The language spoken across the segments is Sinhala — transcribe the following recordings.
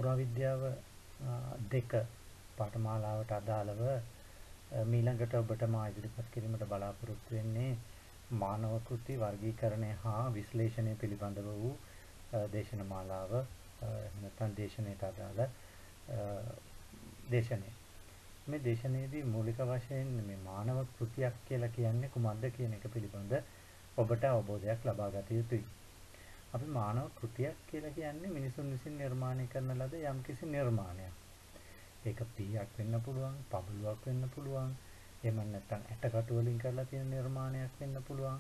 පුරාවිද්‍යාව දෙක පාඨමාලාවට අදාළව මීළඟට ඔබට මා ඉදිරිපත් කිරීමට බලාපොරොත්තු වෙන්නේ මානව කෘති වර්ගීකරණය හා විශ්ලේෂණය පිළිබඳව වූ දේශනමාලාව නැත්නම් දේශනයට අදාළ දේශනය. මේ දේශනයේදී මූලික වශයෙන් මේ මානව කෘතියක් කියලා කියන්නේ කුමක්ද කියන එක පිළිබඳ ඔබට අවබෝධයක් ලබා ගත යුතුයි. අපි මානව කෘතියක් කියලා කියන්නේ මිනිසුන් විසින් නිර්මාණය කරන ලද යම්කිසි නිර්මාණයක්. ඒක පීයක් වෙන්න පුළුවන්, පබළුවක් වෙන්න පුළුවන්, එහෙම නැත්නම් ඇටකටු වලින් කරලා තියෙන නිර්මාණයක් වෙන්න පුළුවන්,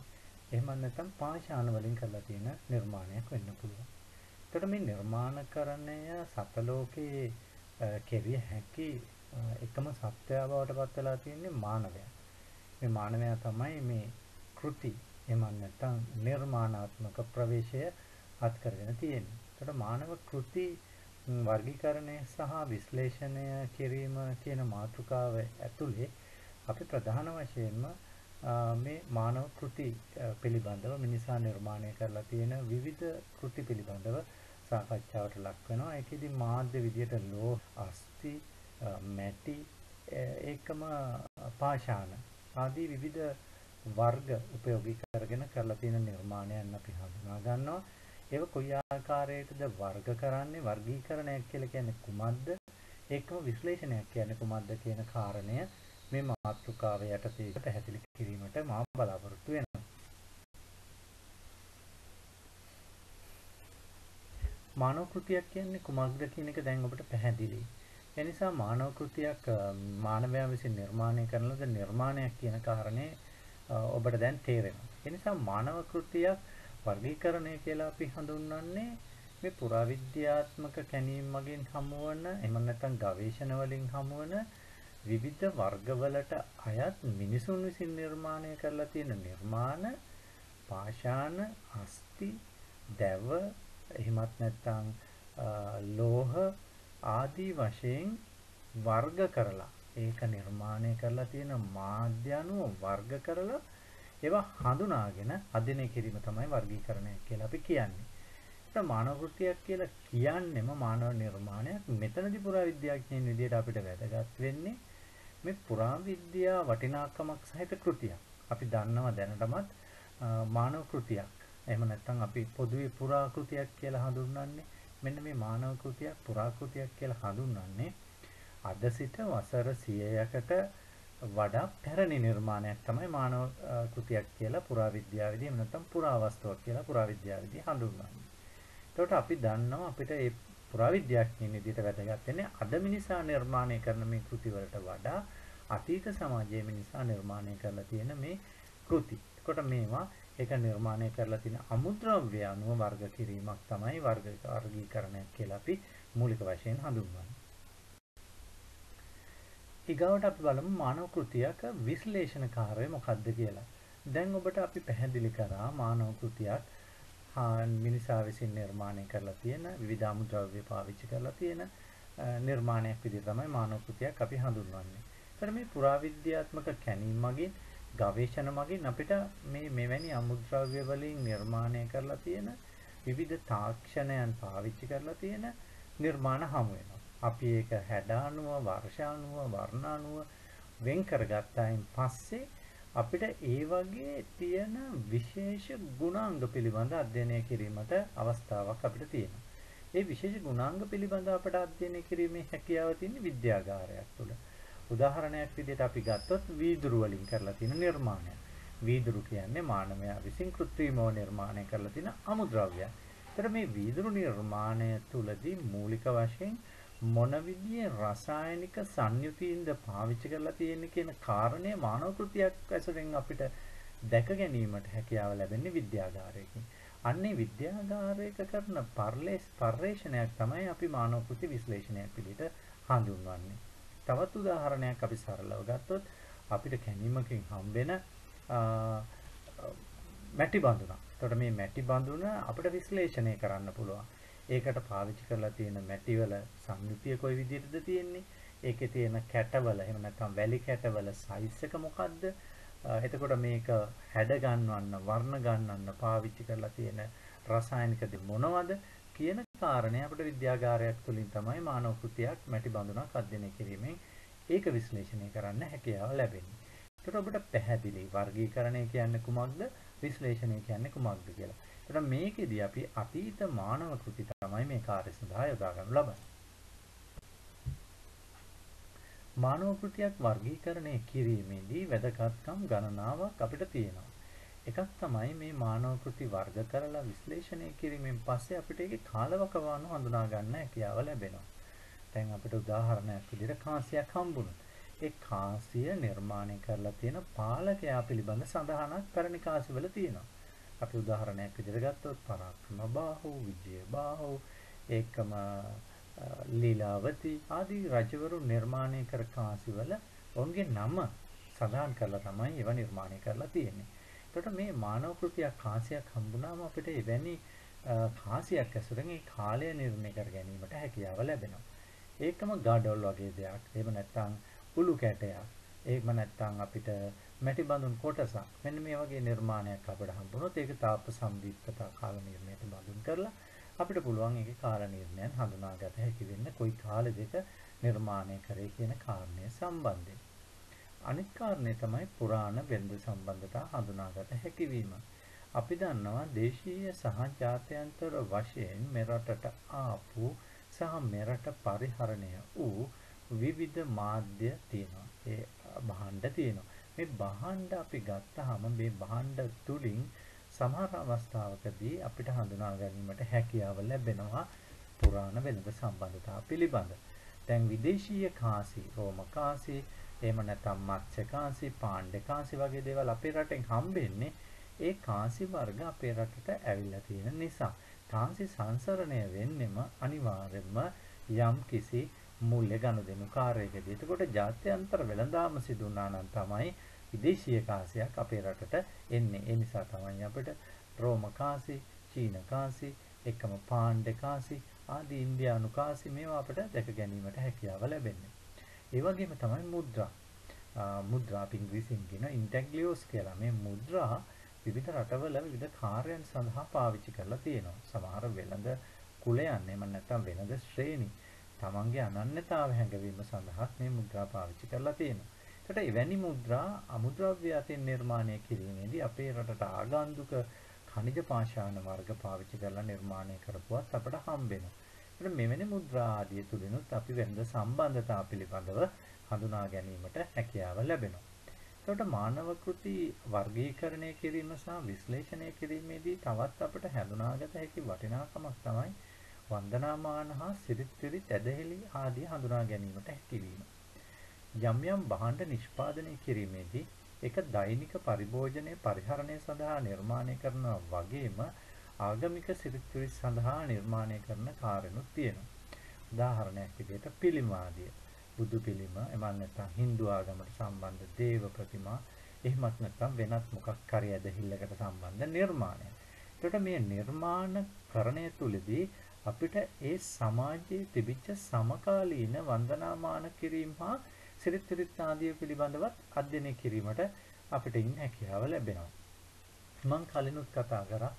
එහෙම නැත්නම් පාෂාණ වලින් කරලා තියෙන නිර්මාණයක් වෙන්න පුළුවන්. එතකොට මේ නිර්මාණකරණය සතලෝකයේ කෙරිය හැකි එකම සත්‍යය බවට පත් වෙලා තියෙන්නේ මානවයා. මේ මානවයා තමයි මේ කෘති එහෙම නැත්නම් නිර්මාණාත්මක ප්‍රවේශය අත් කරගෙන තියෙන්නේ. එතකොට මානව කෘති වර්ගීකරණය සහ විශ්ලේෂණය කිරීම කියන මාතෘකාව ඇතුලේ අපි ප්‍රධාන වශයෙන්ම මේ මානව කෘති පිළිබඳව මිනිසා නිර්මාණය කරලා තියෙන විවිධ කෘති පිළිබඳව සාකච්ඡාවට ලක් වෙනවා. ඒකෙදි මාධ්‍ය විදියට ලෝහ, අස්ථි, මැටි, ඒකම පාෂාණ ආදී විවිධ වර්ග උපයෝගී කරගෙන කරලා තියෙන නිර්මාණයන් අපි හඳුනා ගන්නවා. ඒක කොයි ආකාරයකටද වර්ග කරන්නේ, වර්ගීකරණයක් කියලා කියන්නේ කුමක්ද, ඒකම විශ්ලේෂණයක් කියන්නේ කුමක්ද කියන කාරණය මේ මාතෘකාව යටතේ පැහැදිලි කිරීමට මා බලාපොරොත්තු වෙනවා. මානව කෘතියක් කියන්නේ කුමක්ද කියන එක දැන් ඔබට පැහැදිලි. ඒ නිසා මානව කෘතියක් මානවයා විසින් නිර්මාණය කරන ලද නිර්මාණයක් කියන කාරණේ ඔබට දැන් තේරෙනවා. ඒ නිසා මානව කෘතියක් වර්ගීකරණය කියලා අපි හඳුන්වන්නේ මේ පුරාවිද්‍යාත්මක කැණීම් මගින් හමුවන එහෙම නැත්නම් ගවේෂණ වලින් හමුවන විවිධ වර්ගවලට අයත් මිනිසුන් විසින් නිර්මාණය කරලා තියෙන නිර්මාණ, පාෂාණ, අස්ථි, දැව, එහෙමත් නැත්නම් ලෝහ ආදී වශයෙන් වර්ග කරලා ඒක නිර්මාණය කරලා තියෙන මාධ්‍ය අනුව වර්ග කරලා ඒවා හඳුනාගෙන අධ්‍යයනය කිරීම තමයි වර්ගීකරණය කියලා අපි කියන්නේ. ඒක මානව කෘතියක් කියලා කියන්නේම මානව නිර්මාණයක්. මෙතනදී පුරාවිද්‍යාඥයන් විදිහට අපිට වැදගත් වෙන්නේ මේ පුරාවිද්‍යා වටිනාකමක් සහිත කෘතියක්. අපි දන්නවා දැනටමත් මානව කෘතියක්. එහෙම නැත්නම් අපි පොදුවේ පුරා කෘතියක් කියලා හඳුන්වන්නේ. මෙන්න මේ මානව කෘතියක් පුරා කෘතියක් කියලා හඳුන්වන්නේ අද සිට වසර 100කට වඩා පැරණි නිර්මාණයක් තමයි මානව කෘතියක් කියලා පුරාවිද්‍යාවේදී එහෙම නැත්නම් පුරාවස්තුවක් කියලා පුරාවිද්‍යාවේදී හඳුන්වන්නේ. ඒකට අපි දන්නවා අපිට මේ පුරාවිද්‍යාඥයින් විදිහට වැදගත් වෙන්නේ අද මිනිසා නිර්මාණය කරන මේ කෘති වලට වඩා අතීත සමාජයේ මිනිසා නිර්මාණය කරලා තියෙන මේ කෘති. ඒකට මේවා ඒක නිර්මාණය කරලා තියෙන අමුද්‍රව්‍ය අනුව වර්ග කිරීමක් තමයි වර්ගීකරණයක් කියලා අපි මූලික වශයෙන් හඳුන්වන්නේ. ඊගාවට අපි බලමු මානව කෘතියක විශ්ලේෂණකාරය මොකක්ද කියලා. දැන් ඔබට අපි පැහැදිලි කරා මානව කෘතියක් මිනිසා විසින් නිර්මාණය කරලා තියෙන විවිධ අමුද්‍රව්‍ය පාවිච්චි කරලා තියෙන නිර්මාණයක් විදිහට තමයි මානව කෘතියක් අපි හඳුන්වන්නේ. ඒතර මේ පුරාවිද්‍යාත්මක කැණීම් මගින් ගවේෂණ මගින් අපිට මේ මෙවැනි අමුද්‍රව්‍ය වලින් නිර්මාණය කරලා තියෙන විවිධ තාක්ෂණයන් පාවිච්චි කරලා තියෙන නිර්මාණ හමු වෙනවා. අපි ඒක හැඩානුව, වර්ෂානුව, වර්ණානුව වෙන් කරගත්තායින් පස්සේ අපිට ඒ වගේ තියෙන විශේෂ ගුණාංග පිළිබඳ අධ්‍යයනය කිරීමට අවස්ථාවක් අපිට තියෙනවා. ඒ විශේෂ ගුණාංග පිළිබඳ අපට අධ්‍යයනය කිරීමේ හැකියාව තියෙන විද්‍යාගාරයක් තුළ. උදාහරණයක් විදිහට අපි ගත්තොත් වීදුරු වලින් කරලා තියෙන නිර්මාණය. වීදුරු කියන්නේ මානවයා විසින් කෘත්‍රිමව නිර්මාණය කරලා තියෙන අමුද්‍රව්‍යයක්. ඒතර මේ වීදුරු නිර්මාණය තුළදී මූලික වශයෙන් මොන විදිහේ රසායනික සංයුතියින්ද පාවිච්චි කරලා තියෙන්නේ කියන කාරණය මානව කෘතියක් ඇසුරෙන් අපිට දැක ගැනීමට හැකියාව ලැබෙන්නේ විද්‍යාගාරයකින්. අන්නේ විද්‍යාගාරයක කරන පර්යේෂණයක් තමයි අපි මානව කෘති විශ්ලේෂණයක් විදිහට හඳුන්වන්නේ. තවත් උදාහරණයක් අපි සරලව ගත්තොත් අපිට කැණීමකින් හම්බෙන මැටි බඳුනක්. එතකොට මේ මැටි බඳුන අපිට විශ්ලේෂණය කරන්න පුළුවන්. ඒකට පාවිච්චි කරලා තියෙන මැටිවල සංයුතිය කොයි විදිහටද තියෙන්නේ? ඒකේ තියෙන කැටවල එහෙම නැත්නම් වැලි කැටවල සයිස් එක මොකද්ද? එතකොට මේක හැඩ ගන්නවන්න, වර්ණ ගන්නවන්න පාවිච්චි කරලා තියෙන රසායනික දේ මොනවද? කියන කාරණේ අපිට විද්‍යාගාරයක් තුලින් තමයි මානව කෘතියක් මැටි බඳුනක් අධ්‍යයනය කිරීමෙන් ඒක විශ්ලේෂණය කරන්න හැකියාව ලැබෙන්නේ. ඒකට ඔබට පැහැදිලි වර්ගීකරණය කියන්නේ කුමක්ද? විශ්ලේෂණය කියන්නේ කුමක්ද කියලා. ඒකට මේකෙදී අපි අතීත මානව කෘති තමයි මේ කාර්ය සඳහා යොදා ගන්න ලබන්නේ. මානව කෘතියක් වර්ගීකරණය කිරීමේදී වැදගත්කම් ගණනාවක් අපිට තියෙනවා. එකක් තමයි මේ මානව කෘති වර්ග කරලා විශ්ලේෂණය කිරීමෙන් පස්සේ අපිට ඒකේ කාලවකවානු හඳුනා ගන්න හැකියාව ලැබෙනවා. දැන් අපිට උදාහරණයක් විදිහට කාසියක් හම්බුනොත් ඒ කාසිය නිර්මාණය කරලා තියෙන පාලකයා පිළිබඳ සඳහනක් පැරණි කාසිවල තියෙනවා. අපි උදාහරණයක් විදිහට ගත්තොත් පරාක්‍රම බාහු, විජය බාහු, ඒකම ලීලාවති ආදී රජවරු නිර්මාණය කර කාසිවල ඔවුන්ගේ නම සඳහන් කරලා තමයි ඒවා නිර්මාණය කරලා තියෙන්නේ. එතකොට මේ මානව කෘතියක් කාසියක් හම්බුනාම අපිට එවැනි කාසියක් ඇසුරෙන් ඒ කාලය නිර්ණය කර ගැනීමට හැකියාව ලැබෙනවා. ඒකම ගඩොල් වගේ දෙයක්. එහෙම නැත්නම් උළු කැටයක්. එහෙම නැත්නම් අපිට මැටි බඳුන් කොටසක්. මෙන්න මේ වගේ නිර්මාණයක් අපිට හම්බුනොත් ඒක තාප සම්දිස්ථතා කාල නිර්ණයට බඳුන් කරලා අපිට පුළුවන් ඒකේ කාල නිර්ණයන් හඳුනාගත හැකි වෙන්න කොයි කාලෙක නිර්මාණය කරේ කියන කාරණය සම්බන්ධයෙන්. අනිත් කාරණේ තමයි පුරාණ වෙළඳ සම්බන්ධතා හඳුනාගත හැකිවීම. අපි දන්නවා දේශීය සහ ජාත්‍යන්තර වශයෙන් මෙරටට ආපු සහ මෙරට පරිහරණය වූ විවිධ මාධ්‍ය තියෙනවා. ඒ භාණ්ඩ තියෙනවා. මේ භාණ්ඩ අපි ගත්තාම මේ භාණ්ඩ තුලින් සමහර අවස්ථාවකදී අපිට හඳුනා ගැනීමට හැකියාව ලැබෙනවා පුරාණ වෙළඳ සම්බන්ධතා පිළිබඳ. දැන් විදේශීය කාසි, රෝම කාසි, එහෙම නැත්නම් මත්ස්‍ය කාසි, පාණ්ඩ කාසි වගේ දේවල් අපේ රටෙන් හම්බෙන්නේ ඒ කාසි වර්ග අපේ රටට ඇවිල්ලා තියෙන නිසා. කාසි සංසරණය වෙන්නෙම අනිවාර්යයෙන්ම යම් කිසි මූල්‍ය ගනුදෙනු කාර්යයකදී. එතකොට ජාත්‍යන්තර වෙළඳාම සිදු වුණා නම් තමයි විදේශීය කාසියක් අපේ රටට එන්නේ. ඒ නිසා තමයි අපිට රෝම කාසි, චීන කාසි, එකම පාණ්ඩ කාසි ආදී ඉන්දියානු කාසි මේවා අපිට දැක ගැනීමට හැකියාව ලැබෙන්නේ. ඒ වගේම තමයි මුද්‍රා. මුද්‍රා අපි ඉංග්‍රීසියෙන් කියන ඉන්ටැග්ලියෝස් කියලා. මේ මුද්‍රා විවිධ රටවල විවිධ කාර්යයන් සඳහා පාවිච්චි කරලා තියෙනවා. සමහර වෙළඳ කුලයන් එහෙම නැත්නම් වෙළඳ ශ්‍රේණි තමන්ගේ අනන්‍යතාව හැඟවීම සඳහා මේ මුද්‍රා පාවිච්චි කරලා තියෙනවා. ඒකට එවැනි මුද්‍රා අමුද්‍රව්‍ය අතින් නිර්මාණය කිරීමේදී අපේ රටට ආගන්තුක ඛනිජ පාෂාණ වර්ග පාවිච්චි කරලා නිර්මාණය කරපුවත් අපට හම්බෙනවා. ඒකට මෙවැනි මුද්‍රා ආදිය තුලිනුත් අපි වෙළඳ සම්බන්ධතා පිළිබඳව හඳුනා ගැනීමට හැකියාව ලැබෙනවා. ඒකට මානව කෘති වර්ගීකරණය කිරීම සහ විශ්ලේෂණය කිරීමේදී තවත් අපට හඳුනාගත හැකි වටිනාකමක් තමයි වන්දනාමාන හා සිරිත් ඇදහිලි ආදී හඳුනා ගැනීමට හැකියවීම. යම් යම් භාණ්ඩ නිෂ්පාදනය කිරීමේදී එක දෛනික පරිභෝජනය පරිහරණය සඳහා නිර්මාණය කරනවා වගේම ආගමික සිරිත් සඳහා නිර්මාණය කරන කාර්යනුත් තියෙනවා. උදාහරණයක් විදිහට පිළිමාදිය. බුදු පිළිම, එමන් නැත්නම් Hindu ආගමට සම්බන්ධ දේව ප්‍රතිමා, එහෙමත් නැත්නම් වෙනත් මොකක් හරි ඇදහිල්ලකට සම්බන්ධ නිර්මාණය. ඒකට මේ නිර්මාණකරණය තුලදී අපිට ඒ සමාජයේ තිබිච්ච සමකාලීන වන්දනාමාන කිරීම හා සිරිත් ආදී පිළිබඳවත් අධ්‍යයනය කිරීමට අපිට ඉන්න හැකියාව ලැබෙනවා. මම කලිනුත් කතා කරා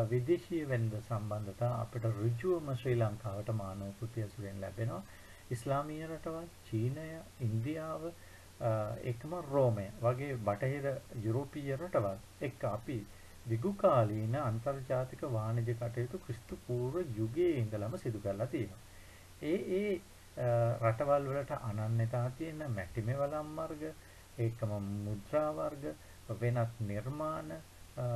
විදේශීය වෙළඳ සම්බන්ධතා අපිට ඍජුවම ශ්‍රී ලංකාවට මානව කෘතිය සුරෙන් ලැබෙනවා. ඉස්ලාමීය රටවල්, චීනය, ඉන්දියාව, එකම රෝමය වගේ බටහිර යුරෝපීය රටවල් එක්ක අපි දිගුකාලීන අන්තර්ජාතික වාණිජ කටයුතු ක්‍රිස්තු පූර්ව යුගයේ ඉඳලම සිදු කරලා තියෙනවා. ඒ රටවල් වලට අනන්‍යතා තියෙන මැටි මෙවලම් වර්ග, ඒකම මුද්‍රා වර්ග, වෙනත් නිර්මාණ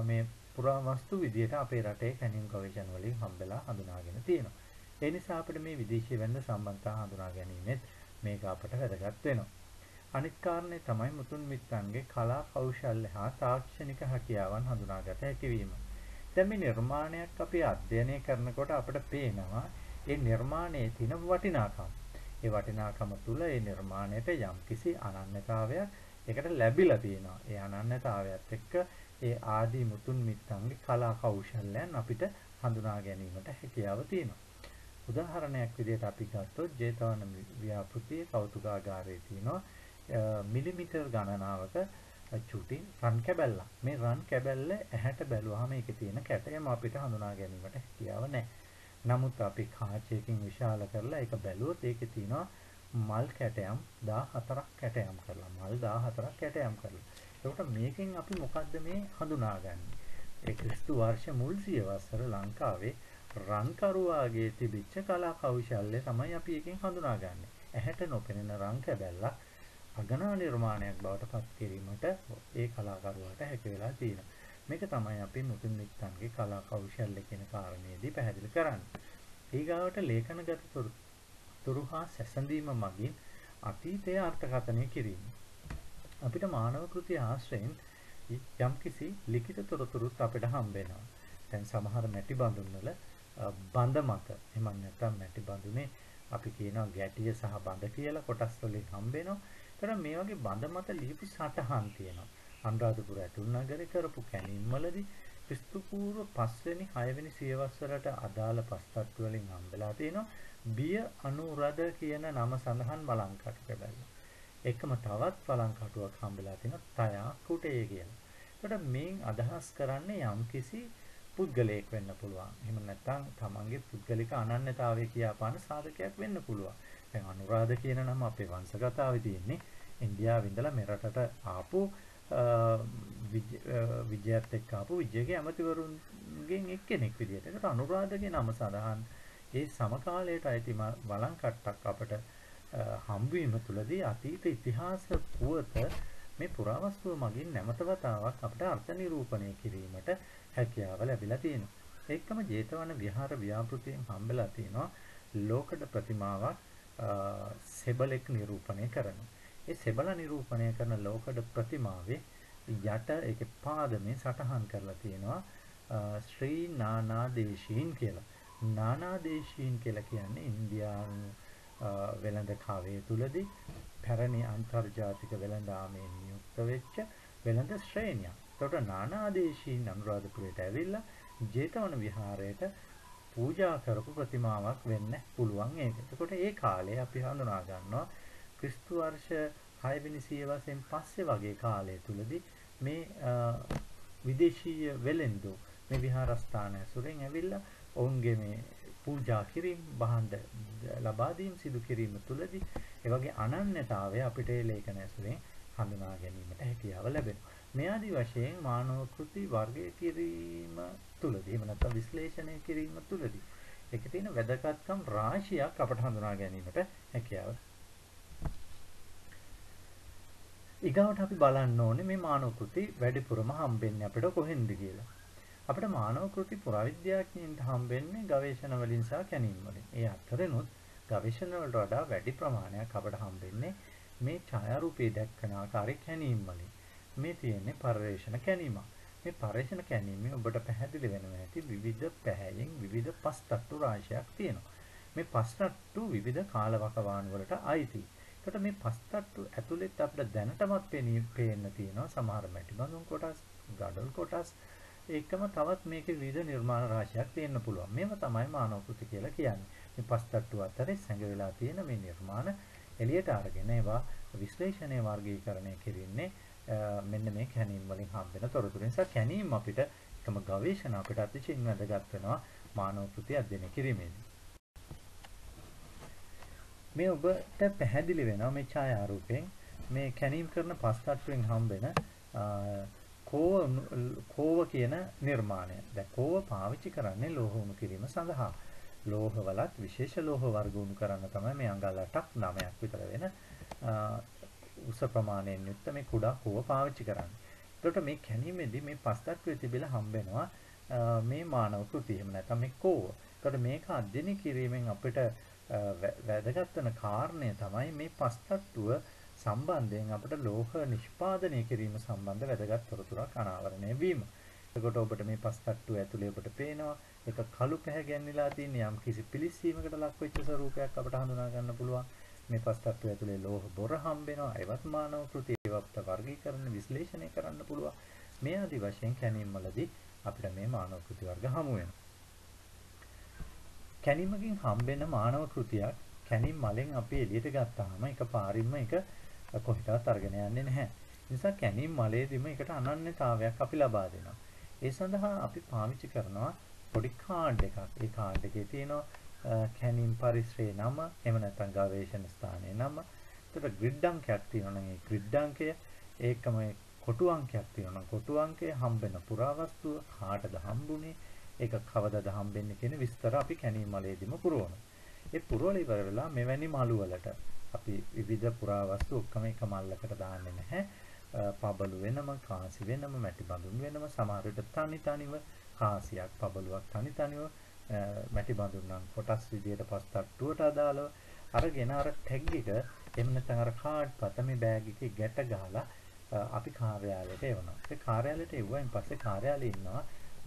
මේ පුරාවස්තු විදියට අපේ රටේ කැණීම් ගවේෂණ වලින් හම්බෙලා හඳුනාගෙන තියෙනවා. ඒ නිසා අපිට මේ විදේශීය වෙළඳ සම්බන්ධතා හඳුනා ගැනීමෙත් මේක අපට වැදගත් වෙනවා. අනිත් කාරණේ තමයි මුතුන් මිත්තන්ගේ කලා කෞශල්‍ය හා තාක්ෂණික හැකියාවන් හඳුනාගත හැකිවීම. දැන් මේ නිර්මාණයක් අපි අධ්‍යයනය කරනකොට අපිට පේනවා ඒ නිර්මාණයේ තියෙන වටිනාකම. ඒ වටිනාකම තුළ ඒ නිර්මාණයට යම්කිසි අනන්‍යතාවයක් ඒකට ලැබිලා තියෙනවා. ඒ අනන්‍යතාවයත් එක්ක ඒ ආදී මුතුන් මිත්තන්ගේ කලා කෞශල්‍යයන් අපිට හඳුනා ගැනීමට හැකියාව තියෙනවා. උදාහරණයක් විදිහට අපි ගත්තොත් ජේතවන ව්‍යාපෘතියේ කෞතුකාගාරයේ තියෙනවා මිලිමීටර් ගණනාවක චුටි රන් කැබැල්ලක්. මේ රන් කැබැල්ල ඇහැට බැලුවාම ඒකේ තියෙන කැටයම අපිට හඳුනා ගැනීමට හැකියාව නැහැ. නමුත් අපි කාචයකින් විශාල කරලා ඒක බැලුවොත් ඒකේ තියෙනවා මල් කැටයම් 14ක් කැටයම් කරලා මල් 14ක් කැටයම් කරලා. එතකොට මේකෙන් අපි මොකද්ද මේ හඳුනාගන්නේ? ඒ ක්‍රිස්තු වර්ෂ මුල් සියවස්වල ලංකාවේ රන්කරුවාගේ තිබිච්ච කලා කෞශල්‍ය තමයි අපි එකෙන් හඳුනාගන්නේ. ඇහැට නොපෙනෙන රන් කැබැල්ලක් අගනා නිර්මාණයක් බවට පත් කිරීමට ඒ කලාකරුවාට හැකි වෙලා තියෙනවා. මේක තමයි අපි මුතුන් මිත්තන්ගේ කලා කෞශල්‍ය කියන කාරණේදී පැහැදිලි කරන්නේ. ඊගාවට ලේඛනගත තොරතුරු හා සැසඳීම මගින් අතීතයේ අර්ථකථනය කිරීම. අපිට මානව කෘති ආශ්‍රයෙන් යම්කිසි ලිඛිත තොරතුරුත් අපිට හම්බ වෙනවා. දැන් සමහර මැටි බඳුන් වල බඳ මත එහෙම නැත්නම් මැටි බඳුනේ අපි කියනවා ගැටිය සහ බඳ කියලා කොටස් වලින් හම්බ වෙනවා. ඒතර මේ වගේ බඳ මත ලියපු සටහන් තියෙනවා. අනුරාධපුර ඇතුළු නගරේ කරපු කැණීම්වලදී ක්‍රිස්තු පූර්ව 5 වෙනි 6 වෙනි සියවස් වලට අදාළ පස්තට්ටු වලින් හම්බෙලා තියෙනවා බිය අනුරද කියන නම සඳහන් බලංකටු කැබැල්ල. එකම තවත් බලංකටුවක් හම්බෙලා තියෙනවා තයා කුටේ කියලා. ඒකට මේන් අදහස් කරන්නේ යම්කිසි පුද්ගලයෙක් වෙන්න පුළුවන්. එහෙම නැත්නම් තමන්ගේ පුද්ගලික අනන්‍යතාවය කියාපාන සාධකයක් වෙන්න පුළුවන්. දැන් අනුරාධ කියන නම අපේ වංශගතාවේ තියෙන්නේ ඉන්දියාවේ ඉඳලා මෙරටට ආපු විජයත් එක්ක ආපු විජයගේ ඇමතිවරුන්ගෙන් එක්කෙනෙක් විදියට. ඒකට අනුරාධගේ නම සඳහන් ඒ සමකාලයට අයිති බලංකට්ටක් අපට හම්බවීම තුළදී අතීත ඉතිහාස පුවත මේ පුරාවස්තුව මගින් නැවත වතාවක් අපට අර්ථ නිරූපණය කිරීමට හැකියාව ලැබිලා තියෙනවා. ඒකම ජේතවන විහාර ව්‍යාපෘතියෙන් හම්බෙලා තියෙනවා ලෝකඩ ප්‍රතිමාවක් සෙබලෙක් නිරූපණය කරනවා. ඒ සෙබල නිරූපණය කරන ලෝකඩ ප්‍රතිමාවේ යට ඒකේ පාදමේ සටහන් කරලා තියෙනවා ශ්‍රී නානාදේශීන් කියලා. නානාදේශීන් කියලා කියන්නේ ඉන්දියානු වෙළඳ කාවය තුලදී පැරණි අන්තර්ජාතික වෙළඳාමේ නියුක්ත වෙච්ච වෙළඳ ශ්‍රේණියක්. ඒකට නානාදේශීන් අනුරාධපුරයට ඇවිල්ලා ජේතවන විහාරයට පූජා කරපු ප්‍රතිමාවක් වෙන්න පුළුවන් ඒක. එතකොට ඒ කාලේ අපි හඳුනා ගන්නවා ක්‍රිස්තු වර්ෂ 6 වෙනි සියවසෙන් පස්සේ වගේ කාලය තුලදී මේ විදේශීය වෙළෙන්දෝ මේ විහාරස්ථාන ඇසුරෙන් ඇවිල්ලා ඔවුන්ගේ මේ පූජා කිරීම බහන්ද ලබා දීම සිදු කිරීම තුලදී ඒ වගේ අනන්‍යතාවය අපිට ලේඛන ඇසුරෙන් හඳුනා ගැනීමට හැකියාව ලැබෙනවා. මේ ආදි වශයෙන් මානව කෘති වර්ගය කිරීම තුලදී එහෙම නැත්නම් විශ්ලේෂණය කිරීම තුලදී ඒකේ තියෙන වැදගත්කම් රාශියක් අපට හඳුනා ගැනීමට හැකියාව. ඊගාවට අපි බලන්න ඕනේ මේ මානව කෘති වැඩිපුරම හම්බෙන්නේ අපිට කොහෙන්ද කියලා. අපිට මානව කෘති පුරාවිද්‍යාඥයින්ට හම්බෙන්නේ ගවේෂණ වලින් සහ කැණීම් වලින්. ඒ අතරිනුත් ගවේෂණ වලට වඩා වැඩි ප්‍රමාණයක් අපිට හම්බෙන්නේ මේ ඡායාරූපයේ දක්වන ආකාරයේ කැණීම් වලින්. මේ තියෙන්නේ පර්යේෂණ කැණීමක්. මේ පර්යේෂණ කැණීමේ ඔබට පැහැදිලි වෙනවා ඇති විවිධ පැහැයෙන් විවිධ පස්තට්ටු රාශියක් තියෙනවා. මේ පස්තට්ටු විවිධ කාලවකවානු වලට අයිති. ඒකට මේ පස්තට්ටු ඇතුළෙත් අපිට දැනටමත් පේන්න තියෙනවා සමහර මැටි බඳුන් කොටස්, ගඩොල් කොටස්, ඒකම තවත් මේකේ විවිධ නිර්මාණ රාශියක් තියෙන්න පුළුවන්. මේව තමයි මානව කෘති කියලා කියන්නේ. මේ පස්තට්ටු අතරේ සැඟවිලා තියෙන මේ නිර්මාණ එළියට අරගෙන ඒවා විශ්ලේෂණය වර්ගීකරණය කිරින්නේ මෙන්න මේ කැණීම් වලින් හම්බෙන තොරතුරු නිසා කැණීම් අපිට එකම ගවේෂණ අපිට අතිශයින් වැදගත් වෙනවා මානව කෘති අධ්‍යයනය කිරීමේදී. මේ ඔබට පැහැදිලි වෙනවා මේ ඡායාරූපයෙන් මේ කැණීම් කරන පස්තට්ටුවෙන් හම්බෙන කෝව කියන නිර්මාණය. දැන් කෝව පාවිච්චි කරන්නේ ලෝහ උණු කිරීම සඳහා. ලෝහවලත් විශේෂ ලෝහ වර්ග උණු කරන්න තමයි මේ අඟල් 8ක් 9ක් විතර වෙන උස ප්‍රමාණයෙන් යුක්ත මේ කුඩා කෝව පාවිච්චි කරන්නේ. ඒකට මේ කැණීමේදී මේ පස්තට්ටුවේ තිබිලා හම්බෙනවා මේ මානව කෘති. එහෙම නැත්නම් මේ කෝව. ඒකට මේක අධ්‍යයනය කිරීමෙන් අපිට වැදගත් වෙන කාරණය තමයි මේ පස්තට්ටුව සම්බන්ධයෙන් අපිට ලෝහ නිෂ්පාදනය කිරීම සම්බන්ධ වැදගත් තොරතුරක් අනාවරණය වීම. එතකොට ඔබට මේ පස්තට්ටුව ඇතුලේ ඔබට පේනවා ඒක කළු පැහැගැන්විලා තියෙන යම් කිසි පිලිස්සීමකට ලක් වෙච්ච ස්වරූපයක් අපට හඳුනා ගන්න පුළුවන්. මේ පස්තට්ටුව ඇතුලේ ලෝහ බොර හම්බ වෙනවා. ඒවත් මානව කෘති ඒවත් වර්ගීකරණ විශ්ලේෂණය කරන්න පුළුවන්. මේ ආදි වශයෙන් කැණීම් වලදී අපිට මේ මානව කෘති වර්ග හමු වෙනවා. කැණීමකින් හම්බෙන මානව කෘතියක් කැණීම් මලෙන් අපි එළියට ගත්තාම එක පාරින්ම එක කොහෙටවත් අරගෙන යන්නේ නැහැ. නිසා කැණීම් මලේදීම එකට අනන්‍යතාවයක් අපි ලබා දෙනවා. ඒ සඳහා අපි පාවිච්චි කරනවා පොඩි කාඩ් එකක්. ඒ කාඩ් එකේ තියෙනවා කැනීම් පරිසරයේ නම, එහෙම නැත්නම් ගවේෂණ ස්ථානයේ නම. එතකොට ග්‍රිඩ් අංකයක් තියෙනවා නම් ඒ ග්‍රිඩ් අංකය, ඒකම කොටු අංකයක් තියෙනවා නම් කොටු අංකය, හම්බෙන පුරාවස්තුව, කාටද හම්බුනේ, ඒක කවදද හම්බෙන්නේ කියන විස්තර අපි කැනීම් මලේදීම පුරවනවා. ඒ පුරවල ඉවර වෙලා මෙවැනි මළු වලට අපි විවිධ පුරාවස්තු ඔක්කොම එක මල්ලකට දාන්නේ නැහැ. පබළු වෙනම, කාසි වෙනම, මැටි බඳුන් වෙනම, සමහර විට තනි තනිව කාසියක්, පබළුවක් තනි තනිව, මැටි බඳුන් නම් කොටස් විදියට පස් තට්ටුවට අදාළව අරගෙන අර ටැග් එක, එහෙම නැත්නම් අර කාඩ් පත මේ බෑග් එකේ ගැට ගහලා අපි කාර්යාලයට එවනවා. ඒ කාර්යාලයට එවුවයින් පස්සේ කාර්යාලයේ ඉන්නවා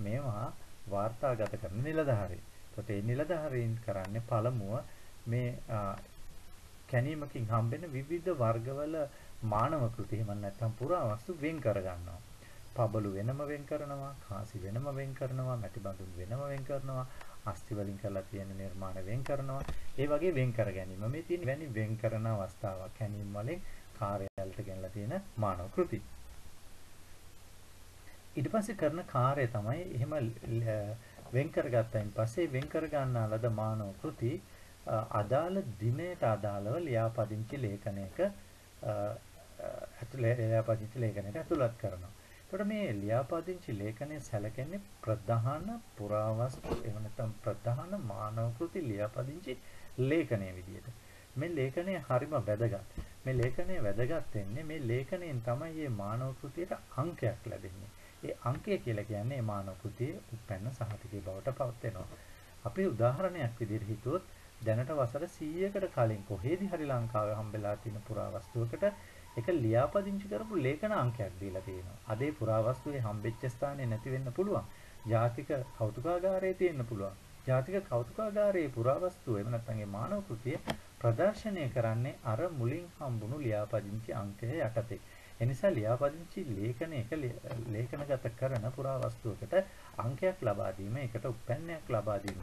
මේවා වාර්තාගත කරන නිලධාරීන්. ඒකට ඒ නිලධාරීන් කරන්නේ පළමුව මේ කැනීමකින් හම්බෙන විවිධ වර්ගවල මානව කෘති, එහෙම නැත්නම් පුරාවස්තු වෙන් කර ගන්නවා. පබළු වෙනම වෙන් කරනවා, කාසි වෙනම වෙන් කරනවා, මැටි බඳුන් වෙනම වෙන් කරනවා, අස්ති වලින් කරලා තියෙන නිර්මාණ වෙන් කරනවා. ඒ වගේ වෙන් කර ගැනීම මේ තියෙන වැනි වෙන් කරන අවස්ථාවක් කැනීම් වලින් කාර්යාලයට ගෙනලා තියෙන මානව කෘති. ඊට පස්සේ කරන කාර්යය තමයි එහෙම වෙන් කරගත්තයින් පස්සේ වෙන් කර ගන්නා ලද මානව කෘති අදාළ දිනයට අදාළව ලියාපදිංචි ලේඛනයක ඇතුළත් කරනවා. එතකොට මේ ලියාපදිංචි ලේඛනය සැලකෙන්නේ ප්‍රධාන පුරාවස්තු, එහෙම නැත්නම් ප්‍රධාන මානව කෘති ලියාපදිංචි ලේඛනය විදියට. මේ ලේඛනය හරිම වැදගත්. මේ ලේඛනය වැදගත් වෙන්නේ මේ ලේඛනයෙන් තමයි මේ මානව කෘතියට අංකයක් ලැබෙන්නේ. ඒ අංකය කියලා කියන්නේ මේ මානව කෘතියේ උත්පන්න සහතිකයේ බවට පත් වෙනවා. අපි උදාහරණයක් විදිහට හිතුවොත් දැනට වසර 100කට කලින් කොහේදී හරි ලංකාවේ හම්බෙලා තියෙන පුරාවස්තුවකට එක ලියාපදිංචි කරපු ලේඛන අංකයක් දීලා තියෙනවා. අද ඒ පුරාවස්තුවේ හම්බෙච්ච ස්ථානේ නැති වෙන්න පුළුවන්. ජාතික කෞතුකාගාරයේ තියෙන්න පුළුවන්. ජාතික කෞතුකාගාරයේ පුරාවස්තුව එහෙම නැත්නම් ඒ මානව කෘතිය ප්‍රදර්ශනය කරන්නේ අර මුලින් හම්බුණු ලියාපදිංචි අංකය යටතේ. එනිසා ලියාපදිංචි ලේඛනගත කරන පුරාවස්තුවකට අංකයක් ලබා දීම, ඒකට උප්පන්නයක් ලබා දීම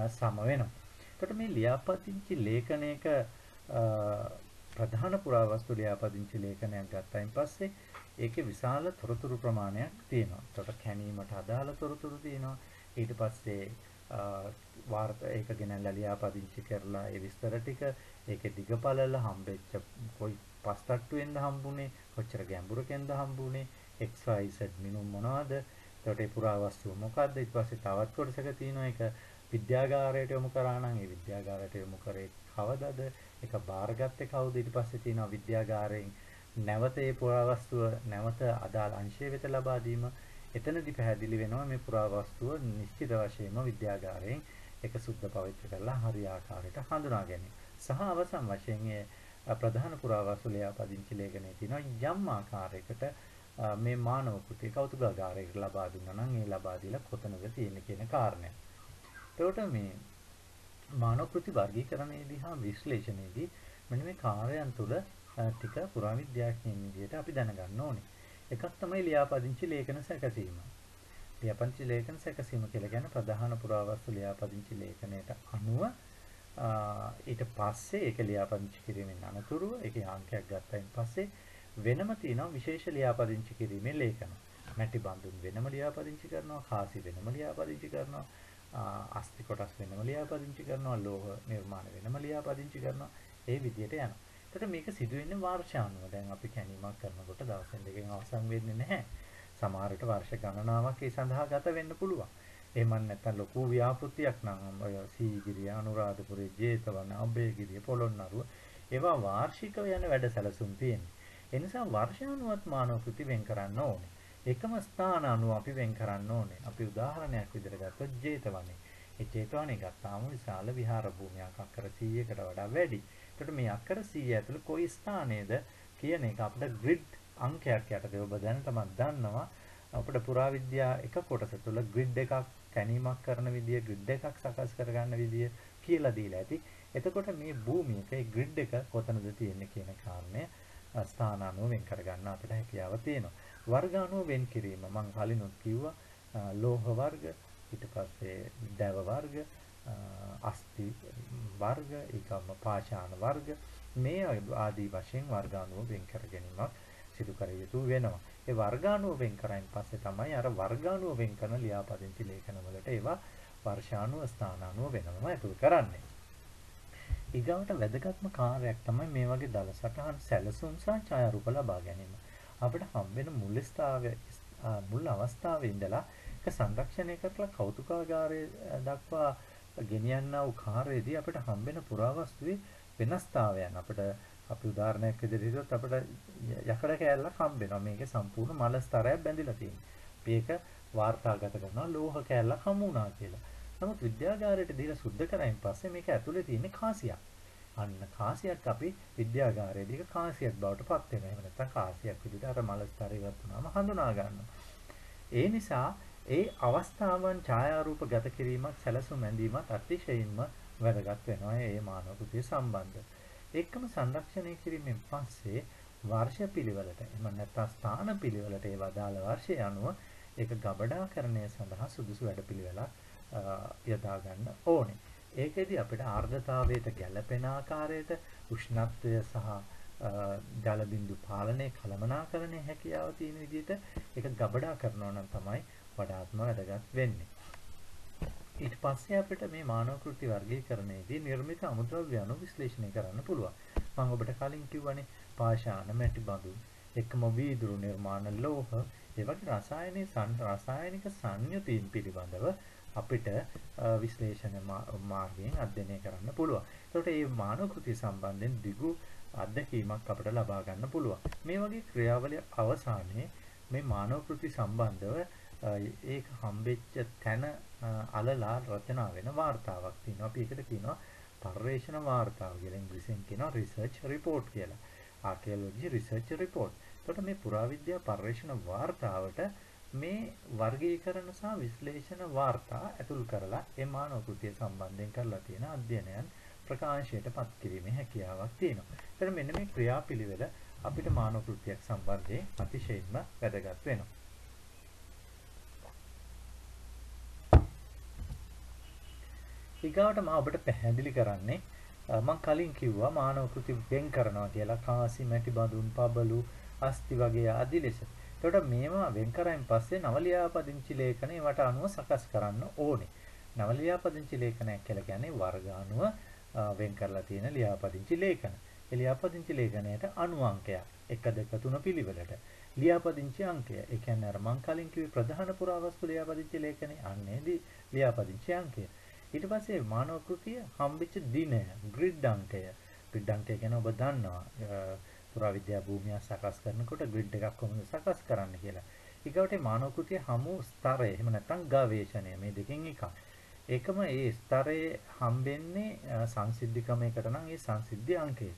සම වෙනවා. එතකොට මේ ලියාපදිංචි ලේඛනයක ප්‍රධාන පුරාවස්තු ලියාපදිංචි ලේඛනයක් ගත්තයින් පස්සේ ඒකේ විශාල තොරතුරු ප්‍රමාණයක් තියෙනවා. එතකොට කැනීමට අදාළ තොරතුරු තියෙනවා. ඊට පස්සේ ඒක ගෙනල්ලා ලියාපදිංචි කරලා ඒ විස්තර ටික, ඒකේ දිගපළල හම්බෙච්ච කොයි පස් තට්ටුවෙන්ද හම්බුනේ, කොච්චර ගැඹුරකින්ද හම්බුනේ, XYZ මිනුම් මොනවද, එතකොට ඒ පුරාවස්තුව මොකද්ද, ඊට පස්සේ තවත් කොටසක තියෙනවා ඒක විද්‍යාගාරයට යොමු කරා නම් ඒ විද්‍යාගාරයට යොමු කරේ කවදද, ඒක බාරගත්තේ කවුද, ඊට පස්සේ තියෙනවා විද්‍යාගාරයෙන් නැවත ඒ පුරාවස්තුව නැවත අදාළ අංශය වෙත ලබා දීම. එතනදී පැහැදිලි වෙනවා මේ පුරාවස්තුව නිශ්චිත වශයෙන්ම විද්‍යාගාරයෙන් ඒක සුද්ධ පවිත්‍ර කරලා හරි ආකාරයට හඳුනා ගැනීම. සහ අවසන් වශයෙන් ඒ ප්‍රධාන පුරාවස්තු ලියාපදිංචි ලේඛනයේ තියෙනවා යම් ආකාරයකට මේ මානව කෘතිය කෞතුකාගාරයකට ලබා දුන්නා නම් ඒ ලබා දීලා කොතනද තියෙන්නේ කියන කාරණය. එතකොට මේ මානව කෘති වර්ගීකරණයේදී හා විශ්ලේෂණයේදී මෙන්න මේ කාර්යයන් තුළ ටික පුරාවිද්‍යාඥයින් විදිහට අපි දැනගන්න ඕනේ. එකක් තමයි ලියාපදිංචි ලේඛන සැකසීම. ලියාපදිංචි ලේඛන සැකසීම කියලා කියන්නේ ප්‍රධාන පුරාවස්තු ලියාපදිංචි ලේඛනයට අනුව ඊට පස්සේ ඒක ලියාපදිංචි කිරීමෙන් අනතුරුව ඒකේ අංකයක් ගත්තයින් පස්සේ වෙනම තියෙනවා විශේෂ ලියාපදිංචි කිරීමේ ලේඛන. මැටි බඳුන් වෙනම ලියාපදිංචි කරනවා, කාසි වෙනම ලියාපදිංචි කරනවා, අස්ති කොටස් වෙනම ලියාපදිංචි කරනවා, ලෝහ නිර්මාණ වෙනම ලියාපදිංචි කරනවා. ඒ විදිහට යනවා. එතකොට මේක සිදුවෙන්නේ වර්ෂානුව. දැන් අපි කැනීමක් කරනකොට දවසෙන් දෙකෙන් අවසන් වෙන්නේ නැහැ. සමහර විට වර්ෂ ගණනාවක් ඒ සඳහා ගත වෙන්න පුළුවන්. එහෙම නැත්නම් ලොකු ව්‍යාපෘතියක් නම් ඔය සීගිරිය, අනුරාධපුරේ, ජේතවන, අබේගිරිය, පොළොන්නරුව ඒවා වාර්ෂිකව යන වැඩ සැලසුම් තියෙනවා. ඒ නිසා වර්ෂානුවත් මානව කෘති වෙන් කරන්න ඕනේ. එකම ස්ථාන අනුව අපි වෙන් කරන්න ඕනේ. අපි උදාහරණයක් විදිහට ගත්තොත් ජේතවනේ. ඒ ජේතවනේ ගත්තාම විශාල විහාර භූමියක් අක්කර 100කට වඩා වැඩි. එතකොට මේ අක්කර 100 ඇතුළේ කොයි ස්ථානයේද කියන එක අපිට ග්‍රිඩ් අංකයක් යටතේ ඔබ දැන් තමයි දන්නවා. අපිට පුරාවිද්‍යා එක කොටස තුළ ග්‍රිඩ් එකක් කැනීමක් කරන විදිය, ග්‍රිඩ් එකක් සකස් කරගන්න විදිය කියලා දීලා ඇති. එතකොට මේ භූමියක ඒ ග්‍රිඩ් එක කොතනද තියෙන්නේ කියන කාරණය ස්ථාන අනුව වෙන් කරගන්න අපිට හැකියාව තියෙනවා. වර්ග අනුව වෙන් කිරීම මම කලිනුත් කිව්වා. ලෝහ වර්ග, ඊට පස්සේ දැව වර්ග, අස්ති වර්ග, ඒකම පාෂාණ වර්ග, මේ ආදී වශයෙන් වර්ග අනුව වෙන් කර ගැනීමක් සිදු කර යුතු වෙනවා. ඒ වර්ගාණුව වෙන් කරයින් පස්සේ තමයි අර වර්ගාණුව වෙන් කරන ලියාපදිංචි ලේඛන වලට ඒවා වර්ෂාණුව ස්ථානාණුව වෙනම ඇතුල් කරන්නේ. ඊගාවට වැදගත්ම කාර්යයක් තමයි මේ වගේ දල සටහන් සැලසුම් සහ ඡායාරූප ලබා ගැනීම. අපිට හම්බෙන මුල් අවස්ථාවේ ඉඳලා ඒක සංරක්ෂණය කරලා කෞතුකාගාරයේ දක්වා ගෙනියන්නා වූ කාර්යයේදී අපිට හම්බෙන පුරාවස්තුවේ වෙනස්තාවයන් අපිට අපි උදාහරණයක් විදිහට හිතුවොත් අපිට යකඩ කෑල්ලක් හම්බ වෙනවා. මේකේ සම්පූර්ණ මල ස්තරයක් බැඳිලා තියෙනවා. අපි ඒක වාර්තාගත කරනවා ලෝහ කෑල්ලක් හමු වුණා කියලා. නමුත් විද්‍යාගාරයට දීලා සුද්ධ කරයින් පස්සේ මේක ඇතුලේ තියෙන කාසියක්. අන්න කාසියක් අපි විද්‍යාගාරයේදී කාසියක් බවට පත් වෙනවා. එහෙම නැත්නම් කාසියක් විදිහට අර මල ස්තරය ඉවත් වුණාම හඳුනා ගන්නවා. ඒ නිසා ඒ අවස්ථාවන් ඡායාරූප ගත කිරීමත් සැලසුම් ඇඳීමත් අතිශයින්ම වැදගත් වෙනවා මේ මානව කෘතිය සම්බන්ධ. එක්කම සංරක්ෂණය කිරීමෙන් පස්සේ වර්ෂ පිළිවෙලට එහෙම නැත්නම් ස්ථාන පිළිවෙලට ඒ වදාළ වර්ෂය අනුව ඒක ගබඩාකරණය සඳහා සුදුසු වැඩපිළිවෙලක් යොදා ගන්න ඕනේ. ඒකෙදි අපිට ආර්ද්‍රතාවයට ගැළපෙන ආකාරයට උෂ්ණත්වය සහ ජල බිඳු පාලනයේ කළමනාකරණයේ හැකියාව තියෙන විදිහට ඒක ගබඩා කරනවා නම් තමයි වඩාත්ම වැදගත් වෙන්නේ. ඊට පස්සේ අපිට මේ මානව කෘති වර්ගීකරණයේදී නිර්මිත අමුද්‍රව්‍ය අණු විශ්ලේෂණය කරන්න පුළුවන්. මම ඔබට කලින් කිව්වනේ පාෂාණ මැටි බඳු එක්කම වීදුරු නිර්මාණ ලෝහ ඒ වගේ රසායනික සංයුතීන් පිළිබඳව අපිට විශ්ලේෂණ මාර්ගයෙන් අධ්‍යයනය කරන්න පුළුවන්. ඒකට මේ මානව කෘති සම්බන්ධයෙන් දිගු අත්දැකීමක් අපිට ලබා ගන්න පුළුවන්. මේ වගේ ක්‍රියාවලිය අවසානයේ මේ මානව කෘති සම්බන්ධව ඒක හම්බෙච්ච තැන අලලා රචනා වෙන වාර්තාවක් තියෙනවා. අපි ඒකට කියනවා පර්යේෂණ වාර්තාව කියලා. ඉංග්‍රීසියෙන් කියනවා රිසර්ච් රිපෝට් කියලා. ආකියොලොජි රිසර්ච් රිපෝට්. එතකොට මේ පුරාවිද්‍යා පර්යේෂණ වාර්තාවට මේ වර්ගීකරණ සහ විශ්ලේෂණ වාර්තා ඇතුල් කරලා ඒ මානව කෘතිය සම්බන්ධයෙන් කරලා තියෙන අධ්‍යයනයන් ප්‍රකාශයට පත් කිරීමේ හැකියාවක් තියෙනවා. එතන මෙන්න මේ ක්‍රියාපිළිවෙල අපිට මානව කෘතියක් සම්බන්ධයෙන් අතිශයින්ම වැදගත් වෙනවා. ඊගාවට මම ඔබට පැහැදිලි කරන්නේ මම කලින් කිව්වා මානව කෘති වෙන් කරනවා කියලා කාසි මැටි බඳුන් පබළු අස්ති වගේ ආදි ලෙස. එතකොට මේවා වෙන් කරායින් පස්සේ නවලියාපදිංචි ලේඛනේ වට අනුව සකස් කරන්න ඕනේ. නවලියාපදිංචි ලේඛනයක් කියලා කියන්නේ වර්ග අනුව වෙන් කරලා තියෙන ලියාපදිංචි ලේඛන. ඒ ලියාපදිංචි ලේඛනයට අණු අංකයක් 1 2 3 පිළිවෙලට. ලියාපදිංචි අංකය. ඒ කියන්නේ අර මම කලින් කිව්වේ ප්‍රධාන පුරාවස්තු ලියාපදිංචි ලේඛනේ අන්නේදී ලියාපදිංචි අංකය. ඊට පස්සේ මානව කෘතිය හම්බෙච්ච දිනය ග්‍රිඩ් අංකය. ග්‍රිඩ් අංකය ගැන ඔබ දන්නවා. පුරාවිද්‍යා භූමිය සකස් කරනකොට ග්‍රිඩ් එකක් කොහොමද සකස් කරන්න කියලා. ඊගොට මානව කෘතිය හමු ස්තරය එහෙම නැත්නම් ගවේෂණය මේ දෙකෙන් එකක්. ඒකම ඒ ස්තරයේ හම්බෙන්නේ සංසිද්ධිකමයකට නම් ඒ සංසිද්ධි අංකය.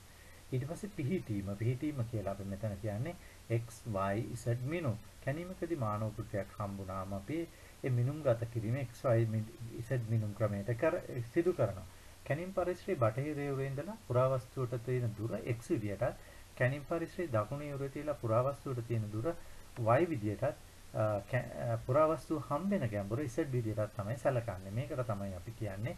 ඊට පස්සේ පිහිටීම කියලා අපි මෙතන කියන්නේ x y z මිනුම්. කැණීමකදී මානව කෘතියක් හම්බුනාම අපි ඒ මිනුම් ගත කිරීම x y z මිනුම් ක්‍රමයට සිදු කරනවා. කැණීම් පරිශ්‍රයේ බටහිර යුරේ ඉඳලා පුරාවස්තුවට තියෙන දුර x විදියටත් කැණීම් පරිශ්‍රයේ දකුණු යුරේ තියලා පුරාවස්තුවට තියෙන දුර y විදියටත් පුරාවස්තු හම්බෙන ගැඹුර z විදියටත් තමයි සැලකන්නේ. මේකට තමයි අපි කියන්නේ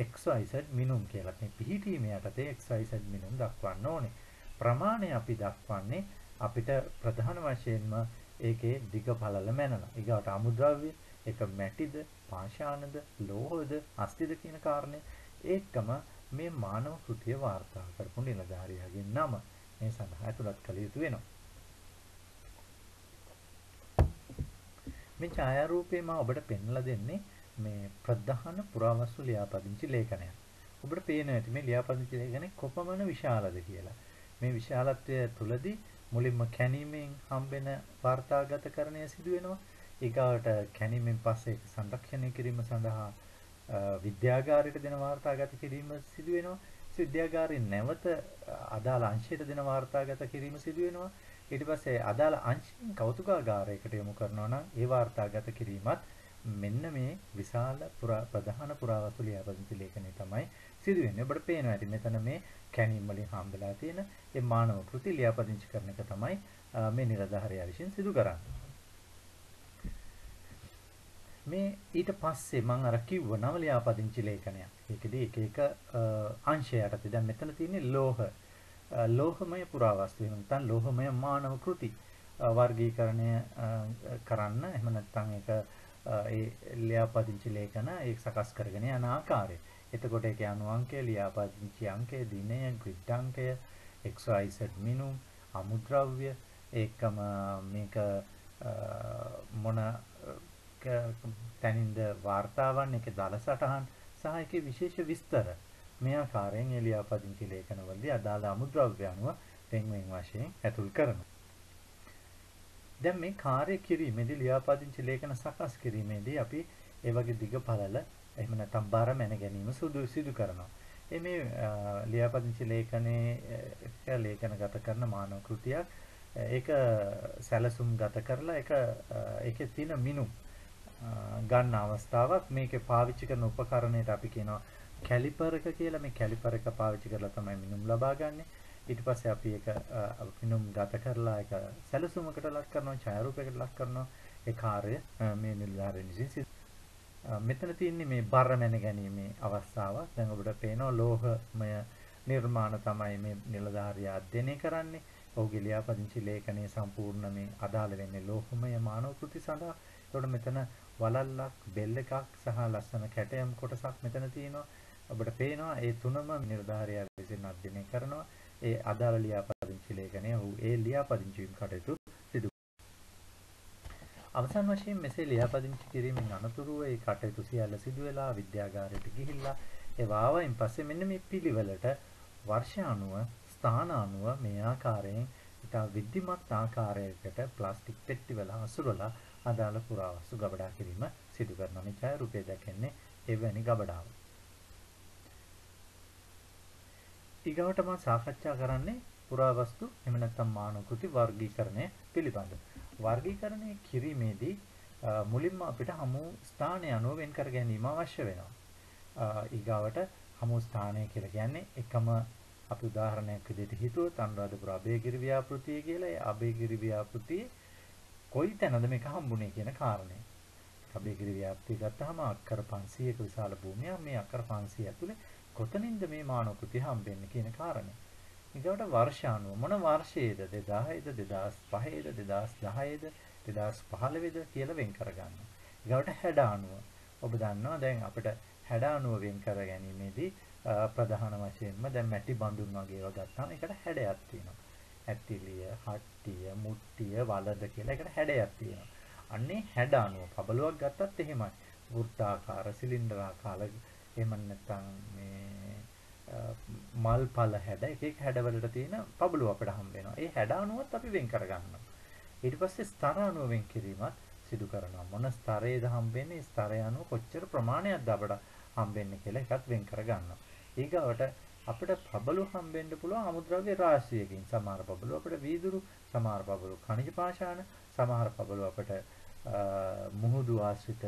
XYZ මිනුම් කියලා. මේ පිහිටීම යටතේ XYZ මිනුම් දක්වන්න ඕනේ. ප්‍රමාණය අපි දක්වන්නේ අපිට ප්‍රධාන වශයෙන්ම ඒකේ දිග පළල මැනලා. ඊගාට අමුද්‍රව්‍ය එක මැටිද, පාෂාණද, ලෝහද, අස්තිද කියන කාරණේ ඒකම මේ මානව කෘතිය වාර්තා කරපු නිලධාරියාගේ නම මේ සඳහා ඇතුළත් කළ යුතු වෙනවා. මේ ඡායාරූපේ මම ඔබට පෙන්වලා දෙන්නේ මේ ප්‍රධාන පුරාවස්තු ලියාපදිංචි ලේඛනය. ඔබට පේනවා ඇති මේ ලියාපදිංචි ලේඛනේ කොපමණ විශාලද කියලා. මේ විශාලත්වය තුලදී මුලින්ම කැණීමෙන් හම්බෙන වාර්තාගතකරණය සිදු වෙනවා. ඊගාවට කැණීමෙන් පස්සේ සංරක්ෂණය කිරීම සඳහා විද්‍යාගාරයට දෙන වාර්තාගත කිරීම සිදු වෙනවා. විද්‍යාගාරයෙන් නැවත අදාළ අංශයට දෙන වාර්තාගත කිරීම සිදු වෙනවා. ඊට පස්සේ අදාළ අංශයෙන් කෞතුකාගාරයකට යොමු කරනවා නම් ඒ වාර්තාගත කිරීමත් මෙන්න මේ විශාල ප්‍රධාන පුරාවස්තු ලියාපදිංචි ලේඛනය තමයි සිදු වෙන්නේ. ඔබට පේනවා ඇති මෙතන මේ කැණීම් වලින් හම්බෙලා තියෙන මේ මානව කෘති ලියාපදිංචි කරන එක තමයි මේ නිලධාරියා විසින් සිදු කරන්නේ. මේ ඊට පස්සේ මම අර කිව්ව නව ලියාපදිංචි ලේඛනයක්. ඒකෙදී එක එක අංශ යටතේ දැන් මෙතන තියෙන්නේ ලෝහ. ලෝහමය පුරාවස්තු එහෙම නැත්නම් ලෝහමය මානව කෘති වර්ගීකරණය කරන්න එහෙම නැත්නම් ඒක ඒ ලියාපදිංචි ලේඛන ඒක සකස් කරගෙන යන ආකාරය. එතකොට ඒකේ අණු අංකය, ලියාපදිංචි අංකය, දිනය, ග්‍රිඩ් අංකය, XYZ මිනුම්, අමුද්‍රව්‍ය ඒකම මේක මොන තැනින්ද වාර්තාවන් ඒකේ දල සටහන් සහ ඒකේ විශේෂ විස්තර මේ ආකාරයෙන් ඒ ලියාපදිංචි ලේඛනවලදී අදාළ අමුද්‍රව්‍ය අනුව වෙන්වෙන් වශයෙන් ඇතුල් කරනවා. දැන් මේ කාර්ය කිරීමේදී ලියාපදිංචි ලේඛන සකස් කිරීමේදී අපි ඒ වගේ දිග පළල එහෙම නැත්නම් බර මැන ගැනීම සිදු කරනවා. මේ ලියාපදිංචි ලේඛනයේ ලේඛනගත කරන මානව කෘතියක් ඒක සැලසුම් ගත කරලා ඒකේ තියෙන මිනුම් ගන්න අවස්ථාවක් මේකේ පාවිච්චි කරන උපකරණයට අපි කියනවා කැලිපර් එක කියලා. මේ කැලිපර් එක පාවිච්චි කරලා තමයි මිනුම් ලබා ගන්නෙ. ඊට පස්සේ අපි ඒක මිනුම් ගත කරලා ඒක සැලසුමකට ලක් කරනවා, ඡායාරූපයකට ලක් කරනවා. ඒ කාර්ය මේ නිලධාරීන් විසින් මෙතන තියෙන්නේ මේ බර මැන ගැනීමේ අවස්ථාවක්. දැන් ඔබට පේනවා ලෝහමය නිර්මාණ තමයි මේ නිලධාරියා අධ්‍යයනය කරන්නේ. ඔහුගේ ලියාපදිංචි ලේඛනයේ සම්පූර්ණ මේ අදාළ වෙන්නේ ලෝහමය මානව කෘති සඳහා. ඒකට මෙතන වලල්ලක්, බෙල් එකක් සහ ලස්සන කැටයම් කොටසක් මෙතන තියෙනවා. ඔබට පේනවා ඒ තුනම නිලධාරියා විසින් අධ්‍යයනය කරනවා. ඒ අදාළ ලියාපදිංචි ලේඛනය ඔහු ඒ ලියාපදිංචි කටයුතු සිදු අවසන් වශයෙන් මෙසේ ලියාපදිංචි කිරීමෙන් අනතුරුව ඒ කටයුතු සියල්ල සිදු වෙලා විද්‍යාගාරයට ගිහිල්ලා ඒ වාවයින් පස්සේ මෙන්න මේ පිළිවෙලට වර්ෂ අනුව ස්ථාන අනුව මේ ආකාරයෙන් ඉතා විධිමත් ආකාරයකට ප්ලාස්ටික් පෙට්ටිවල අසුරලා අදාළ පුරාවස්තු ගබඩා කිරීම සිදු කරනවා. මේ ඡායාරූපය දැකන්නේ එවැනි ගබඩාව. ඊගවට මම සාකච්ඡා කරන්නේ පුරාවස්තු එහෙම නැත්නම් මානව කෘති වර්ගීකරණය පිළිබඳ. වර්ගීකරණය කිරීමේදී මුලින්ම අපිට හමු ස්ථානය අනුව වෙන් කර ගැනීම අවශ්‍ය වෙනවා. ඊගවට හමු ස්ථානය කියලා කියන්නේ එකම අපි උදාහරණයක් විදිහට හිතුවොත් අනුරාධපුර අබේගිරි ව්‍යාපෘතිය කියලා. ඒ අබේගිරි ව්‍යාපෘතියේ කොයි තැනද මේක හම්බුනේ කියන කාරණය. අබේගිරි ව්‍යාපෘතිය ගත්තාම අක්කර 500ක විශාල භූමියක්. මේ අක්කර 500 ඇතුලේ කොතනින්ද මේ මානව කෘතිය හම්බෙන්නේ කියන කාරණය. ඊගොඩ වර්ෂ අනුව මොන වර්ෂයේද 2000ද 2005ද 2010ද 2015ද කියලා වෙන් කරගන්න. ඊගොඩ හැඩ අනුව ඔබ දන්නවා දැන් අපිට හැඩ අනුව වෙන් කර ගැනීමේදී ප්‍රධාන වශයෙන්ම දැන් මැටි බඳුන් වගේ ඒවා ගත්තාම ඒකට හැඩයක් තියෙනවා. ඇතිලිය, හට්ටිය, මුට්ටිය, වලද කියලා ඒකට හැඩයක් තියෙනවා. අන්නේ හැඩ අනුව පබලුවක් ගත්තත් එහෙමයි. වෘත්තාකාර, සිලින්ඩරාකාර එහෙම නැත්නම් මේ මල්පල හැඩ එක එක හැඩවලට තියෙන පබලුව අපිට හම්බ වෙනවා. ඒ හැඩ අනුවත් අපි වෙන් කර ගන්නවා. ඊට පස්සේ ස්තර අනුව වෙන් කිරීමත් සිදු කරනවා. මොන ස්තරයේද හම්බෙන්නේ, ස්තරය අනුව කොච්චර ප්‍රමාණයක්ද අපිට හම්බෙන්නේ කියලා එකත් වෙන් කර ගන්නවා. ඊගවට අපිට පබලු හම්බෙන්න පුළුවන් අමුද්‍රව්‍ය රාශියකින්. සමහර පබලු අපිට වීදුරු, සමහර පබලු ඛනිජ පාෂාණ, සමහර පබලු අපිට මුහුදු ආශ්‍රිත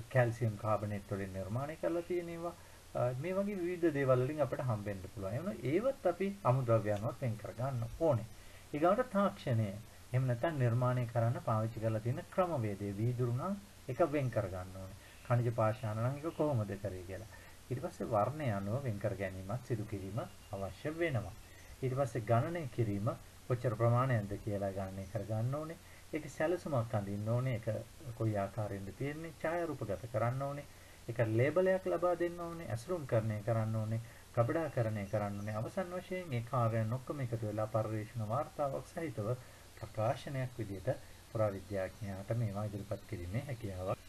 කැල්සියම් කාබනේට් වලින් නිර්මාණය කරලා තියෙනවා. මේ වගේ විවිධ දේවල් වලින් අපිට හම්බෙන්න පුළුවන්. ඒ වුණා ඒවත් අපි අමුද්‍රව්‍ය අනුව වෙන් කර ගන්න ඕනේ. ඊගවට තාක්ෂණය. එහෙම නැත්නම් නිර්මාණය කරන්න පාවිච්චි කරලා තියෙන ක්‍රමවේදය. වීදුරු නම් එක වෙන් කර ගන්න ඕනේ. ඛනිජ පාෂාණ නම් එක කොහොමද කරේ කියලා. ඊට පස්සේ වර්ණය අනුව වෙන් කර ගැනීමත් සිදු කිරීම අවශ්‍ය වෙනවා. ඊට පස්සේ ගණනය කිරීම කොච්චර ප්‍රමාණයක්ද කියලා ගණනය කර ගන්න ඕනේ. ඒක සැලසුමක් අඳින්න ඕනේ. ඒක කොයි ආකාරයෙන්ද තියෙන්නේ, ඡායාරූපගත කරන්න ඕනේ. ඒක ලේබලයක් ලබා දෙන්න ඕනේ, ඇසුරුම්කරණය කරන්න ඕනේ, ගබඩාකරණය කරන්න ඕනේ. අවසන් වශයෙන් මේ කාර්යයන් ඔක්කොම එකතු වෙලා පරිශන වාර්තාවක් සහිතව ප්‍රකාශනයක් විදිහට පුරාවිද්‍යාඥයාට මේවා ඉදිරිපත් කිරීමේ හැකියාවක්.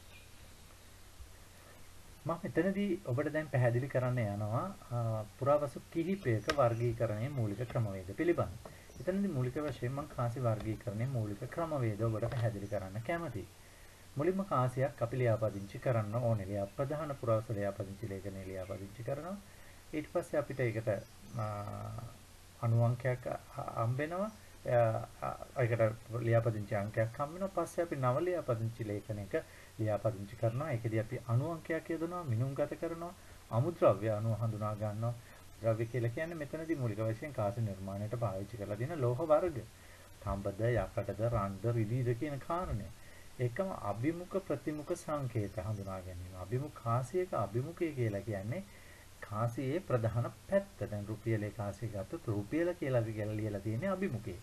මම මෙතනදී ඔබට දැන් පැහැදිලි කරන්න යනවා පුරාවස්තු කිහිපයක වර්ගීකරණයේ මූලික ක්‍රමවේද පිළිබඳ. එතනදී මූලික වශයෙන් මම කාසි වර්ගීකරණයේ මූලික ක්‍රමවේද ඔබට පැහැදිලි කරන්න කැමතියි. මුලින්ම කාසියක් අපි ලියාපදිංචි කරන්න ඕනේ. ප්‍රධාන පුරාවස්තු ලියාපදිංචි ලේඛනයේ ලියාපදිංචි කරනවා. ඊට පස්සේ අපිට ඒකට අණු අංකයක් හම්බ වෙනවා. ඒකට ලියාපදිංචි අංකයක් හම්බ වෙනවා. පස්සේ අපි නව ලියාපදිංචි ලේඛනයක ලියාපදිංචි කරනවා. ඒකදී අපි අණු අංකයක් යොදනවා, මිනුම්ගත කරනවා, අමුද්‍රව්‍ය අණු හඳුනා ගන්නවා. ද්‍රව්‍ය කියලා කියන්නේ මෙතනදී මූලික වශයෙන් කාසි නිර්මාණයට පාවිච්චි කරලා තියෙන ලෝහ වර්ග. තඹද, යකඩද, රන්ද, රිදීද කියන කාරණේ. ඒකම අභිමුඛ ප්‍රතිමුඛ සංකේත හඳුනා ගැනීම. අභිමුඛ කාසියක අභිමුඛය කියලා කියන්නේ කාසියේ ප්‍රධාන පැත්ත. දැන් රුපියලේ කාසිය ගත්තොත් රුපියල කියලා ලියලා තියෙන්නේ අභිමුඛයේ.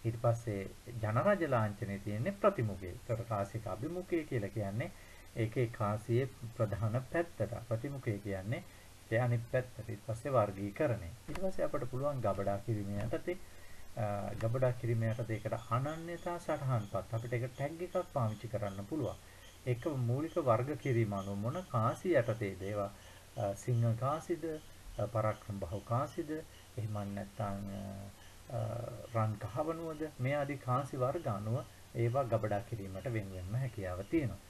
ඊට පස්සේ ජනරජ ලාංඡනේ තියෙන්නේ ප්‍රතිමුඛයේ. ඒතර කාසියක අභිමුඛය කියලා කියන්නේ ඒකේ කාසියේ ප්‍රධාන පැත්තට. ප්‍රතිමුඛය කියන්නේ ඒ අනිත් පැත්තට. ඊට පස්සේ වර්ගීකරණය. ඊට පස්සේ අපිට පුළුවන් ගබඩා කිරීමේ යටතේ ගබඩා කිරීමේ යටතේ ඒකට අනන්‍යතා සටහන්පත් අපිට ඒක ටැග් එකක් පාවිච්චි කරන්න පුළුවන්. ඒක මූලික වර්ග කිරීම අනුව මොන කාසි යටතේද ඒවා සිංහ කාසිද පරාක්‍රම බහුව කාසිද එහෙම නැත්නම් රන් කහවණුවද මේ ආදී කාසි වර්ග අනුව ඒවා ගබඩා කිරීමට වෙන හැකියාව තියෙනවා.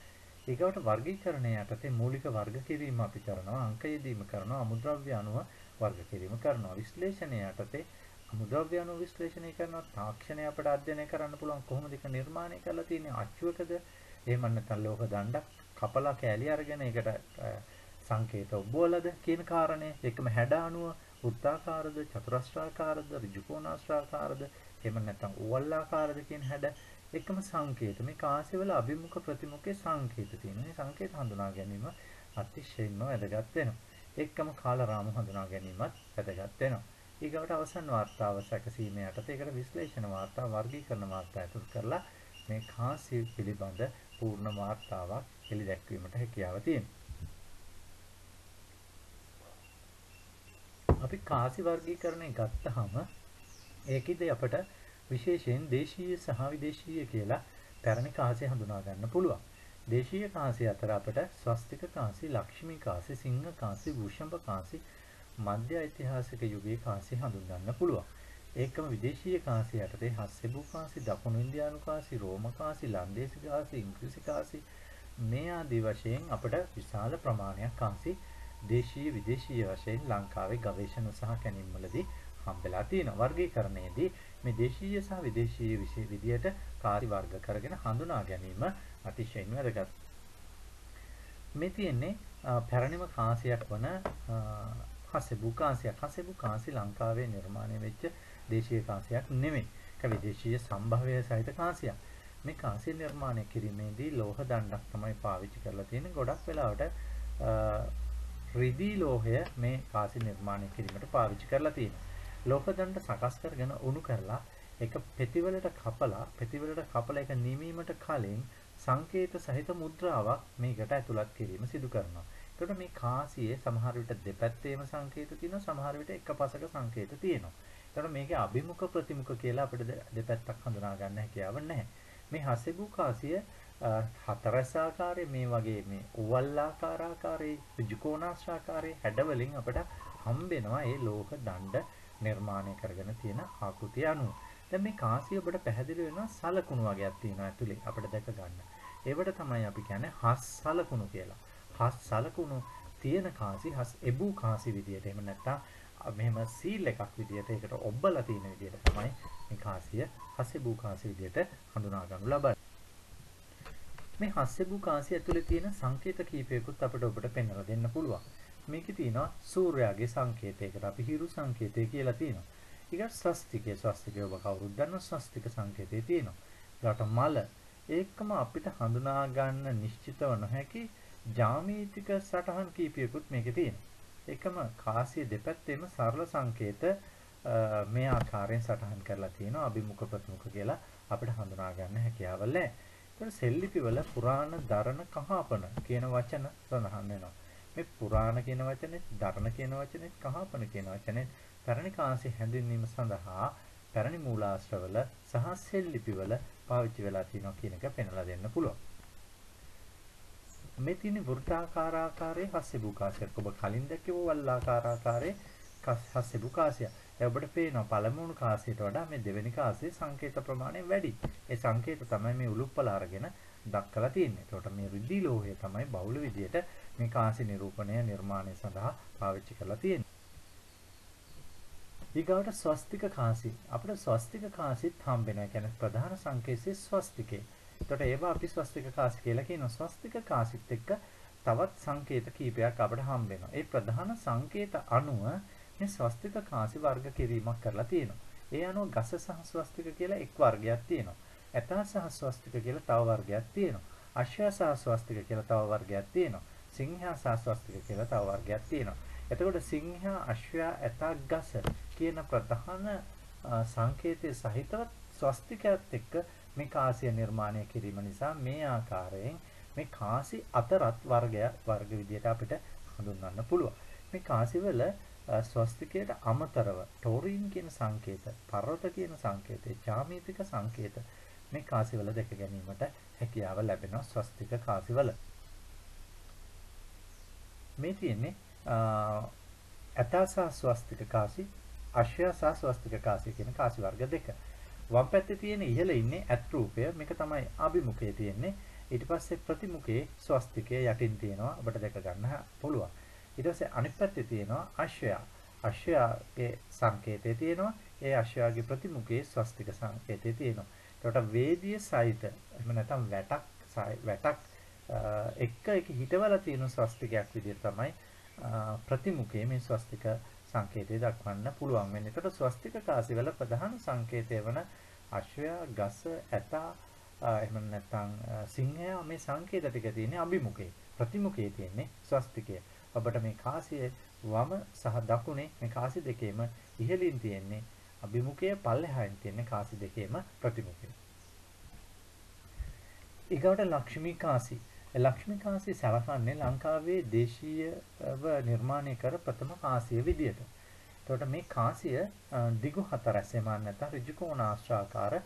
ඊගොට වර්ගීකරණය යටතේ මූලික වර්ග කිරීම අපි කරනවා අංක යෙදීම කරනවා අමුද්‍රව්‍ය අනුව වර්ග කිරීම කරනවා විශ්ලේෂණය යටතේ අමුද්‍රව්‍ය අනුව විශ්ලේෂණය කරනවා තාක්ෂණය අපට අධ්‍යයනය කරන්න පුළුවන් කොහොමද ඒක නිර්මාණය කරලා තියෙන්නේ අච්චුවකද එහෙම නැත්නම් ලෝහ දණ්ඩක් කපලා කෑලි අරගෙන ඒකට සංකේත ඔබවලද කියන කාරණේ එකම හැඩ අණුව වෘත්තාකාරද චතුරස්‍රාකාරද ඍජුකෝණාස්ත්‍රාකාරද එහෙම නැත්නම් ඕවල්ලාකාරද කියන හැඩ එකම සංකේත මේ කාසියවල අභිමුඛ ප්‍රතිමුඛේ සංකේත තියෙනවා. මේ සංකේත හඳුනා ගැනීම අතිශයින්ම වැදගත් වෙනවා. එකම කාලරාමු හඳුනා ගැනීමත් වැදගත් වෙනවා. ඊගොට අවසන් වාර්තාව සැකසීම යටතේ ඒකට විශ්ලේෂණ වාර්තා වර්ගීකරණ වාර්තා ඇතුළු කරලා මේ කාසිය පිළිබඳ පූර්ණ වාර්තාවක් එළි දැක්වීමට හැකියාව තියෙනවා. අපි කාසි වර්ගීකරණය ගත්තාම ඒකෙදී අපට විශේෂයෙන් දේශීය සහ විදේශීය කියලා පැරණි කාසි හඳුනා ගන්න පුළුවන්. දේශීය කාසි අතර අපට ස්වස්තික කාසි, ලක්ෂ්මී කාසි, සිංහ කාසි, වෘෂභ කාසි, මධ්‍ය ඓතිහාසික යුගයේ කාසි හඳුන්වන්න පුළුවන්. ඒකම විදේශීය කාසි යටතේ හස්සෙබු කාසි, දකුණු ඉන්දියානු කාසි, රෝම කාසි, ලන්දේසි කාසි, ඉංග්‍රීසි කාසි මේ ආදී වශයෙන් අපට විශාල ප්‍රමාණයක් කාසි දේශීය විදේශීය වශයෙන් ලංකාවේ ගවේෂණ සහ කැණීම්වලදී හම්බෙලා තියෙනවා. වර්ගීකරණයේදී මේ දේශීය සහ විදේශීය විදියට කාසි වර්ග කරගෙන හඳුනා ගැනීම අතිශයින් වැදගත්. මේ තියෙන්නේ පැරණිම කාසියක් වන හස්සෙබු කාසියක්. හස්සෙබු කාසි ලංකාවේ නිර්මාණය වෙච්ච දේශීය කාසියක් නෙමෙයි. ඒක විදේශීය සම්භවය සහිත කාසියක්. මේ කාසිය නිර්මාණය කිරීමේදී ලෝහ දණ්ඩක් තමයි පාවිච්චි කරලා තියෙන්නේ. ගොඩක් වෙලාවට රිදී ලෝහය මේ කාසි නිර්මාණය කිරීමට පාවිච්චි කරලා තියෙනවා. ලෝහ දණ්ඩ සකස් කරගෙන උණු කරලා ඒක පෙතිවලට කපලා ඒක නිවීමට කලින් සංකේත සහිත මුද්‍රාවක් මේකට ඇතුළත් කිරීම සිදු කරනවා. ඒකට මේ කාසියේ සමහර විට දෙපැත්තේම සංකේත තියෙනවා සමහර විට එක පසක සංකේත තියෙනවා. ඒකට මේකේ අභිමුඛ ප්‍රතිමුඛ කියලා අපිට දෙපැත්තක් හඳුනා ගන්න හැකියාව නැහැ. මේ හසෙබු කාසිය හතරස් ආකාරයේ මේ වගේ මේ ඕවල්ලාකාර ආකාරයේ ඍජුකෝණාස්ත්‍රාකාරයේ හැඩවලින් අපිට හම්බෙනවා ඒ ලෝහ දණ්ඩ නිර්මාණය කරගෙන තියෙන ආකෘතිය අනුව. දැන් මේ කාසිය ඔබට පැහැදිලි වෙනවා සලකුණු වගේක් තියෙනවා ඇතුලේ අපිට දැක ගන්න. ඒවට තමයි අපි කියන්නේ හස් සලකුණු කියලා. හස් සලකුණු තියෙන කාසි හස් එබු කාසි විදියට එහෙම නැත්නම් මෙහෙම සීල් එකක් විදියට ඒකට ඔබ්බලා තියෙන විදියට තමයි මේ කාසිය හස් එබු කාසි විදියට හඳුනා ගන්නු ලබන්නේ. මේ හස් එබු කාසිය ඇතුලේ තියෙන සංකේත කීපයකුත් අපිට ඔබට පෙන්වලා දෙන්න පුළුවන්. මේකේ තියෙනවා සූර්යාගේ සංකේතයකට අපි හිරු සංකේතය කියලා තියෙනවා. ඊට ස්වස්තිකය ඔබ කවුරුත් දන්න ස්වස්තික සංකේතය තියෙනවා. ඊට මල ඒකම අපිට හඳුනා ගන්න නිශ්චිතව නොහැකි ජ්‍යාමිතික සටහන් කීපයකුත් මේකේ තියෙනවා. එකම කාසිය දෙපැත්තේම සරල සංකේත මේ ආකාරයෙන් සටහන් කරලා තියෙනවා. අභිමුඛ ප්‍රතිමුඛ කියලා අපිට හඳුනා ගන්න හැකියාව නැහැ. ඒතර සෙල්ලිපිවල පුරාණ දරණ කහපන කියන වචන සඳහන් වෙනවා. මේ පුරාණ කියන වචනේ, දරණ කියන වචනේ, කහපන කියන වචනේ පැරණි කාසි හැඳින්වීම සඳහා පැරණි මූලාශ්‍රවල සහ සෙල්ලිපිවල පාවිච්චි වෙලා තියෙනවා කියන එක පෙන්වලා දෙන්න පුළුවන්. මේ තියෙන වෘත්තාකාර ආකාරයේ හස්සෙබු කාසියක්. ඔබ කලින් දැක්කේ ඕවල්ලාකාර ආකාරයේ හස්සෙබු කාසිය. ඒ ඔබට පේනවා පළමුණු කාසියට වඩා මේ දෙවෙනි කාසියේ සංකේත ප්‍රමාණය වැඩි. ඒ සංකේත තමයි මේ උලුප්පල අරගෙන දක්වලා තියෙන්නේ. ඒකට මේ රිදී ලෝහය තමයි බහුල විදියට මේ කාසි නිරූපණය නිර්මාණය සඳහා පාවිච්චි කරලා තියෙන්නේ. ඊගාට ස්වස්තික කාසි. අපිට ස්වස්තික කාසිත් හම්බෙනවා. ඒ කියන්නේ ප්‍රධාන සංකේතයේ ස්වස්තිකේ. ඒකට ඒවා අපි ස්වස්තික කාසි කියලා කියනවා. ස්වස්තික කාසිත් එක්ක තවත් සංකේත කීපයක් අපිට හම්බෙනවා. ඒ ප්‍රධාන සංකේත අනුව මේ ස්වස්තික කාසි වර්ග කිරීමක් කරලා තියෙනවා. ඒ අනුව ගස සහ ස්වස්තික කියලා එක් වර්ගයක් තියෙනවා. ඇතා සහ ස්වස්තික කියලා තව වර්ගයක් තියෙනවා. අශ්වයා සහ ස්වස්තික කියලා තව වර්ගයක් තියෙනවා. සිංහයා සහ ස්වස්තික කියලා තව වර්ගයක් තියෙනවා. එතකොට සිංහයා අශ්වයා ඇතා ගස කියන ප්‍රධාන සංකේතයේ සහිතව ස්වස්තිකයත් එක්ක මේ කාසිය නිර්මාණය කිරීම නිසා මේ ආකාරයෙන් මේ කාසි අතරත් වර්ග විදියට අපිට හඳුන්වන්න පුළුවන්. මේ කාසිවල ස්වස්තිකයට අමතරව ටෝරින් කියන සංකේත, පර්වත කියන සංකේතේ, ජාමිතික සංකේත මේ කාසිවල දැක ගැනීමට හැකියාව ලැබෙනවා ස්වස්තික කාසිවල. මේ තියෙන්නේ ඇතා සහ ස්වස්තික කාසි, අශ්වයා සහ ස්වස්තික කාසි කියන කාසි වර්ග දෙක. වම් පැත්තේ තියෙන ඉහළ ඉන්නේ ඇත් රූපය. මේක තමයි අභිමුඛයේ තියෙන්නේ. ඊට පස්සේ ප්‍රතිමුඛයේ ස්වස්තිකය යටින් තියෙනවා. ඔබට දැක ගන්න පුළුවන්. ඊට පස්සේ අනිත් පැත්තේ තියෙනවා අශ්වයා. අශ්වයාගේ සංකේතය තියෙනවා. ඒ අශ්වයාගේ ප්‍රතිමුඛයේ ස්වස්තික සංකේතය තියෙනවා. ඒකට වේදීය සහිත එහෙම නැත්නම් වැටක් එක හිටවලා තියෙන ස්වස්තිකයක් විදිහට තමයි ප්‍රතිමුඛයේ මේ ස්වස්තික සංකේතය දක්වන්න පුළුවන් වෙන්නේ. ඒකට ස්වස්තික කාසිවල ප්‍රධාන සංකේතය වන අශ්වයා, ගස, ඇතා එහෙම නැත්නම් සිංහයා මේ සංකේත ටික තියෙන්නේ අභිමුඛයේ. ප්‍රතිමුඛයේ තියෙන්නේ ස්වස්තිකය. ඔබට මේ කාසියේ වම සහ දකුණේ මේ කාසි දෙකේම ඉහළින් තියෙන්නේ අභිමුඛයේ, පල්ලෙහායින් තියෙන්නේ කාසි දෙකේම ප්‍රතිමුඛය. ඊගොඩ ලක්ෂ්මී කාසි. ලක්ෂ්මී කාසි සලකන්නේ ලංකාවේ දේශීයව නිර්මාණය කර ප්‍රථම කාසිය විදියට. එතකොට මේ කාසිය දිගු 4 සමාන නැත්නම් ඍජු කෝණාශ්‍රාකාර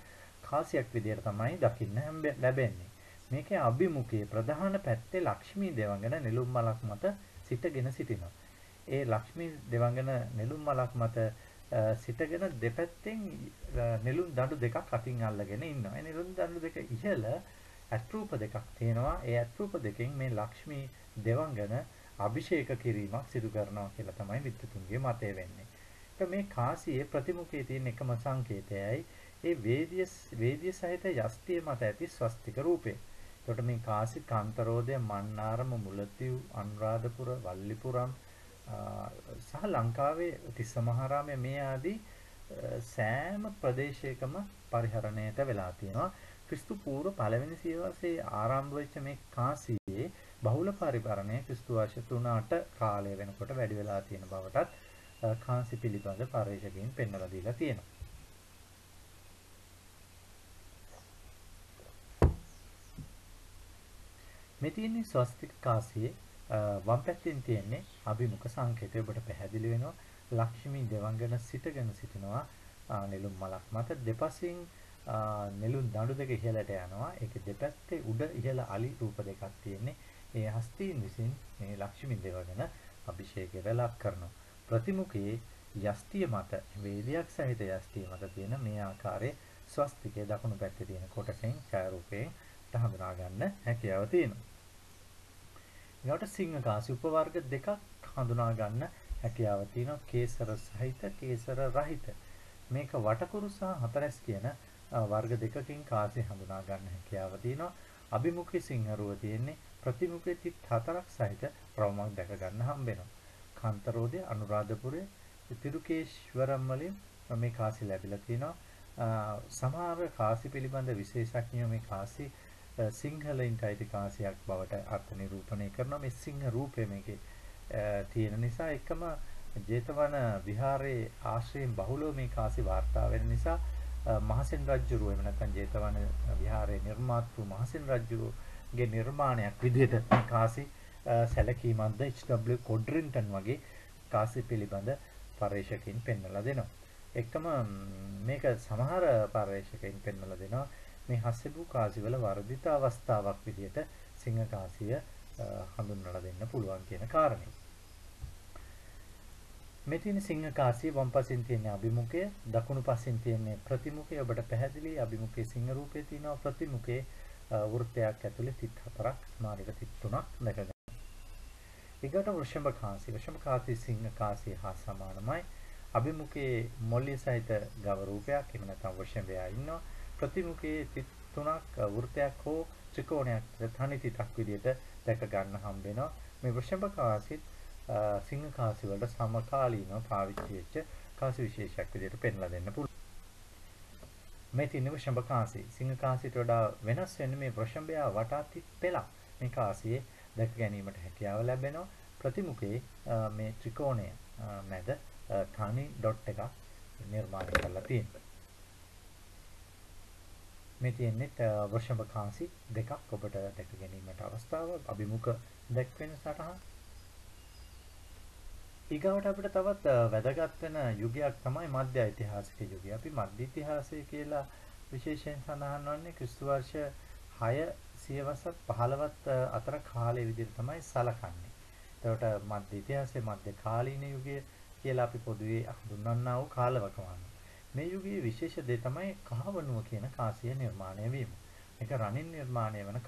කාසියක් විදියට තමයි දකින්න ලැබෙන්නේ. මේකේ අභිමුඛයේ ප්‍රධාන පැත්තේ ලක්ෂ්මී දෙවඟන නෙළුම් මලක් මත සිටගෙන සිටිනවා. ඒ ලක්ෂ්මී දෙවඟන නෙළුම් මලක් මත සිටගෙන දෙපැත්තෙන් නෙළුම් දඬු දෙකක් අතින් අල්ලගෙන ඉන්නවා. ඒ නෙළුම් දඬු දෙක ඉහළ ඇත්රූප දෙකක් තියෙනවා. ඒ ඇත්රූප දෙකෙන් මේ ලක්ෂ්මී දෙවඟන අභිෂේක කිරීමක් සිදු කරනවා කියලා තමයි විද්වතුන්ගේ මතය වෙන්නේ. මේ කාසියේ ප්‍රතිමුඛයේ තියෙන එකම සංකේතයයි ඒ වේදිය සහිත යෂ්ටිය මත ඇති ස්වස්තික රූපය. එතකොට මේ කාසි, කාන්තරෝදය, මන්නාරම, මුලතිව්, අනුරාධපුර, වල්ලිපුරම් සහ ලංකාවේ තිස්ස මහාරාමයේ මේ ආදී සෑම ප්‍රදේශයකම පරිහරණයට වෙලා තියෙනවා. ක්‍රිස්තු පූර්ව පළවෙනි සියවසේ ආරම්භ වෙච්ච මේ කාසියේ බහුල පරිහරණය ක්‍රිස්තු වර්ෂ 3-8 කාලය වෙනකොට වැඩි වෙලා තියෙන බවටත් කාසි පිළිබඳ පරිශකයන් පෙන්වලා දීලා තියෙනවා. මේ තියෙන්නේ ස්වස්තික කාසියේ වම් පැත්තෙන් තියෙන්නේ අභිමුඛ සංකේතය. ඔබට පැහැදිලි වෙනවා ලක්ෂ්මී දෙවඟන සිටගෙන සිටිනවා නෙළුම් මලක් මත. දෙපසින් නෙළුම් දඬු දෙක ඉහළට යනවා. ඒකේ දෙපැත්තේ උඩ ඉහළ අලි රූප දෙකක් තියෙන්නේ. ඒ හස්තීන් විසින් මේ ලක්ෂ්මී දෙවඟන අභිෂේකයට ලක් කරනවා. ප්‍රතිමුඛයේ යෂ්ටිය මත වේදයක් සහිත යෂ්ටිය මත තියෙන මේ ආකාරයේ ස්වස්තිකයේ දකුණු පැත්තේ තියෙන කොටසෙන් ඡායාරූපයෙන් හඳුනා ගන්න හැකියාව තියෙනවා. ඊට සිංහ කාසි උපවර්ග දෙකක් හඳුනා ගන්න හැකියාව තියෙනවා. කේසර සහිත, කේසර රහිත. මේක වටකුරු සහ හතරැස් කියන වර්ග දෙකකින් කාසි හඳුනා ගන්න හැකියාව තියෙනවා. අභිමුඛයේ සිංහරුව තියෙන්නේ, ප්‍රතිමුඛයේ 34ක් සහිත රවුමක් දැක ගන්න හම්බ වෙනවා. කාන්තරෝදය, අනුරාධපුරයේ, තිරුකේශ්වරම් වලින් මේ කාසි ලැබිලා තියෙනවා. සමහර කාසි පිළිබඳ විශේෂඥයෝ මේ කාසි සිංහලයින්ට අයිති කාසියක් බවට අර්ථ නිරූපණය කරනවා. මේ සිංහ රූපය මේකේ තියෙන නිසා එකම ජේතවන විහාරයේ ආශ්‍රයෙන් බහුලව මේ කාසි වාර්තා වෙන නිසා මහසෙන් රජුරුව එහෙම නැත්නම් ජේතවන විහාරයේ නිර්මාතෘ මහසෙන් රජුගේ නිර්මාණයක් විදිහට මේ කාසි සැලකීමක්ද H.W. කොඩ්රින්ටන් වගේ කාසි පිළිබඳ පර්යේෂකයන් පෙන්වලා දෙනවා. එකම මේක සමහර පර්යේෂකයන් පෙන්වලා දෙනවා මේ හස්සෙබු කාසිවල වර්ධිත අවස්ථාවක් විදිහට සිංහ කාසිය හඳුන්වලා දෙන්න පුළුවන් කියන කාරණය. මේ තියෙන සිංහ කාසිය වම් පසින් තියෙන අභිමුඛය, දකුණු පසින් තියෙන ප්‍රතිමුඛය. ඔබට පැහැදිලි අභිමුඛයේ සිංහ රූපේ තියෙනවා. ප්‍රතිමුඛයේ වෘත්තයක් ඇතුලේ 34ක්, ස්මාරක 33ක් දැක ගන්න. ඊගොට වෘෂභ කාසිය. වෘෂභ කාසිය සිංහ කාසිය හා සමානමයි. අභිමුඛයේ මොළය සහිත ගව රූපයක්, එහෙම නැත්නම් වෘෂභයා ඉන්නවා. ප්‍රතිමුඛයේ 33ක් වෘත්තයක් හෝ ත්‍රිකෝණයක් තනි තිතක් විදිහට දැක ගන්න හම්බ වෙනවා. මේ වෘෂභ කාසියත් සිංහ කාසිය වලට සමකාලීනව පාවිච්චි වෙච්ච කාසි විශේෂයක් විදිහට පෙන්ලා දෙන්න පුළුවන්. මේ තියෙන වෘෂභ කාසිය සිංහ කාසියට වඩා වෙනස් වෙන්නේ මේ වෘෂභයා වටා තිත් පෙළක් මේ කාසියේ දැක ගැනීමට හැකියාව ලැබෙනවා. ප්‍රතිමුඛයේ මේ ත්‍රිකෝණය මැද තනි ඩොට් එකක් නිර්මාණය කරලා තියෙනවා. මේ තියෙන්නේ වෘෂභ කාසි දෙකක් ඔබට දැක ගැනීමට අවස්ථාව අභිමුඛ දැක්වෙන සටහන්. ඊගවට අපිට තවත් වැදගත් වෙන යුගයක් තමයි මධ්‍ය ඓතිහාසික යුගය. අපි මධ්‍ය ඉතිහාසය කියලා විශේෂයෙන් සඳහන් වන්නේ ක්‍රිස්තු වර්ෂ 6 සියවසත් 15ත් අතර කාලය විදිහට තමයි සලකන්නේ. එතකොට මධ්‍ය ඉතිහාසයේ මධ්‍ය කාලීන යුගය කියලා අපි පොදුවේ හඳුන්වන්නා වූ කාලවකවානුව. මේ යුගයේ විශේෂ දේ තමයි කහවණුව කියන කාසිය නිර්මාණය වීම. මේක රණින් නිර්මාණය වන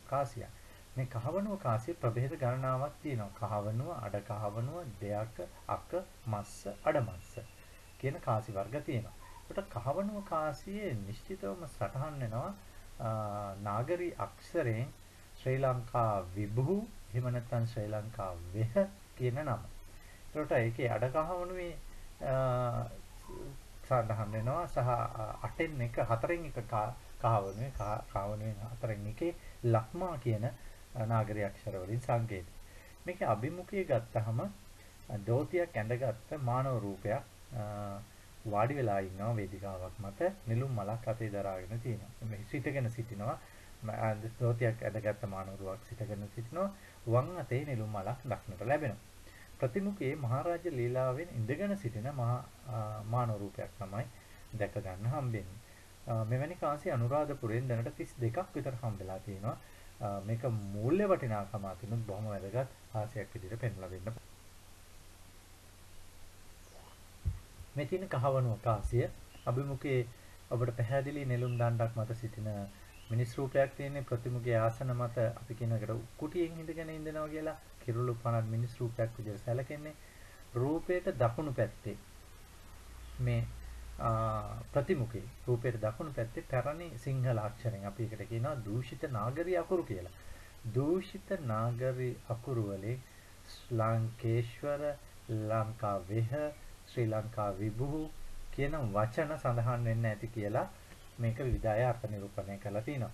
කාසියක්. මේ කහවණුව කාසිය ප්‍රභේද ගණනාවක් තියෙනවා. කහවණුව, අඩ කහවණුව, දෙයක, අක, මස්ස, අඩමස්ස කියන කාසි වර්ග තියෙනවා. ඒකට කහවණුව කාසියේ නිශ්චිතවම සටහන් වෙනවා නාගරි අක්ෂරයෙන් ශ්‍රී ලංකා විභූ එහෙම නැත්නම් ශ්‍රී ලංකා වෙහ කියන නම. ඒකට ඒකේ අඩ කහවණුවේ සඳහන් වෙනවා සහ 8න් එක 4න් එක කහවණුවේ හතරෙන් එකේ ලක්මා කියන නාගරික අක්ෂර වලින් සංකේතය. මේකේ අභිමුඛය ගත්තහම දෝතියක් ඇඳගත්ත මානව රූපයක් වාඩි වෙලා ඉන්නවා වේදිකාවක් මත නිලුම් මලක් අතේ දරාගෙන තියෙනවා. මේ සිටගෙන සිටිනවා. දෝතියක් ඇඳගත්ත මානව රූපයක් සිටගෙන සිටිනවා. වම් අතේ නිලුම් මලක් දක්නට ලැබෙනවා. ප්‍රතිමුඛයේ මහරජ ලීලාවෙන් ඉඳගෙන සිටින මානව රූපයක් තමයි දැක ගන්න හම්බෙන්නේ. මෙවැනි කාසි අනුරාධපුරයෙන් දැනට 32ක් විතර හම්බෙලා තියෙනවා. මේක මූල්‍ය වටිනාකම අතිනුත් බොහොම වැදගත් කාසියක් විදිහට පෙන්වලා දෙන්න. මේ තියෙන කහවණුව කාසිය අභිමුඛයේ ඔබට පැහැදිලි නෙළුම් දණ්ඩක් මත සිටින මිනිස් රූපයක් තියෙන ප්‍රතිමුඛයේ ආසන මත අපි කියන එකට කුටියෙන් ඉඳගෙන ඉඳනවා කියලා කිරුළු පනත් මිනිස් රූපයක් විදිහට සැලකෙන්නේ. රූපයට දකුණු පැත්තේ මේ ප්‍රතිමුඛයේ රූපයට දකුණු පැත්තේ පැරණි සිංහල අක්ෂරයෙන් අපි එකට කියනවා දූෂිත නාගරි අකුරු කියලා. දූෂිත නාගරි අකුරු වලින් ලංකේශ්වර, ලංකා වෙහ, ශ්‍රී ලංකා විභූ කියන වචන සඳහන් වෙන්න ඇති කියලා මේක විවිධාය අර්ථ නිරූපණය කරලා තිනවා.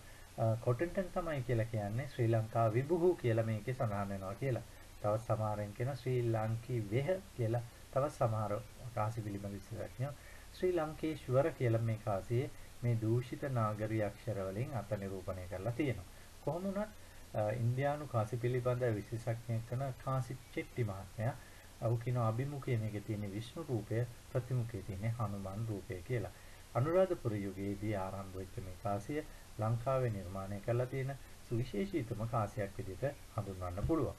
කොටන්ටන් තමයි කියලා කියන්නේ ශ්‍රී ලංකා විභූ කියලා මේකේ සඳහන් වෙනවා කියලා. තවත් සමහරෙන් කියන ශ්‍රී ලංකී වෙහ කියලා. තවත් සමහර කාසි පිළිබඳ විශේෂඥයෝ ශ්‍රී ලංකේශ්වර කියලා මේ කාසියේ මේ දූෂිත නාගරි අක්ෂර වලින් අර්ථ නිරූපණය කරලා තියෙනවා. කොහොම වුණත් ඉන්දියානු කාසි පිළිබඳ විශේෂඥයෙක් කරන කාසි චෙට්ටි මහත්මයා ඔහු කියන අභිමුඛයේ මේකේ තියෙන විෂ්ණු රූපය ප්‍රතිමුඛයේ තියෙන හනුමාන් රූපය කියලා. අනුරාධපුර යුගයේදී ආරම්භ වෙච්ච මේ කාසිය ලංකාවේ නිර්මාණය කරලා තියෙන සුවිශේෂීතම කාසියක් විදිහට හඳුන්වන්න පුළුවන්.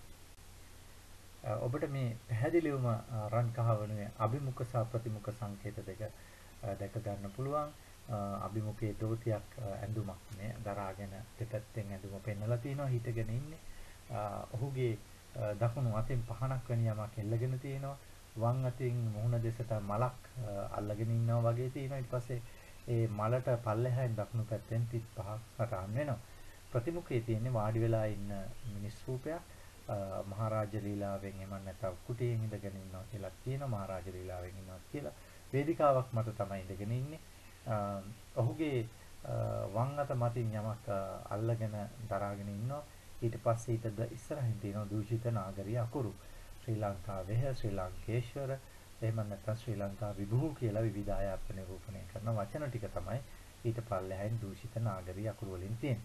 ඔබට මේ පැහැදිලිවම රන් කහවණුවේ අභිමුඛ සහ ප්‍රතිමුඛ සංකේත දෙක දැක ගන්න පුළුවන්. අභිමුඛයේ දෝතියක් ඇඳුමක් මේ දරාගෙන දෙපැත්තෙන් ඇඳුම පෙන්නලා තිනවා හිටගෙන ඉන්නේ. ඔහුගේ දකුණු අතින් පහනක් වැනි යමක් එල්ලගෙන තියෙනවා. වම් අතින් මුහුණ දෙසට මලක් අල්ලගෙන ඉන්නවා වගේ තියෙනවා. ඊට පස්සේ ඒ මලට පල්ලෙහායින් දකුණු පැත්තෙන් 35ක් සටහන් වෙනවා. ප්‍රතිමුඛයේ තියෙන්නේ වාඩි වෙලා ඉන්න මිනිස් රූපයක්. මහරජ ලීලාවෙන් එමන් නැත්නම් කුටියෙන් ඉඳගෙන ඉන්නවා කියලා කියනවා. මහරජ ලීලාවෙන් ඉන්නවා කියලා. වේදිකාවක් මත තමයි ඉඳගෙන ඉන්නේ. ඔහුගේ වම් අත මතින් යමක් අල්ලගෙන දරාගෙන ඉන්නවා. ඊට පස්සේ ඊට ඉස්සරහින් තියෙනවා දූෂිත නාගරි අකුරු. ශ්‍රී ලංකා වෙහ, ශ්‍රී ලංකේශ්වර, එහෙම නැත්නම් ශ්‍රී ලංකා විභූ කියලා විවිධ ආයත නිරූපණය කරන වචන ටික තමයි ඊට පල්ලෙහායින් දූෂිත නාගරි අකුරු වලින් තියෙන්නේ.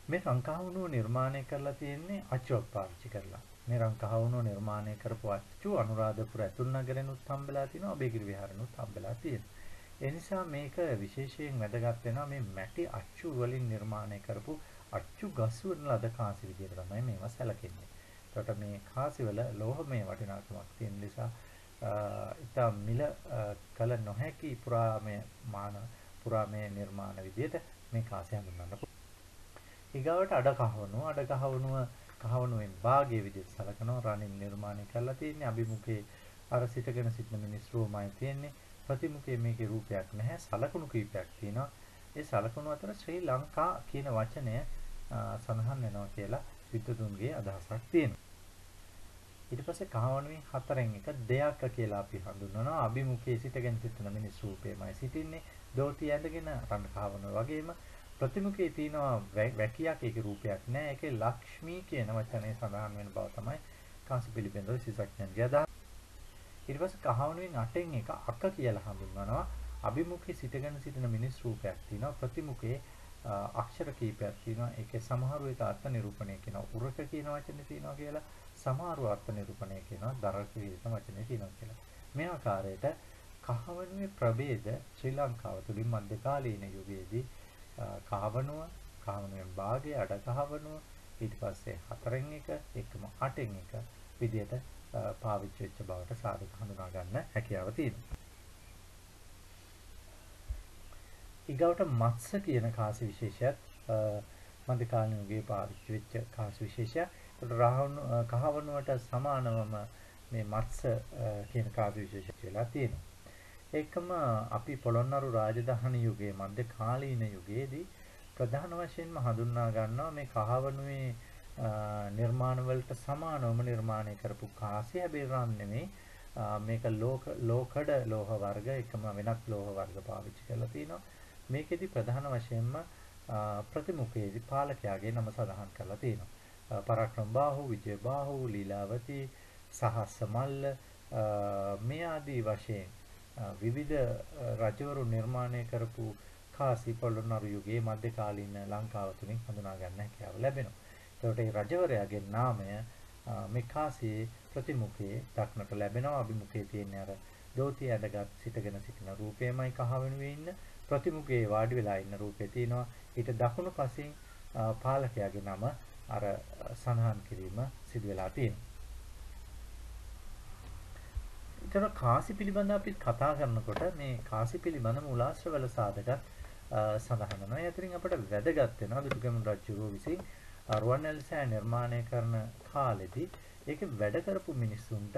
මේ රංකහවණුව නිර්මාණය කරලා තියෙන්නේ අච්චුවක් පාවිච්චි කරලා. මේ රංකහවණුව නිර්මාණය කරපු අච්චු අනුරාධපුර ඇතුළු නගරෙනුත් හම්බෙලා තිනවා, අබේගිරි විහාරෙනුත් හම්බෙලා තියෙනවා. ඒ නිසා මේක විශේෂයෙන් වැදගත් වෙනවා මේ මැටි අච්චු වලින් නිර්මාණය කරපු අච්චු ගස් වල ලද කාසි විදියට තමයි මේවා සැලකෙන්නේ. ඒකට මේ කාසි වල ලෝහමය වටිනාකමක් තියෙන නිසා ඉතා මිල කල නොහැකි පුරාමය නිර්මාණ විදියට මේ කාසි හඳුන්වන්න පුළුවන්. ඊගාවට අඩ කහවණුවෙන් භාගයේ විදිහට සලකනවා. රණින් නිර්මාණය කරලා තියෙන්නේ. අභිමුඛයේ අර සිටගෙන සිටින මිනිස් රූපමයි තියෙන්නේ. ප්‍රතිමුඛයේ මේකේ රූපයක් නැහැ. සලකුණු කීපයක් තියෙනවා. ඒ සලකුණු අතර ශ්‍රී ලංකා කියන වචනය සඳහන් වෙනවා කියලා විද්වතුන්ගේ අදහසක් තියෙනවා. ඊට පස්සේ කහවණුවේ හතරෙන් එක දෙයක් කියලා අපි හඳුන්වනවා. අභිමුඛයේ සිටගෙන සිටින මිනිස් රූපයමයි සිටින්නේ. දෝතිය ඇඳගෙන රන් කහවණුව වගේම ප්‍රතිමුඛයේ තියෙනවා වැකියක් ඒකේ රූපයක් නැහැ. ඒකේ ලක්ෂ්මී කියන වචනේ සඳහන් වෙන බව තමයි කාසි පිළිබඳව විශේෂඥයන්ගේ අදහස. ඊට පස්සේ කහවණුවෙන් අටෙන් එක අක කියලා හඳුන්වනවා. අභිමුඛයේ සිටගෙන සිටින මිනිස් රූපයක් තියෙනවා. ප්‍රතිමුඛයේ අක්ෂර කීපයක් තියෙනවා. ඒකේ සමහරු ඒක අර්ථ නිරූපණය කියනවා. උරක කියන වචනේ තියෙනවා කියලා. සමහරු අර්ථ නිරූපණය කියනවා. දරක කියන වචනේ තියෙනවා කියලා. මේ ආකාරයට කහවණුවේ ප්‍රභේද ශ්‍රී ලංකාව තුළින් මධ්‍යකාලීන යුගයේදී කහවණුවෙන් භාගය අඩ කහවණුව ඊට පස්සේ 4න් 1 එකම 8න් 1 විදියට පාවිච්චි වෙච්ච බවට සාධක හඳුනා ගන්න හැකියාව තියෙනවා. ඊගවට මත්ස්ස කියන කාසි විශේෂයත් මධ්‍යකාලීන යුගයේ පාවිච්චි වෙච්ච කාසි විශේෂයක්. ඒකට කහවණුවට සමානවම මේ මත්ස්ස කියන කාසි විශේෂය වෙලා තියෙනවා. ඒකම අපි පොළොන්නරු රාජධානි යුගයේ මධ්‍යකාලීන යුගයේදී ප්‍රධාන වශයෙන්ම හඳුන්වා ගන්නවා මේ කහවණුවේ නිර්මාණ වලට සමානවම නිර්මාණය කරපු කාසිය. හැබැයි රන් නෙමෙයි. මේක ලෝකඩ ලෝහ වර්ග එකම වෙනත් ලෝහ වර්ග පාවිච්චි කරලා තිනවා. මේකෙදි ප්‍රධාන වශයෙන්ම ප්‍රතිමුඛයේදී පාලකයාගේ නම සඳහන් කරලා තිනවා. පරාක්‍රම බාහු, විජය බාහු, ලීලාවතී, සහස්ස මල්ල මේ ආදී වශයෙන් විවිධ රජවරු නිර්මාණය කරපු කාසි පොළොන්නරු යුගයේ මධ්‍යකාලීන ලංකාව තුලින් හඳුනා ගන්න හැකියාව ලැබෙනවා. ඒකට මේ රජවරයාගේ නාමය මේ කාසියේ ප්‍රතිමුඛයේ දක්නට ලැබෙනවා. අභිමුඛයේ තියෙන අර දෝතිය ඇඳගත් සිටගෙන සිටින රූපයමයි කහවණුවේ ඉන්න. ප්‍රතිමුඛයේ වාඩි වෙලා ඉන්න රූපේ තියෙනවා. ඊට දකුණු පසින් පාලකයාගේ නම අර සඳහන් කිරීම සිදු වෙලා තියෙනවා. ඊට කාසි පිළිබඳව අපි කතා කරනකොට මේ කාසි පිළිබඳ මූලාශ්‍රවල සාධක සඳහන් වෙනවා. ඒ අතරින් අපිට වැදගත් වෙනවා දුටුගැමුණු රජුගේ විසින් රුවන්වැලිසෑය නිර්මාණය කරන කාලෙදී ඒකේ වැඩ කරපු මිනිස්සුන්ට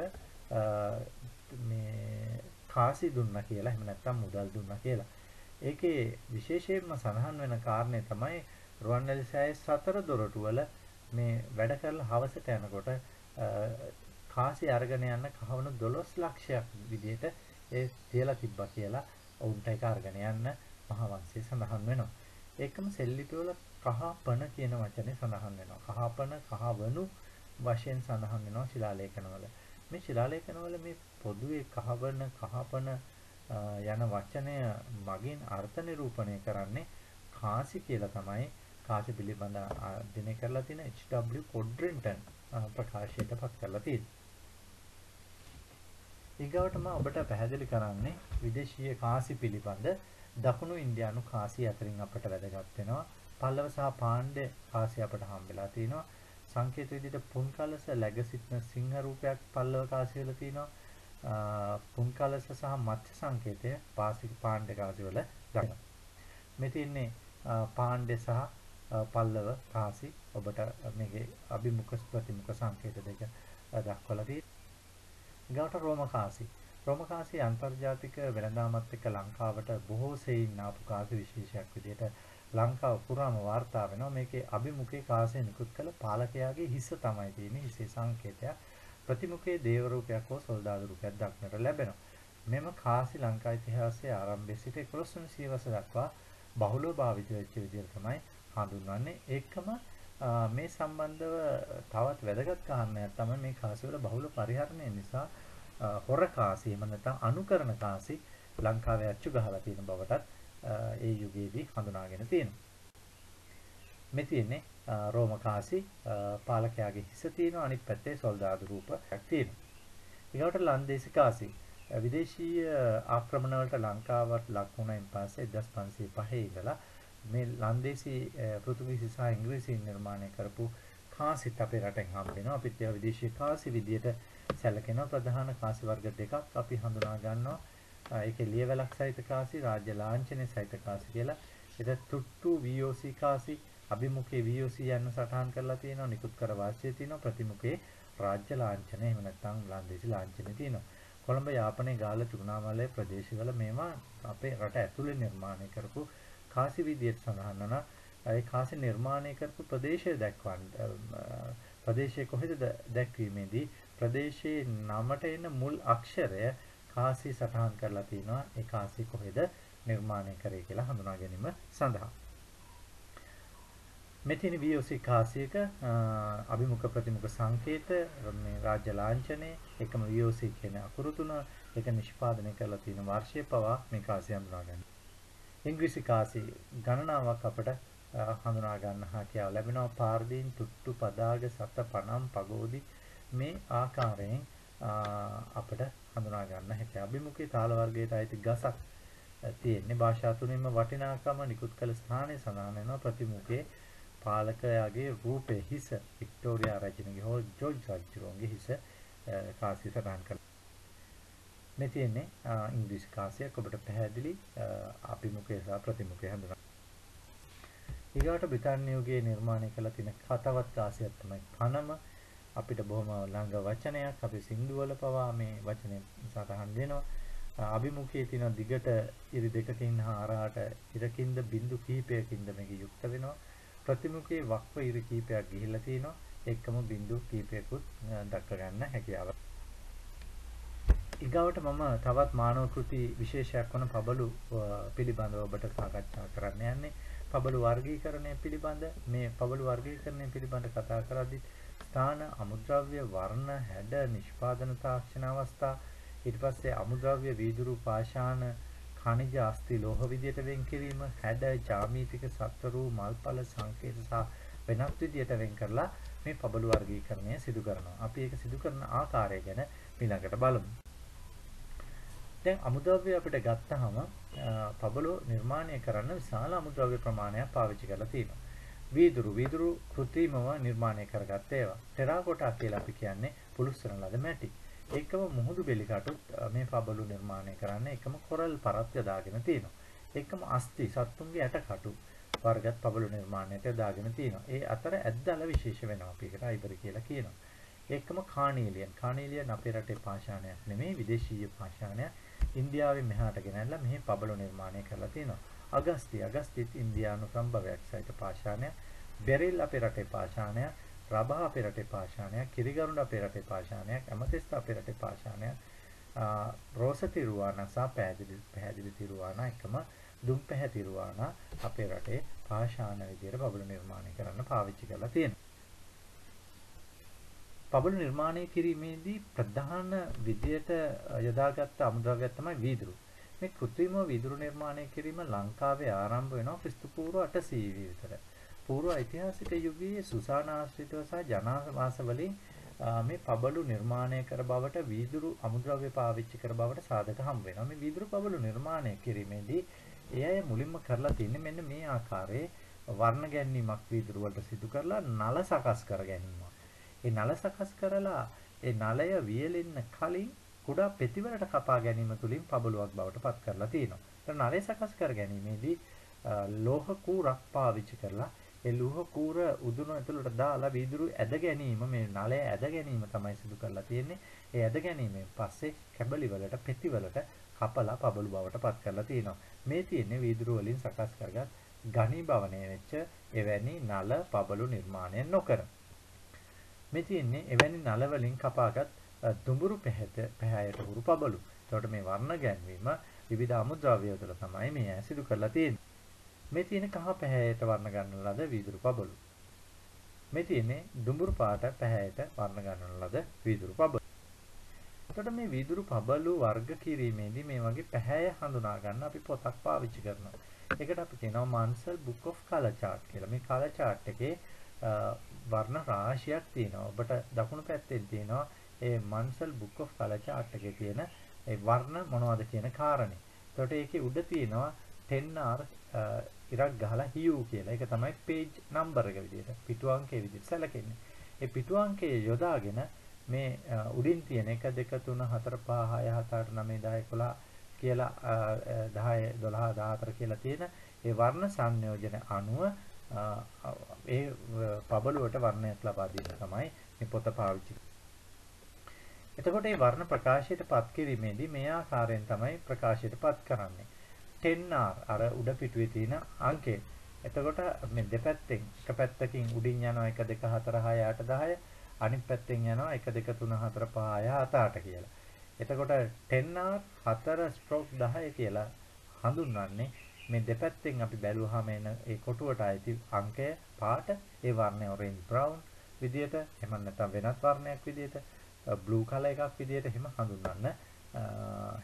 මේ කාසි දුන්නා කියලා එහෙම නැත්නම් මුදල් දුන්නා කියලා. ඒකේ විශේෂයෙන්ම සඳහන් වෙන කාරණේ තමයි රුවන්වැලිසෑයේ සතර දොරටු වල මේ වැඩ කරලා හවසට යනකොට කාසි අරගෙන යන කහවණු 12 ලක්ෂයක් විදිහට ඒ තියලා තිබ්බා කියලා ඔවුන්ට ඒක අරගෙන යන්න මහාවංශයේ සඳහන් වෙනවා. ඒකම සෙල්ලිපිවල කහපණ කියන වචනේ සඳහන් වෙනවා. කහපණ කහවණු වශයෙන් සඳහන් වෙනවා ශිලාලේඛනවල. මේ ශිලාලේඛනවල මේ පොදුවේ කහවණ කහපණ යන වචනය මගින් අර්ථ නිරූපණය කරන්නේ කාසි කියලා තමයි කාසි පිළිබඳ අධ්‍යයනය කරලා තියෙන H.W. කොඩ්රින්ටන් ප්‍රකාශයට පත් කරලා තියෙනවා. ඊගොටම ඔබට පැහැදිලි කරන්නේ විදේශීය කාසි පිළිබඳ දකුණු ඉන්දියානු කාසි අතරින් අපට වැදගත් වෙනවා. පල්ලව සහ පාණ්ඩ්‍ය කාසි අපට හම්බෙලා තිනවා. සංකේත විදිහට පුන්කලස läග සිටින සිංහ රූපයක් පල්ලව කාසි වල තිනවා. පුන්කලස සහ මත්ස්‍ය සංකේතය පාණ්ඩ්‍ය කාසි වල දකිනවා. මේ තියන්නේ පාණ්ඩ්‍ය සහ පල්ලව කාසි ඔබට මේකේ අභිමුඛ ප්‍රතිමුඛ සංකේත දෙක දක්වලා තියෙනවා. ඊගොට රෝම කාසි. රෝම කාසි අන්තර්ජාතික වෙළඳාමත් එක්ක ලංකාවට බොහෝ සෙයින් ආපු කාසි විශේෂයක් විදිහට ලංකාව පුරාම වාර්තා වෙනවා. මේකේ අභිමුඛයේ කාසිය නිකුත් කළ පාලකයාගේ හිස තමයි තියෙන්නේ. හිසේ සංකේතය. ප්‍රතිමුඛයේ දේව රූපයක් හෝ සොල්දාදු රූපයක් දක්නට ලැබෙනවා. මෙම කාසි ලංකා ඉතිහාසයේ ආරම්භයේ සිට 11 සිය වස දක්වා බහුලව භාවිත වෙච්ච විදිහට තමයි හඳුන්වන්නේ. ඒකම මේ සම්බන්ධව තවත් වැදගත් කාරණයක් තමයි මේ කාසි වල බහුල පරිහරණය නිසා හොර කාසි එහෙම නැත්නම් අනුකරණ කාසි ලංකාවේ අච්චු ගහලා තියෙන බවටත් ඒ යුගයේදී හඳුනාගෙන තියෙනවා. මේ තියෙන්නේ රෝම කාසි පාලකයාගේ හිස තියෙනවා. අනිත් පැත්තේ සොල්දාදු රූපයක් තියෙනවා. ඊගොට ලන්දේසි කාසි විදේශීය ආක්‍රමණ වලට ලංකාවට ලක් වුණයින් පස්සේ 1505 ඉඳලා මේ ලන්දේසි පෘතුගීසි සහ ඉංග්‍රීසීන් නිර්මාණය කරපු කාසිත් අපේ රටෙන් හම්බ වෙනවා. අපිත් ඒවා විදේශීය කාසි විදියට සැලකෙනවා. ප්‍රධාන කාසි වර්ග දෙකක් අපි හඳුනා ගන්නවා. ඒකේ ලියවැලක් සහිත කාසි, රාජ්‍ය ලාංඡනයේ සහිත කාසි කියලා. ඒක තුට්ටු VOC කාසි, අභිමුඛයේ VOC යන සටහන් කරලා තියෙනවා. නිකුත් කර වාසිය තියෙනවා. ප්‍රතිමුඛයේ රාජ්‍ය ලාංඡනය එහෙම නැත්නම් ලන්දේසි ලාංඡනය තියෙනවා. කොළඹ යාපනයේ ගාල්ල තිරුණාමලය ප්‍රදේශවල මේවා අපේ රට ඇතුලේ නිර්මාණය කරපු කාසි විදියට සඳහන් වන ඒ කාසි නිර්මාණය කරපු ප්‍රදේශය දක්වන්න ප්‍රදේශයේ කොහෙද දැක්වීමේදී ප්‍රදේශයේ නමට එන මුල් අක්ෂරය කාසි සටහන් කරලා තිනවා. ඒ කාසි කොහෙද නිර්මාණය කරේ කියලා හඳුනා ගැනීම සඳහා. මෙතන VOC කාසියක අභිමුඛ ප්‍රතිමුඛ සංකේත මේ රාජ්‍ය ලාංඡනයේ එකම VOC කියන අකුරු තුන එක නිෂ්පාදනය කරලා තියෙන වර්ෂය පවා මේ කාසිය හඳුනා ගන්න. ඉංග්‍රීසි කාසි ගණනාවක් අපට හඳුනා ගන්න හැකියාව ලැබෙනවා. පාර්දීන් තුට්ටු පදාග සත පනම් පගෝදි මේ ආකාරයෙන් අපට හඳුනා ගන්න හැකියාව. අභිමුඛයේ තාල වර්ගයට අයිති ගසක් තියෙන්නේ. භාෂා තුනින්ම වටිනාකම නිකුත් කළ ස්ථානයේ සඳහන් වෙනවා. ප්‍රතිමුඛයේ පාලකයාගේ රූපේ හිස වික්ටෝරියා රජුගේ හෝ ජෝර්ජ් රජුගේ හිස කාසිය සටහන් කළා. මේ තියෙන්නේ ඉංග්‍රීසි කාසියක්. ඔබට පැහැදිලි අභිමුඛය සහ ප්‍රතිමුඛය හඳුනා. ඊගාට බ්‍රිතාන්‍ය යුගයේ නිර්මාණය කළ තියෙන කතාවත් කාසියක් තමයි පනම. අපිට බොහොම ළඟ වචනයක්. අපි සින්දුවල පවා මේ වචනේ සටහන් වෙනවා. අභිමුඛයේ තියෙන දිගට ඉරි දෙකකින් හා අරහට ඉරකින්ද බිඳු කිහිපයකින්ද මේක යුක්ත වෙනවා. ප්‍රතිමුඛයේ වක්ව ඉරි කිහිපයක් ගිහිල්ලා තිනවා. එකම බිඳු කිහිපයකුත් දක්ව ගන්න හැකියාව. ඊගාවට මම තවත් මානව කෘති විශේෂයක් වන පබළු පිළිබඳව ඔබට සාකච්ඡා කරන්න යන්නේ. පබළු වර්ගීකරණය පිළිබඳ මේ පබළු වර්ගීකරණය පිළිබඳ කතා කරද්දී ස්ථාන, අමුද්‍රව්‍ය, වර්ණ, හැඩ, නිෂ්පාදන තාක්ෂණ අවස්ථා, ඊට පස්සේ අමුද්‍රව්‍ය, වීදුරු, පාෂාණ, khනිජ, අස්ථි, ලෝහ විදියට වෙන් කිරීම, හැඩ, ජාමිතික, සත්වරු, මල්පල, සංකේත සහ වෙනත් විදියට වෙන් කරලා මේ පබළු වර්ගීකරණය සිදු කරනවා. අපි ඒක සිදු කරන ආකාරය ගැන ඊළඟට බලමු. දැන් අමුද්‍රව්‍ය අපිට ගත්තාම පබළු නිර්මාණය කරන්න විශාල අමුද්‍රව්‍ය ප්‍රමාණයක් පාවිච්චි කරලා තියෙනවා. වීදුරු කෘත්‍රිමව නිර්මාණය කරගත්ත ඒවා. ටෙරාකොටා කියලා අපි කියන්නේ පුලුස්සන ලද මැටි. එකම මුහුදු බෙලිකටුත් මේ පබළු නිර්මාණය කරන්න එකම කොරල් පරත් යොදාගෙන තියෙනවා. එකම අස්ථි සත්තුන්ගේ ඇටකටු වර්ගත් පබළු නිර්මාණයට යොදාගෙන තියෙනවා. ඒ අතර ඇද්දල විශේෂ වෙනවා. අපි ඒකට අයිබරි කියලා කියනවා. එකම කානීලියන් අපේ රටේ පාෂාණයක් නෙමෙයි විදේශීය පාෂාණයක්. ඉන්දියාවෙන් මෙහාට ගෙනල්ලා මෙහි පබළු නිර්මාණය කරලා තියෙනවා. අගස්තිත් ඉන්දියානු සම්භවයක් සහිත පාෂාණයක්. බෙරිල් අපේ රටේ පාෂාණයක්. රබහ අපේ රටේ පාෂාණයක්. කිරිගරුඬ අපේ රටේ පාෂාණයක්. ඇමතිස්ත අපේ රටේ පාෂාණයක්. රෝස තිරුවානා සහ පැහැදිලි තිරුවානා එකම දුම් පැහැ තිරුවානා අපේ රටේ පාෂාණ විදියට පබළු නිර්මාණය කරන්න පාවිච්චි කරලා තියෙනවා. පබළු නිර්මාණය කිරීමේදී ප්‍රධාන විදියට යොදාගත් අමුද්‍රව්‍යයක් තමයි වීදුරු. මේ කෘත්‍රිම වීදුරු නිර්මාණය කිරීම ලංකාවේ ආරම්භ වෙනවා ක්‍රිස්තු පූර්ව 800 විතර. පූර්ව ඓතිහාසික යුගයේ සුසාන ආශ්‍රිතව සහ ජනාවාස වලින් මේ පබළු නිර්මාණය කර බවට වීදුරු අමුද්‍රව්‍ය පාවිච්චි කර බවට සාධක හම්බ වෙනවා. මේ වීදුරු පබළු නිර්මාණය කිරීමේදී ඒ අය මුලින්ම කරලා තින්නේ මෙන්න මේ ආකාරයේ වර්ණ ගැනීමක් වීදුරු වලට සිදු කරලා නල සකස් කර ගැනීම. ඒ නල සකස් කරලා ඒ නලය වියලෙන්න කලින් කුඩා පෙතිවලට කපා ගැනීම තුලින් පබළුවක් බවට පත් කරලා තියෙනවා. ඒතර නලය සකස් කර ගැනීමේදී ලෝහ කූරක් පාවිච්චි කරලා ඒ ලෝහ කූර උදුන ඇතුළට දාලා වීදුරු ඇද ගැනීම මේ නලය ඇද ගැනීම තමයි සිදු කරලා තියෙන්නේ. ඒ ඇද ගැනීමෙන් පස්සේ කැබලි වලට පෙතිවලට කපලා පබළු බවට පත් කරලා තියෙනවා. මේ තියෙන්නේ වීදුරු වලින් සකස් කරගත් ඝනීභවණය වෙච්ච එවැනි නල පබළු නිර්මාණය නොකර. මේ තියෙන්නේ එවැනි නල වලින් කපාගත් දුඹුරු පැහැයට උරු පබළු. එතකොට මේ වර්ණ ගැන්වීම විවිධ අමුද්‍රව්‍ය වල තමයි මේ සිදු කරලා තියෙන්නේ. මේ තියෙන කහ පැහැයට වර්ණ ගන්නන ලද වීදුරු පබළු. මේ තියෙන්නේ දුඹුරු පාට පැහැයට වර්ණ ගන්නන ලද වීදුරු පබළු. එතකොට මේ වීදුරු පබළු වර්ග කිරීමේදී මේ වගේ පැහැය හඳුනා ගන්න අපි පොතක් පාවිච්චි කරනවා. ඒකට අපි කියනවා Mansell Book of Color Chart කියලා. මේ color chart එකේ වර්ණ රාශියක් තියෙනවා. ඔබට දකුණු පැත්තෙන් තියෙනවා ඒ Mansell Book of Color Chart එකේ තියෙන ඒ වර්ණ මොනවද කියන කාරණේ. එතකොට ඒකේ උඩ තියෙනවා 10R ඉරක් ගහලා hue කියලා. ඒක තමයි page number එක විදිහට පිටු අංකයේ විදිහට සැලකෙන්නේ. ඒ පිටු අංකයේ යොදාගෙන මේ උඩින් තියෙන 1 2 3 4 5 6 7 8 9 10 11 කියලා 10 12 14 කියලා තියෙන ඒ වර්ණ සංයෝජන අනුව ඒ පබළුවට වර්ණයක් ලබා දෙන්න තමයි මේ පොත පාවිච්චි කරන්නේ. එතකොට මේ වර්ණ ප්‍රකාශයට පත් කිරීමේදී මේ ආකාරයෙන් තමයි ප්‍රකාශයට පත් කරන්නේ. 10R අර උඩ පිටුවේ තියෙන අංකය. එතකොට මේ දෙපැත්තෙන් එක පැත්තකින් උඩින් යනවා 1 2 4 6 8 10 අනිත් පැත්තෙන් යනවා 1 2 3 4 5 6 7 8 කියලා. එතකොට 10R 4 ස්ට්‍රෝක් 10 කියලා හඳුන්වන්නේ මේ දෙපැත්තෙන් අපි බැලුවාම එන ඒ කොටුවට අයිති අංකය පාට ඒ වර්ණය orange brown විදියට එහෙම නැත්නම් වෙනත් වර්ණයක් විදියට blue color එකක් විදියට එහෙම හඳුන්වන්න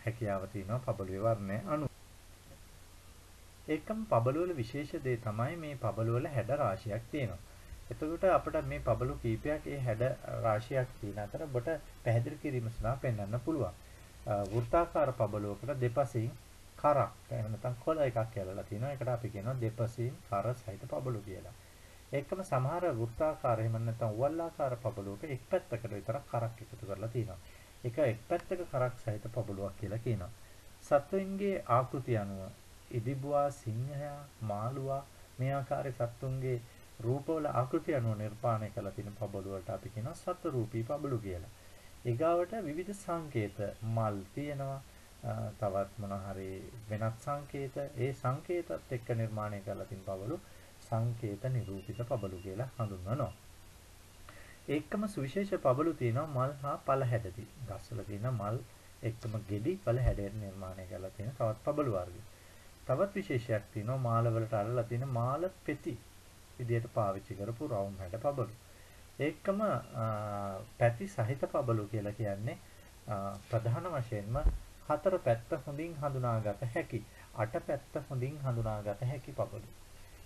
හැකියාව තියෙනවා පබළුවේ වර්ණය අනුව. ඒකම පබළුවල විශේෂ දේ තමයි මේ පබළුවල හැඩ රාශියක් තියෙනවා. එතකොට අපිට මේ පබළු කීපයක් ඒ හැඩ රාශියක් තියෙන අතර ඔබට පැහැදිලි කිරීම සඳහා පෙන්වන්න පුළුවන්. වෘත්තාකාර පබළුවකට දෙපසින් කරක් එහෙම නැත්නම් කොළ එකක් කියලා තියෙනවා. ඒකට අපි කියනවා දෙපසින් කර සහිත පබළු කියලා. ඒකම සමහර වෘත්තාකාර එහෙම නැත්නම් ඕවල්ලාකාර පබළුවක එක් පැත්තකට විතරක් කරක් එකතු කරලා තියෙනවා. ඒක එක් පැත්තක කරක් සහිත පබළුවක් කියලා කියනවා. සත්වයන්ගේ ආකෘතිය අනුව ඉදිබුවා, සිංහයා, මාළුවා මේ ආකාරයේ සත්තුන්ගේ රූපවල ආකෘතිය අනුව නිර්මාණය කරලා තියෙන පබළු වලට අපි කියනවා සත්ත්වරූපී පබළු කියලා. ඊගාවට විවිධ සංකේත මල් තියෙනවා. තවත් මොනවා හරි වෙනත් සංකේත ඒ සංකේතත් එක්ක නිර්මාණය කරලා තියෙන පබළු සංකේත නිරූපිත පබළු කියලා හඳුන්වනවා. ඒකම සුවිශේෂ පබළු තියෙනවා මල් හා පළ හැඩදී. ගස්වල තියෙන මල් එක්කම ගෙඩි පළ හැඩයෙන් නිර්මාණය කරලා තියෙන තවත් පබළු වර්ග. තවත් විශේෂයක් තියෙනවා මාල වලට අරලා තියෙන මාල පෙති විදියට පාවිච්චි කරපු රවුම් හැඩ පබළු. ඒකම පැති සහිත පබළු කියලා කියන්නේ ප්‍රධාන වශයෙන්ම හතර පැත්ත හොඳින් හඳුනාගත හැකි අට පැත්ත හොඳින් හඳුනාගත හැකි පබළු.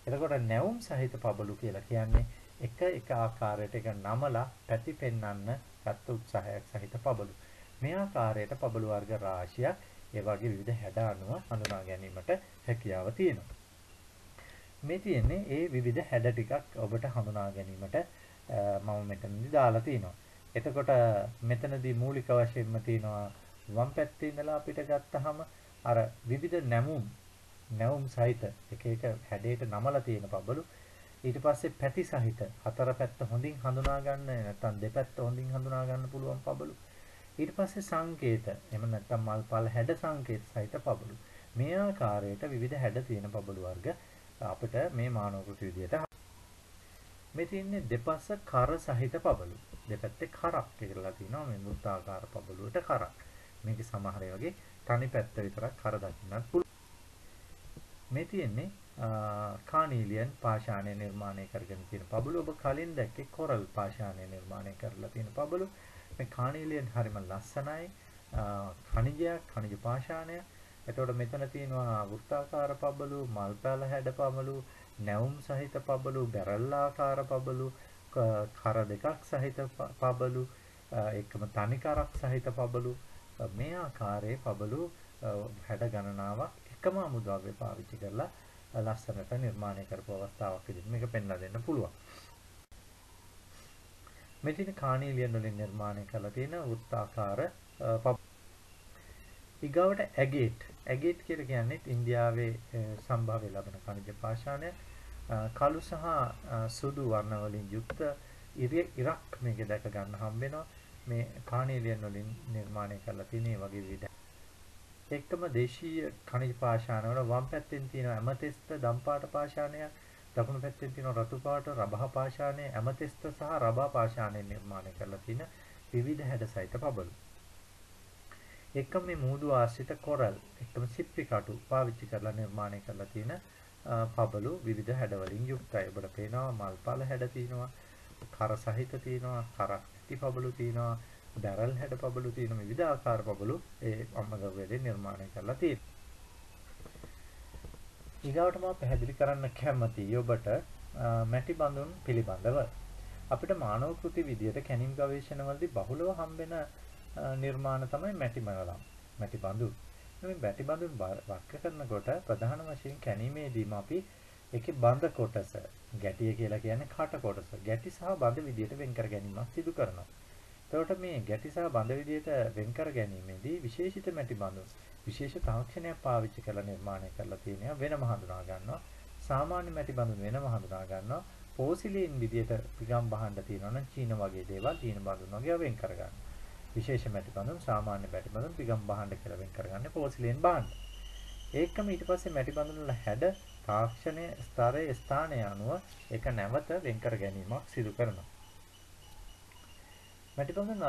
එතකොට නැවුම් සහිත පබළු කියලා කියන්නේ එක ආකාරයකට එක නමලා පැති පෙන්වන්න ගත්ත උත්සාහයක් සහිත පබළු. මේ ආකාරයට පබළු වර්ග රාශියක් ඒ වගේ විවිධ හැඩ අනුව හඳුනා ගැනීමට හැකියාව තියෙනවා. මේ තියෙන්නේ ඒ විවිධ හැඩ ටිකක් ඔබට හඳුනා ගැනීමට මම මෙතනදී දාලා තිනවා. එතකොට මෙතනදී මූලික වශයෙන්ම තියෙනවා වම් පැත්තේ ඉඳලා අපිට ගත්තාම අර විවිධ නැවුම් සහිත එක හැඩයට නමලා තියෙන පබළු. ඊට පස්සේ පැති සහිත හතර පැත්ත හොඳින් හඳුනා ගන්න නැත්නම් දෙපැත්ත හොඳින් හඳුනා ගන්න පුළුවන් පබළු. ඊට පස්සේ සංකේත එහෙම නැත්නම් මල්පල් හැඩ සංකේත සහිත පබළු. මේ ආකාරයට විවිධ හැඩ තියෙන පබළු වර්ග අපිට මේ මානව කෘති විදියට මේ තියෙන්නේ දෙපස කර සහිත පබළු. දෙපැත්තේ කරක් කියලා තියෙනවා මේ වෘත්තාකාර පබළුවට කරක්. මේකේ සමහර වගේ තනි පැත්ත විතරක් කර දකින්නත් පුළුවන්. මේ තියෙන්නේ කානීලියන් පාෂාණය නිර්මාණය කරගෙන තියෙන පබළු. ඔබ කලින් දැක්කේ කොරල් පාෂාණය නිර්මාණය කරලා තියෙන පබළු. මේ කානීලියන් හරිම ලස්සනයි. khනිජ පාෂාණය. එතකොට මෙතන තියෙනවා වෘත්තාකාර පබළු, මල්පැල හැඩ පබළු, නැවුම් සහිත පබළු, බැරල්ලාකාර පබළු, කර දෙකක් සහිත පබළු, එකම තනි කරක් සහිත පබළු. මේ ආකාරයේ පබළු හැඩ ගණනාවක් එකම අමුද්‍රව්‍ය පාවිච්චි කරලා ලස්සනට නිර්මාණය කරපු අවස්ථාවක් විදිහට මේක පෙන්ලා දෙන්න පුළුවන්. මෙතන කානීලියන් වලින් නිර්මාණය කරලා තියෙන වෘත්තාකාර ඊගාවට ඇගේට් කියලා කියන්නේ ඉන්දියාවේ සම්භාව්‍ය ලබන ඛනිජ පාෂාණය කළු සහ සුදු වර්ණ වලින් යුක්ත ඉරක් මේක දැක ගන්න හම්බ වෙනවා. මේ කානීලියන් වලින් නිර්මාණය කරලා තියෙන මේ වගේ විවිධ එක්කම දේශීය ඛනිජ පාෂාණ වල වම් පැත්තෙන් තියෙන ඇමතිස්ත දම්පාට පාෂාණය, දකුණු පැත්තෙන් තියෙන රතු පාට රබහ පාෂාණය, ඇමතිස්ත සහ රබා පාෂාණයෙන් නිර්මාණය කරලා තියෙන විවිධ හැඩ සහිත පබළු. එකම මේ මූදු ආශ්‍රිත කොරල් එකම සිප්පි කටු පාවිච්චි කරලා නිර්මාණය කරලා තියෙන පබළු විවිධ හැඩ වලින් යුක්තයි. ඔබට පේනවා මල්පල හැඩ තියෙනවා, කර සහිත තියෙනවා, කරක් ඇති පබළු තියෙනවා, බැරල් හැඩ පබළු තියෙනවා, විවිධ ආකාර පබළු ඒ අම්මදව්වේදී නිර්මාණය කරලා තියෙනවා. ඊගාවට මම පැහැදිලි කරන්න කැමතියි ඔබට මැටි බඳුන් පිළිබඳව. අපිට මානව කෘති විදියට කැණීම් ගවේෂණවලදී බහුලව හම්බෙන නිර්මාණ තමයි මැටි මරලම්, මැටි බඳුන්. මේ මැටි බඳුන් වර්ග කරනකොට ප්‍රධාන වශයෙන් කැණීමේදීම අපි ඒකේ බඳ කොටස, ගැටිය කියලා කියන්නේ කට කොටස, ගැටි සහ බඳ විදියට වෙන් කර ගැනීමක් සිදු කරනවා. එතකොට මේ ගැටි සහ බඳ විදියට වෙන් කර ගැනීමේදී විශේෂිත මැටි බඳුන් විශේෂ තාක්ෂණයක් පාවිච්චි කරලා නිර්මාණය කරලා තියෙනවා. වෙනම හඳුනා ගන්නවා. සාමාන්‍ය මැටි බඳුන් වෙනම හඳුනා ගන්නවා. පෝසිලින් විදියට පිගම් බහන්න තියෙනවා නම් චීන වගේ දේවල් චීන බඳුන් වගේ වෙන් කර ගන්නවා. විශේෂ මැටි බඳුන් සාමාන්‍ය මැටි බඳුන් පිගම් බහන්න කියලා වෙන් කරගන්නේ පෝසිලින් බහන්න. ඒකම ඊට පස්සේ මැටි බඳුන් වල හැඩ තාක්ෂණයේ ස්තරයේ ස්ථානය අනුව ඒක නැවත වෙන් කර ගැනීමක් සිදු කරනවා. මැටි බඳුන්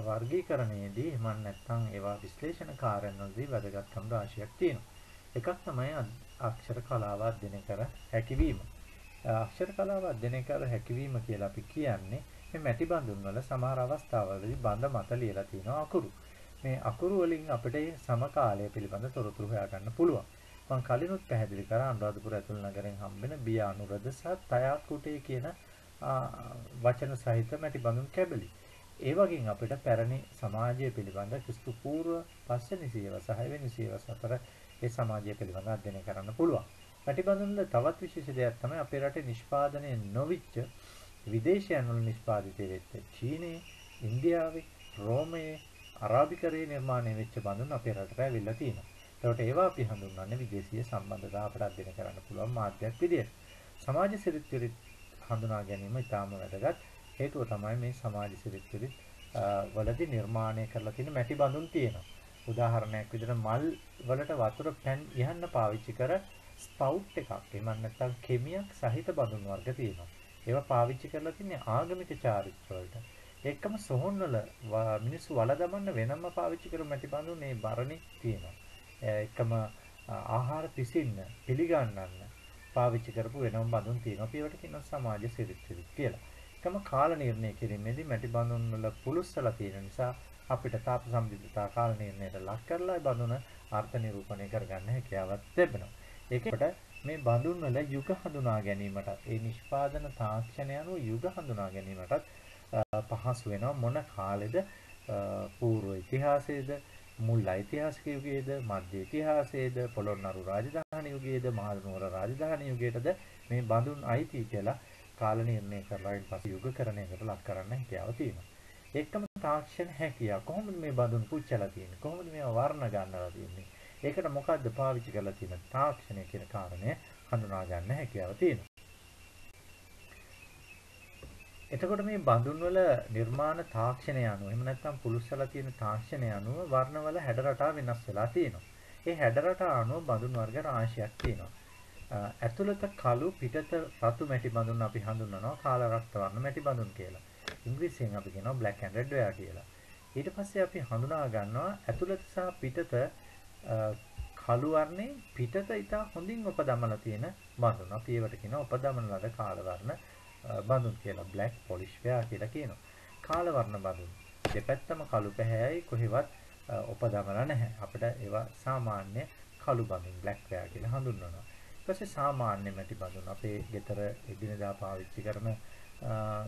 වර්ගීකරණයේදී මම නැත්නම් ඒවා විශ්ලේෂණ කාර්යවලදී වැදගත්කම් රාශියක් තියෙනවා. එකක් තමයි අක්ෂර කලාව අධ්‍යයනය කර හැකිවීම. අක්ෂර කලාව අධ්‍යයනය කර හැකිවීම කියලා අපි කියන්නේ මේ මැටි බඳුන් වල සමහර අවස්ථාවලදී බඳ මත ලියලා තියෙනවා අකුරු. මේ අකුරු වලින් අපිට සමකාලය පිළිබඳ තොරතුරු හොයාගන්න පුළුවන්. මම කලිනුත් පැහැදිලි කරා අනුරාධපුර ඇතුළු නගරෙන් හම්බෙන බිය අනුරද සහ තයාකුටේ කියන වචන සහිත මැටි බඳුන් කැබලි. ඒ වගේම අපිට පැරණි සමාජය පිළිබඳ ක්‍රිස්තු පූර්ව පස්වෙනි සියවස 6 වෙනි සියවස අතර ඒ සමාජය පිළිබඳ අධ්‍යයනය කරන්න පුළුවන්. මැටි බඳුන් වල තවත් විශේෂ දෙයක් තමයි අපේ රටේ නිෂ්පාදනය නොවිච්ච විදේශයන් වල නිෂ්පාදිත වෙච්ච චීනයේ, ඉන්දියාවේ, රෝමයේ, අරාබිකරයේ නිර්මාණය වෙච්ච බඳුන් අපේ රටට ඇවිල්ලා තියෙනවා. ඒකට ඒවා අපි හඳුන්වන්නේ විදේශීය සම්බන්ධතා අපට අධ්‍යයනය කරන්න පුළුවන් මාධ්‍යයක් විදියට. සමාජ සිරිත් විරිත් හඳුනා ගැනීම ඉතාම වැදගත්. හේතුව තමයි මේ සමාජ සිරිත් විරිත් වලදී නිර්මාණය කරලා තියෙන මැටි බඳුන් තියෙනවා. උදාහරණයක් විදිහට මල් වලට වතුර පැන් ඉහන්න පාවිච්චි කර ස්පවුට් එකක් එහෙම නැත්නම් කෙමියක් සහිත බඳුන් වර්ග තියෙනවා. ඒවා පාවිච්චි කරලා තින්නේ ආගමික චාරිත්‍ර වලට. එක්කම සොහොන් වල මිනිස්සු වල දමන්න වෙනම පාවිච්චි කරන මැටි බඳුන් මේ බරණි තියෙනවා. එක්කම ආහාර පිසින්න පිළිගන්නන්න පාවිච්චි කරපු වෙනම බඳුන් තියෙනවා. අපි ඒවට කියනවා සමාජ සිරිත් විරිත් කියලා. එක්කම කාල නිර්ණය කිරීමේදී මැටි බඳුන් වල පුළුස්සලා තියෙන නිසා අපිට තාප සම්බන්ධතා කාල නිර්ණයට ලක් කරලා ඒ බඳුන අර්ථ නිරූපණය කරගන්න හැකියාවක් ලැබෙනවා. ඒකට මේ බඳුන් වල යුග හඳුනා ගැනීමට ඒ නිෂ්පාදන තාක්ෂණය අනුව යුග හඳුනා ගැනීමටත් පහසු වෙනවා. මොන කාලෙද පූර්ව ඉතිහාසයේද මුල් ඓතිහාසික යුගයේද මධ්‍ය ඉතිහාසයේද පොළොන්නරු රාජධානි යුගයේද මහනුවර රාජධානි යුගයේද මේ බඳුන් අයිති කියලා කාල නිර්ණය කරලා ඊට පස්සේ යුගකරණයකට ලක් කරන්න හැකියාව තියෙනවා. ඒකම තාක්ෂණ හැකියාව කොහොමද මේ බඳුන් පුච්චලා තියෙන්නේ? කොහොමද මේවා වර්ණ ගන්නලා තියෙන්නේ? ඒකට මොකද්ද පාවිච්චි කරලා තියෙන තාක්ෂණය කියන කාරණය හඳුනා ගන්න හැකියාව තියෙනවා. එතකොට මේ බඳුන් වල නිර්මාණ තාක්ෂණය අනුව එහෙම නැත්නම් පුලුස්සලා තියෙන තාක්ෂණය අනුව වර්ණවල හැඩ රටා වෙනස් වෙලා තියෙනවා. ඒ හැඩ රටා අනුව බඳුන් වර්ග රාශියක් තියෙනවා. ඇතුළත කළු පිටත රතු මැටි බඳුන් අපි හඳුන්වනවා කාල රක්ත වර්ණ මැටි බඳුන් කියලා. ඉංග්‍රීසියෙන් අපි කියනවා black and red wear කියලා. ඊට පස්සේ අපි හඳුනා ගන්නවා ඇතුළත සහ පිටත කළු වර්ණේ පිටත ඉතා හොඳින් උපදමලා තියෙන බඳුන්. අපි ඒවට කියනවා උපදමන ලද කාල වර්ණ බඳුන් කියලා. black polish wear කියලා කියනවා. කාල වර්ණ බඳුන් දෙපැත්තම කළු පැහැයයි කොහෙවත් උපදමලා නැහැ. අපිට ඒවා සාමාන්‍ය කළු බඳුන් black wear කියලා හඳුන්වනවා. ඊට පස්සේ සාමාන්‍ය මැටි බඳුන් අපේ ගෙදර එදිනෙදා පාවිච්චි කරන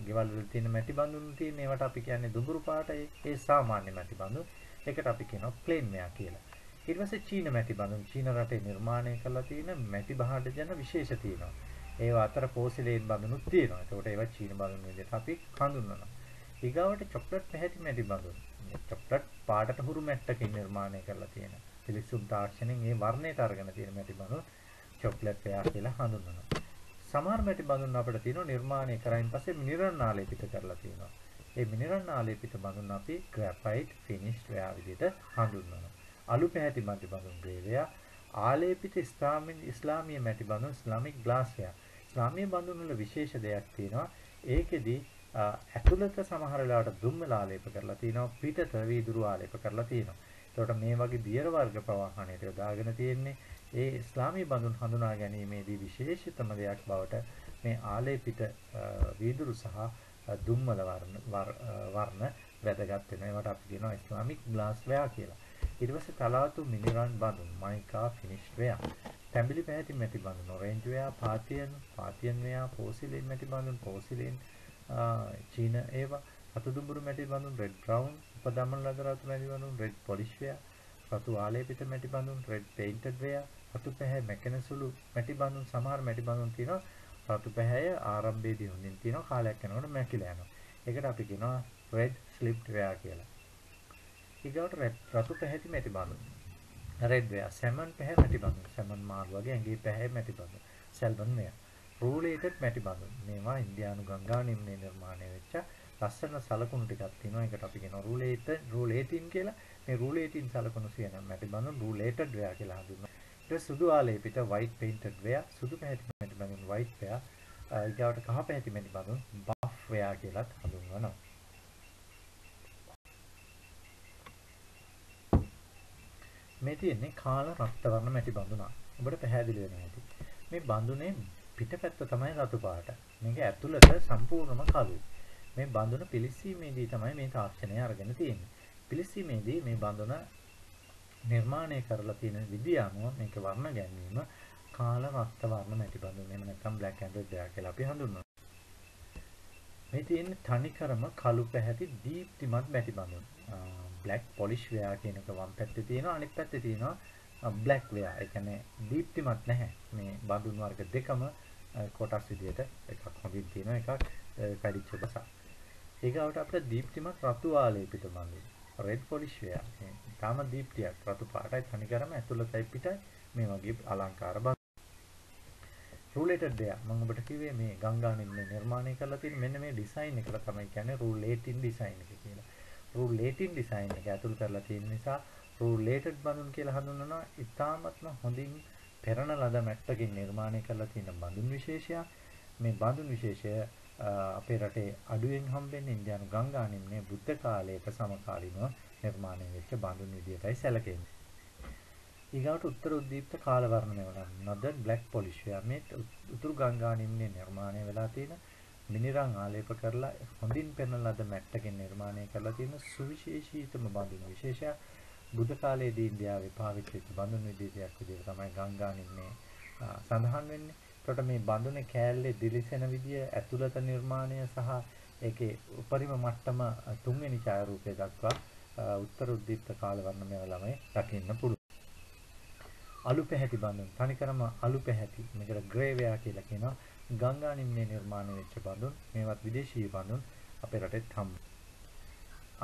ගෙවල් වල තියෙන මැටි බඳුන් තියෙන ඒවට අපි කියන්නේ දුඹුරු පාට ඒ සාමාන්‍ය මැටි බඳුන්. ඒකට අපි කියනවා plain wear කියලා. ඊට පස්සේ චීන මැටි බඳුන් චීන රටේ නිර්මාණය කරලා තියෙන මැටි භාණ්ඩ විශේෂ තියෙනවා. ඒවා අතර පෝසිලේන් බඳුනුත් තියෙනවා. ඒකට ඒවා චීන බඳුන් විදිහට අපි හඳුන්වනවා. ඊගාවට චොක්ලට් පැහැති මැටි බඳුන්. චොක්ලට් පාටට හුරු මැට්ටකින් නිර්මාණය කරලා තියෙන. පිලිසුම් තාක්ෂණයෙන් මේ වර්ණයට අරගෙන තියෙන මැටි බඳුන් චොක්ලට් වෙයා කියලා හඳුන්වනවා. සමහර මැටි බඳුන් අපිට තියෙනවා නිර්මාණය කරයින් පස්සේ මිනරල් නාලේපිත කරලා තියෙනවා. ඒ මිනරල් නාලේපිත බඳුන් අපි ග්‍රැෆයිට් ෆිනිෂ්ඩ් වෙයා විදිහට හඳුන්වනවා. අලු පැහැති මැටි බඳුන් ග්‍රේ වෙයා, ආලේපිත ඉස්ලාමීය මැටි බඳුන් ඉස්ලාමික් ග්ලාස් වෙයා. ඉස්ලාමීය බඳුන් වල විශේෂ දෙයක් තියෙනවා. ඒකෙදි ඇතුළත සමහර වෙලාවට දුම්මල ආලේප කරලා තියෙනවා, පිටත වීදුරු ආලේප කරලා තියෙනවා. ඒකට මේ වගේ දියර වර්ග ප්‍රවාහණයට යොදාගෙන තියෙන්නේ ඒ ඉස්ලාමීය බඳුන් හඳුනා ගැනීමේදී විශේෂිතම දෙයක් බවට මේ ආලේපිත වීදුරු සහ දුම්මල වර්ණ වැදගත් වෙනවා. ඒවට අපි කියනවා ඉස්ලාමික් ග්ලාස් වෙයා කියලා. ඊට පස්සේ තලාතු මිනරල් බඳුන් මයිකා ෆිනිෂ්ඩ් වෙයා. තැඹිලි පැහැති මැටි බඳුන් ඔරෙන්ජ් වෙයා, පාතියන් වෙයා, පෝසිලේන් මැටි බඳුන් පෝසිලේන් චීන ඒවා. රතු දුඹුරු මැටි බඳුන් රෙඩ් බ්‍රවුන්, උපදමන ලද රතු මැටි බඳුන් රෙඩ් පොලිෂ් වෙයා. රතු ආලේපිත මැටි බඳුන් රෙඩ් පේන්ටඩ් වෙයා. රතු පැහැ මැකෙන සුළු මැටි බඳුන් සමහර මැටි බඳුන් තියෙනවා. රතු පැහැය ආරම්භයේදී හොඳින් තියෙනවා, කාලයක් යනකොට මැකිලා යනවා. ඒකට අපි කියනවා රෙඩ් ස්ලිප්ඩ් වෙයා කියලා. ඊගොට රතු පැහැති මැටි බඳුන් රෙඩ් වෙයා. සැමන් පැහැ මැටි බඳුන් සැමන් මාළු වගේ ඇඟේ පැහැ මැටි බඳුන් සැල්මන් වෙයා. රූලේටඩ් මැටි බඳුන් මේවා ඉන්දියානු ගංගා නිම්නයේ නිර්මාණය වෙච්ච ලස්සන සලකුණු ටිකක් තියෙනවා. ඒකට අපි කියනවා රූලේටින් කියලා. මේ රූලේටින් සලකුණු සියන මැටි බඳුන් රූලේටඩ් වෙයා කියලා හඳුන්වනවා. ඊට සුදු ආලේපිත white painted wear, සුදු පැහැති මැටි බඳුන් white wear, ඊගාවට කහ පැහැති මැටි බඳුන් buff wear කියලාත් හඳුන්වනවා. මේ තියෙන්නේ කාල රක්ත වර්ණ මැටි බඳුනක්. ඔබට පැහැදිලි වෙනවා ඇති. මේ බඳුනේ පිටපැත්ත තමයි රතු පාට. මේක ඇතුළත සම්පූර්ණම කළුයි. මේ බඳුන පිලිස්සීමේදී තමයි මේ තාක්ෂණය අරගෙන තියෙන්නේ. පිලිස්සීමේදී මේ බඳුන නිර්මාණය කරලා තියෙන විදිය අනුව මේක වර්ණ ගැන්වීම කාල රක්ත වර්ණ මැටි බඳුන. එහෙම නැත්නම් black and red කියලා අපි හඳුන්වනවා. මේ තියෙන්නේ තනිකරම කළු පැහැති දීප්තිමත් මැටි බඳුන. black polish wear කියන එක වම් පැත්තේ තියෙනවා, අනිත් පැත්තේ තියෙනවා black wear. ඒ කියන්නේ දීප්තිමත් නැහැ. මේ බඳුන් වර්ග දෙකම කොටස් විදියට එකක් හොඳින් තියෙනවා, එකක් කඩිච්ච බස. ඊගාවට අපිට දීප්තිමත් රතු ආලේපිත බඳුන්. red polish wear. තාම දීප්තියක් රතු පාටයි, තනිකරම ඇතුළතයි පිටයි මේ වගේ අලංකාර බඳුන්. රූලේටඩ් දෙයක් මම ඔබට කිව්වේ මේ ගංගානින් මේ නිර්මාණය කරලා තියෙන මෙන්න මේ ඩිසයින් එකට තමයි කියන්නේ රූලේටින් ඩිසයින් එක කියලා. රූලේටින් ඩිසයින් එක ඇතුළු කරලා තියෙන නිසා රූලේටඩ් බඳුන් කියලා හඳුන්වනවා. ඉතාමත්ම හොඳින් පෙරණ ලද මැට්ටකින් නිර්මාණය කරලා තියෙන බඳුන් විශේෂයක්. මේ බඳුන් විශේෂය අපේ රටේ අඩුවෙන් හම්බෙන්නේ ඉන්දියානු ගංගානිම්නේ බුද්ධ කාලයට සමකාලීනව නිර්මාණය වෙච්ච බඳුන් විදියටයි සැලකෙන්නේ. ඊගාට උත්තර උද්දීප්ත කාල වර්ණ මෙවලම් northern black polish wear මේ උතුරු ගංගානිම්නේ නිර්මාණය වෙලා තියෙන මිනිරන් ආලේප කරලා හොඳින් පෙනෙන ලද මැට්ටකින් නිර්මාණය කරලා තියෙන සුවිශේෂීතම බඳුන් විශේෂය බුද්ධ කාලයේදී ඉන්දියාවේ පාවිච්චි වෙච්ච බඳුන් විදියක් විදියට තමයි ගංගානිම්නේ සඳහන් වෙන්නේ. ඒකට මේ බඳුනේ කෑල්ලේ දිලිසෙන විදිය ඇතුළත නිර්මාණය සහ ඒකේ උපරිම මට්ටම තුන්වෙනි ඡායාරූපය දක්වා උත්තර උද්දීප්ත කාල වර්ණ මෙවලමයි දකින්න පුළුවන්. අලු පැහැති බඳුන් තනිකරම අලු පැහැති මේකට ග්‍රේ වෙයා කියලා කියනවා. ගංගානිම්නේ නිර්මාණය වෙච්ච බඳුන් මේවත් විදේශීය බඳුන් අපේ රටෙත් හම්බ.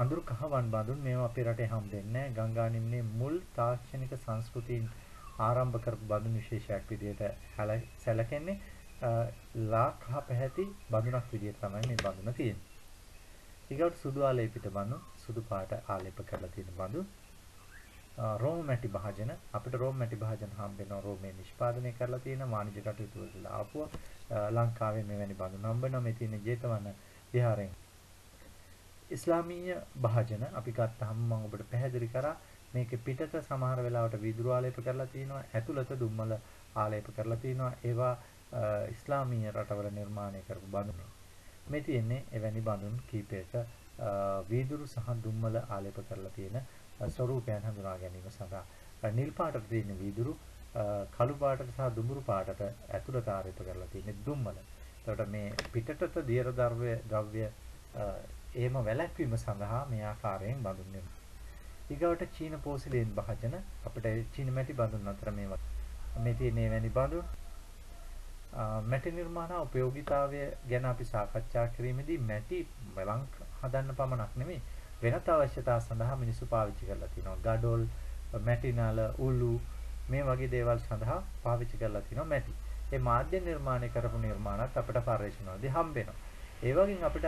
අඳුරු කහවන් බඳුන් මේවා අපේ රටේ හම්බෙන්නේ නැහැ. ගංගානිම්නේ මුල් තාක්ෂණික සංස්කෘතීන් ආරම්භ කරපු බඳුන් විශේෂයක් විදියට සැලකෙන්නේ. ලා කහ පැහැති බඳුනක් විදියට තමයි මේ බඳුන තියෙන්නේ. ඊගොට සුදු ආලේපිත බඳුන් සුදු පාට ආලේප කරලා තියෙන බඳුන්. රෝම මැටි භාජන අපිට රෝම මැටි භාජන හම්බ වෙනවා. රෝමේ නිෂ්පාදනය කරලා තියෙන වාණිජ කටයුතු වලට ආපුවා. ලංකාවේ මෙවැනි බඳුන් හම්බ වෙනවා. මේ තියෙන ජේතවන විහාරයෙන්. ඉස්ලාමීය භාජන අපි ගත්තාම මම ඔබට පැහැදිලි කරා මේකේ පිටත සමහර වෙලාවට වීදුරු ආලේප කරලා තියෙනවා. ඇතුළත දුම්මල ආලේප කරලා තියෙනවා. ඒවා ඉස්ලාමීය රටවල නිර්මාණය කරපු බඳුන්. මේ තියෙන්නේ එවැනි බඳුන් කීපයක වීදුරු සහ දුම්මල ආලේප කරලා තියෙන ස්වරූපයන් හඳුනා ගැනීම සඳහා නිල් පාටට තියෙන වීදුරු කළු පාටට සහ දුඹුරු පාටට ඇතුළත ආරේප කරලා තියෙන දුම්මල. එතකොට මේ පිටතට දියර ද්‍රව්‍ය එහෙම වැළැක්වීම සඳහා මේ ආකාරයෙන් බඳුන් වෙනවා. ඊගවට චීන පෝසිලේන් භාජන අපිට චීන මැටි බඳුන් අතර මේ තියෙන එවැනි බඳුන් මැටි නිර්මාණ උපයෝගීතාවය ගැන අපි සාකච්ඡා කිරීමේදී මැටි වළං හදන්න පමණක් නෙමෙයි වෙනත් අවශ්‍යතා සඳහා මිනිස්සු පාවිච්චි කරලා තිනවා. ගඩොල්, මැටි නල, උළු මේ වගේ දේවල් සඳහා පාවිච්චි කරලා තිනවා මැටි. මේ මාධ්‍ය නිර්මාණය කරපු නිර්මාණات අපිට පරිශ්‍රණවලදී හම්බ වෙනවා. ඒ වගේම අපිට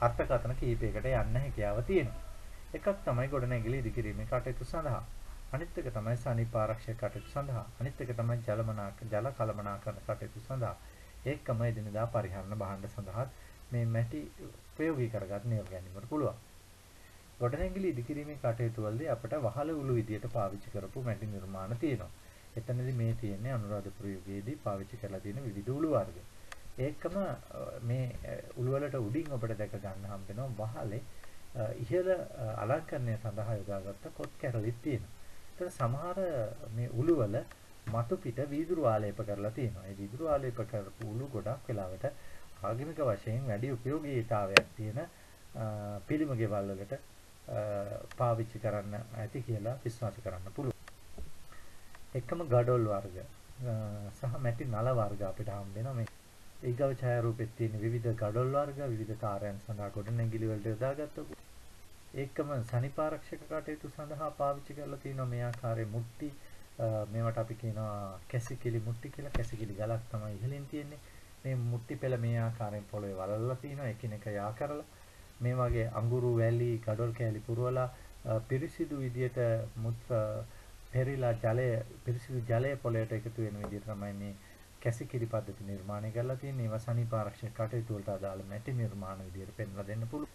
අර්ථකථන කීපයකට යන්න හැකියාව තියෙනවා. එකක් තමයි ගොඩනැගිලි ඉදිකිරීමේ කටයුතු සඳහා. අනිත් එක තමයි සනීප ආරක්ෂක කටයුතු සඳහා. අනිත් එක තමයි ජල කළමනාකරණ කටයුතු සඳහා. ඒකම එදිනදා පරිහරණ භාණ්ඩ සඳහා මේ මැටි ප්‍රයෝගී කරගන්න නියම ගැනීමට පුළුවන්. ගොඩනැගිලි ඉදිකිරීමේ කටයුතු වලදී අපිට වහල උළු විදියට පාවිච්චි කරපු මැටි නිර්මාණ තියෙනවා. එතනදී මේ තියෙන්නේ අනුරාධපුර යුගයේදී පාවිච්චි කරලා තියෙන විවිධ උළු වර්ග. ඒකම මේ උළු වලට උඩින් අපිට දැක ගන්න හම්බ වෙනවා වහලේ ඉහළ අලංකරණය සඳහා යොදාගත්ත කොත් කැරලිත් තියෙනවා. ඒතර සමහර මේ උළු වල මතු පිට වීදුරු ආලේප කරලා තියෙනවා. ඒ වීදුරු ආලේප කරපු උළු ගොඩක් වෙලාවට ආගමික වශයෙන් වැඩි උපයෝගීතාවයක් තියෙන පිළිම ගෙවල් වලට පාවිච්චි කරන්න ඇති කියලා විශ්වාස කරන්න පුළුවන්. එකම ගඩොල් වර්ග සහ මැටි නල වර්ග අපිට හම්බ වෙනවා. මේ ඊගව ඡායාරූපෙත් තියෙන විවිධ ගඩොල් වර්ග විවිධ කාර්යයන් සඳහා ගොඩනැගිලි වලට යොදාගත්තු. ඒකම සනිපාරක්ෂක කටයුතු සඳහා පාවිච්චි කරලා තියෙනවා මේ ආකාරයේ මුට්ටි. මේවට අපි කියනවා කැසිකිලි මුට්ටි කියලා. කැසිකිලි ගලක් තමයි ඉහළින් තියෙන්නේ. මේ මුට්ටි පෙළ මේ ආකාරයෙන් පොළවේ වලල්ලා තියෙනවා. එකිනෙක යා කරලා මේ වගේ අඟුරු වැලි ගඩොල් කෑලි පුරවලා පිරිසිදු විදියට පෙරිලා පිරිසිදු ජලය පොළයට එකතු වෙන විදිහට තමයි මේ කැසිකිලි පද්ධති නිර්මාණය කරලා තියෙන්නේ. ඒවා සනීප ආරක්ෂක කටයුතු වලට අදාළ මැටි නිර්මාණ විදිහට පෙන්වලා දෙන්න පුළුවන්.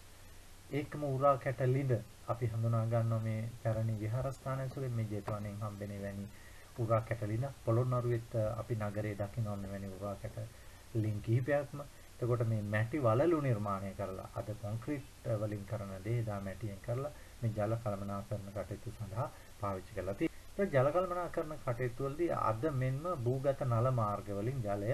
ඒකම උරා කැටලිඳ අපි හඳුනා ගන්නවා මේ පැරණි විහාරස්ථාන ඇතුලේ මේ ජේතවනෙන් හම්බෙන වැනි උරා කැටලිඳ පොළොන්නරුවෙත් අපි නගරයේ දකිනවා මෙවැනි උරා කැටලින් කිහිපයක්ම. එතකොට මේ මැටි වලලු නිර්මාණය කරලා අද කොන්ක්‍රීට් වලින් කරන දේ දා මැටියෙන් කරලා මේ ජල කළමනාකරණ කටයුතු සඳහා පාවිච්චි කරලා තියෙනවා. ජල කළමනාකරණ කටයුතු වලදී අද මෙන්ම භූගත නල මාර්ග වලින් ජලය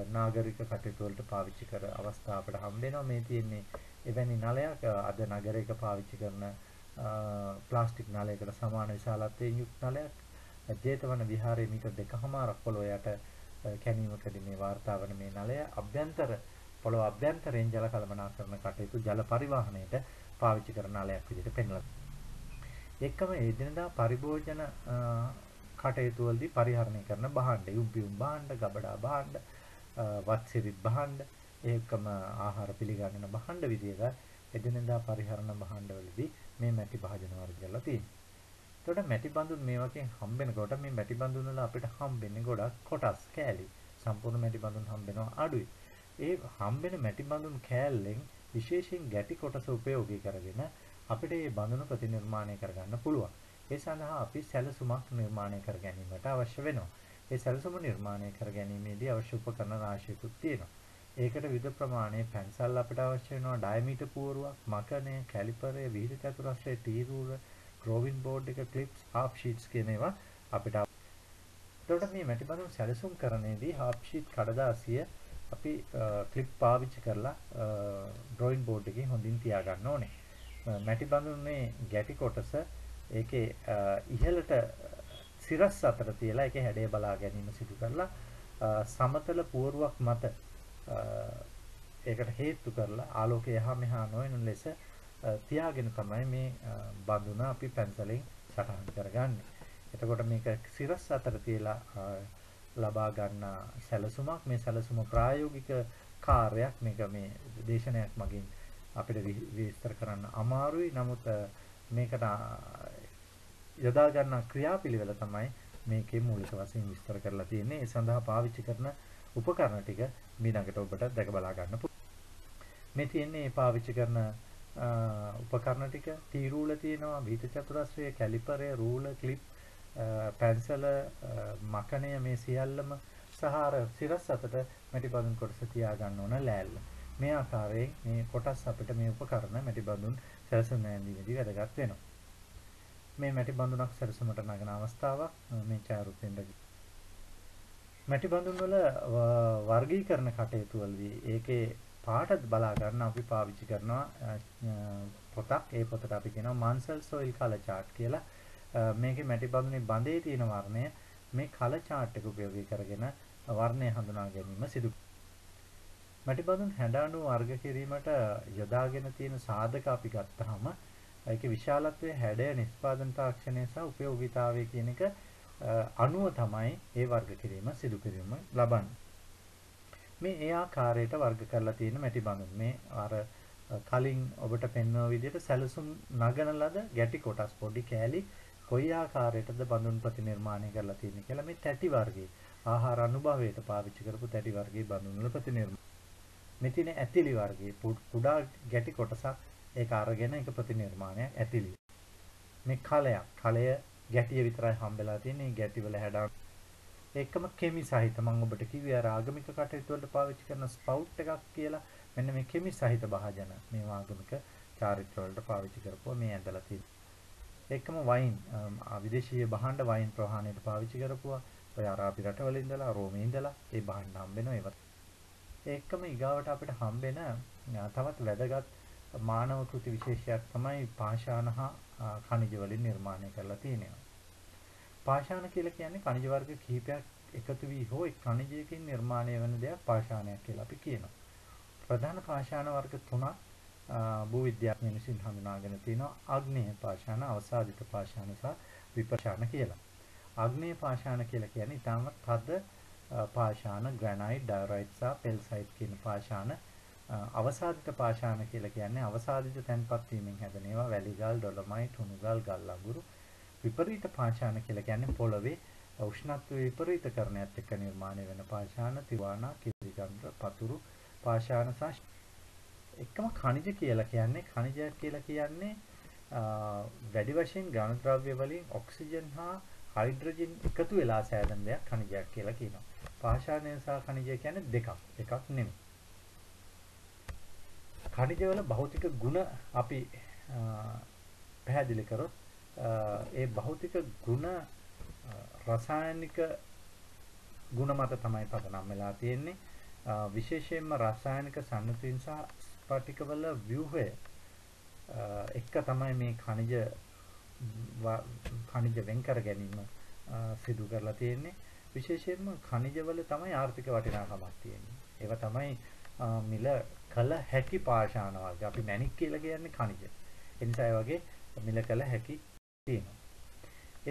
නාගරික කටයුතු වලට පාවිච්චි කර අවස්ථා අපිට හම්බ වෙනවා. මේ තියෙන්නේ එවැනි නලයක් අද නගරයක පාවිච්චි කරන ප්ලාස්ටික් නලයකට සමාන විශාලත්වයෙන් යුක්ත නලයක්. ජේතවන විහාරයේ මීටර් 2.5ක් පොළොව යට කැණීමකදී මේ වාර්තා වන මේ නලය පොළොව අභ්‍යන්තරයෙන් ජල කළමනාකරණ කටයුතු ජල පරිවාහනයට පාවිච්චි කරන නලයක් විදිහට පෙන්වලා. එක්කම ඒ දිනදා පරිභෝජන කටයුතු වලදී පරිහරණය කරන භාණ්ඩ, යුම්පියුම් භාණ්ඩ, ගබඩා භාණ්ඩ, වත්සිරිත් භාණ්ඩ, ඒකම ආහාර පිළිගන්න භාණ්ඩ විදිහට එදිනෙදා පරිහරණ භාණ්ඩවලදී මේ මැටි භාජන වර්ග කරලා තියෙනවා. එතකොට මැටි බඳුන් මේ වගේ හම්බෙනකොට මේ මැටි බඳුන් වල අපිට හම්බෙන්නේ ගොඩක් කොටස් කෑලි. සම්පූර්ණ මැටි බඳුන් හම්බෙනවා අඩුයි. ඒ හම්බෙන මැටි බඳුන් කෑල්ලෙන් විශේෂයෙන් ගැටි කොටස උපයෝගී කරගෙන අපිට මේ බඳුන ප්‍රතිනිර්මාණය කරගන්න පුළුවන්. ඒ සඳහා අපි සැලසුමක් නිර්මාණය කර ගැනීමට අවශ්‍ය වෙනවා. ඒ සැලසුම නිර්මාණය කර ගැනීමේදී අවශ්‍ය උපකරණ රාශියකුත් තියෙනවා. ඒකට විවිධ ප්‍රමාණයේ පැන්සල් අපිට අවශ්‍ය වෙනවා. ඩයමීටර් පුවරුවක්, මකණය, කැලිපරය, විහිළු චතුරස්‍රය, ටී රූලර්, ග්‍රෝවින් බෝඩ් එක, ක්ලිප්ස්, හාෆ් ෂීට්ස් කියන ඒවා අපිට. එතකොට මේ මැටි බඳුන් සැලසුම් කරන්නේදී හාෆ් ෂීට් කඩදාසිය අපි ක්ලිප් පාවිච්චි කරලා ඩ්‍රොයින් බෝඩ් එකේ හොඳින් තියාගන්න ඕනේ. මැටි බඳුනේ ගැටි කොටස ඒකේ ඉහළට සිරස් අතර තියලා ඒකේ හැඩය බලා ගැනීම සිදු කරලා සමතල පුවරුවක් මත ඒකට හේතු කරලා ආලෝකය එහා මෙහා නොවන ලෙස තියාගෙන තමයි මේ බඳුන අපි පැන්සලෙන් සටහන් කරගන්නේ. එතකොට මේක සිරස් අතර තියලා ලබා ගන්න සැලසුමක්. මේ සැලසුම ප්‍රායෝගික කාර්යයක්. මේක මේ දේශනයක් මගින් අපිට විස්තර කරන්න අමාරුයි. නමුත් මේකට යොදා ගන්න ක්‍රියාපිළිවෙල තමයි මේකේ මූලික වශයෙන් විස්තර කරලා තියෙන්නේ. ඒ සඳහා පාවිච්චි කරන උපකරණ ටික ඊළඟට ඔබට දැක බලා ගන්න පුළුවන්. මේ තියෙන්නේ පාවිච්චි කරන උපකරණ ටික. ටී රූලර් තියෙනවා, විහිත චතුරස්‍රය, කැලිපරය, රූලර්, ක්ලිප්, පැන්සල, මකණය, මේ සියල්ලම සහ අර සිරස් අතට මැටි බඳුන් කොටස තියා ගන්න ඕන ලෑල්ල. මේ ආකාරයෙන් මේ කොටස් අපිට මේ උපකරණ මැටි බඳුන් සැලසුම් නැන්දීමේදී වැදගත් වෙනවා. මේ මැටි බඳුනක් සැලසුමට නගන අවස්ථාවක් මේ ඡායාරූපයෙන් දැක. මැටි බඳුන් වල වර්ගීකරණ කටයුතු වලදී ඒකේ පාට බලා ගන්න අපි පාවිච්චි කරනවා පොතක්. ඒ පොතට අපි කියනවා මාන්සල් සොයිල් කලර් chart කියලා. මේකේ මැටි බඳුනේ බඳේ තියෙන වර්ණය මේ කලර් chart එක උපයෝගී කරගෙන වර්ණය හඳුනා ගැනීම සිදු. මැටි බඳුන් හැඩ අණු වර්ග කිරීමට යොදාගෙන තියෙන සාධක අපි ගත්තාම ඒකේ විශාලත්වයේ හැඩය, නිෂ්පාදන තාක්ෂණය සහ උපයෝගීතාවය කියන එක අණුව තමයි ඒ වර්ග කිරීම සිදු කිරීම ලබන්නේ. මේ ඒ ආකාරයට වර්ග කරලා තියෙන මැටි බඳුන් මේ අර කලින් ඔබට පෙන්වන විදිහට සැලසුම් නගන ලද ගැටි කොටස් පොඩි කෑලි කොයි ආකාරයටද බඳුන් ප්‍රතිනිර්මාණය කරලා තියෙන්නේ කියලා මේ තැටි වර්ගයේ ආහාර අනුභවයට පාවිච්චි කරපු තැටි වර්ගයේ බඳුන් වල ප්‍රතිනිර්මාණය. මෙතින ඇතිලි වර්ගයේ කුඩා ගැටි කොටසක් ඒක අරගෙන ඒක ප්‍රතිනිර්මාණයක් ඇතිලි. මේ කලය ගැටිය විතරයි හම්බෙලා තියෙන්නේ. ගැටි වල හැඩ ඒකම කෙමි සහිත මම ඔබට කිව්වේ අර ආගමික කටයුතු වලට පාවිච්චි කරන ස්පවුට් එකක් කියලා. මෙන්න මේ කෙමි සහිත භාජන මේ ආගමික චාරිත්‍ර වලට පාවිච්චි කරපුවා මේ ඇඳලා තියෙනවා. ඒකම වයින් විදේශීය භාණ්ඩ වයින් ප්‍රවාහණයට පාවිච්චි කරපුවා. ඔය අරාබි රටවල ඉඳලා රෝමේ ඉඳලා ඒ භාණ්ඩ හම්බ වෙනවා ඒවත්. ඒකම ඊගාවට අපිට හම්බෙන තවත් වැදගත් මානව කෘති විශේෂයක් තමයි පාෂාණ හා ඛනිජ වලින් නිර්මාණය කරලා තියෙනවා. පාෂාණ කියලා කියන්නේ ඛනිජ වර්ග කිහිපයක් එකතු වී හෝ එක් ඛනිජයකින් නිර්මාණය වන දෙයක් පාෂාණයක් කියලා අපි කියනවා. ප්‍රධාන පාෂාණ වර්ග තුනක් භූ විද්‍යාඥයන් විසින් හඳුනාගෙන තිනවා. ආග්නේය පාෂාණ, අවසාදිත පාෂාණ සහ විපර්ශාණ කියලා. ආග්නේය පාෂාණ කියලා කියන්නේ ඊටමත් තද පාෂාණ, ග්‍රැනයිට්, ඩයොරයිට් සහ පෙල්සයිට් කියන පාෂාණ. අවසාදිත පාෂාණ කියලා කියන්නේ අවසාදිත තැන්පත් වීමෙන් හැදෙන ඒවා වැලි ගල්, ඩොලොමයිට්, හුණු ගල්, ගල් අඟුරු. විපරීත පාෂාණ කියලා කියන්නේ පොළවේ උෂ්ණත්ව විපරීතකරණයත් එක්ක නිර්මාණය වෙන පාෂාණ, තිවානා, කිරිගන්ධ, පතුරු පාෂාණ සහ එකම khනිජ කියලා කියන්නේ වැඩි වශයෙන් ඝන ද්‍රව්‍ය වලින් ඔක්සිජන් හා හයිඩ්‍රජන් එකතු වෙලා සෑදෙන දෙයක් khනිජයක් කියලා කියනවා. පාෂාණය සහ khනිජය කියන්නේ එකක් නෙමෙයි. khනිජ වල භෞතික ගුණ අපි පැහැදිලි කරොත් ඒ භෞතික ගුණ රසායනික ගුණ මත තමයි පදනම් වෙලා තියෙන්නේ. විශේෂයෙන්ම රසායනික සංයුතින් සහ ස්පටිකවල ව්‍යුහය එක තමයි මේ khනිජ වෙන් කර ගැනීම සිදු කරලා තියෙන්නේ. විශේෂයෙන්ම khනිජවල තමයි ආර්ථික වටිනාකමක් තියෙන්නේ. ඒවා තමයි මිල කළ හැකි පාෂාණ වර්ග. අපි මැණික් කියලා කියන්නේ khනිජ. ඒ නිසා ඒ වගේ මිල කළ හැකි තියෙනවා.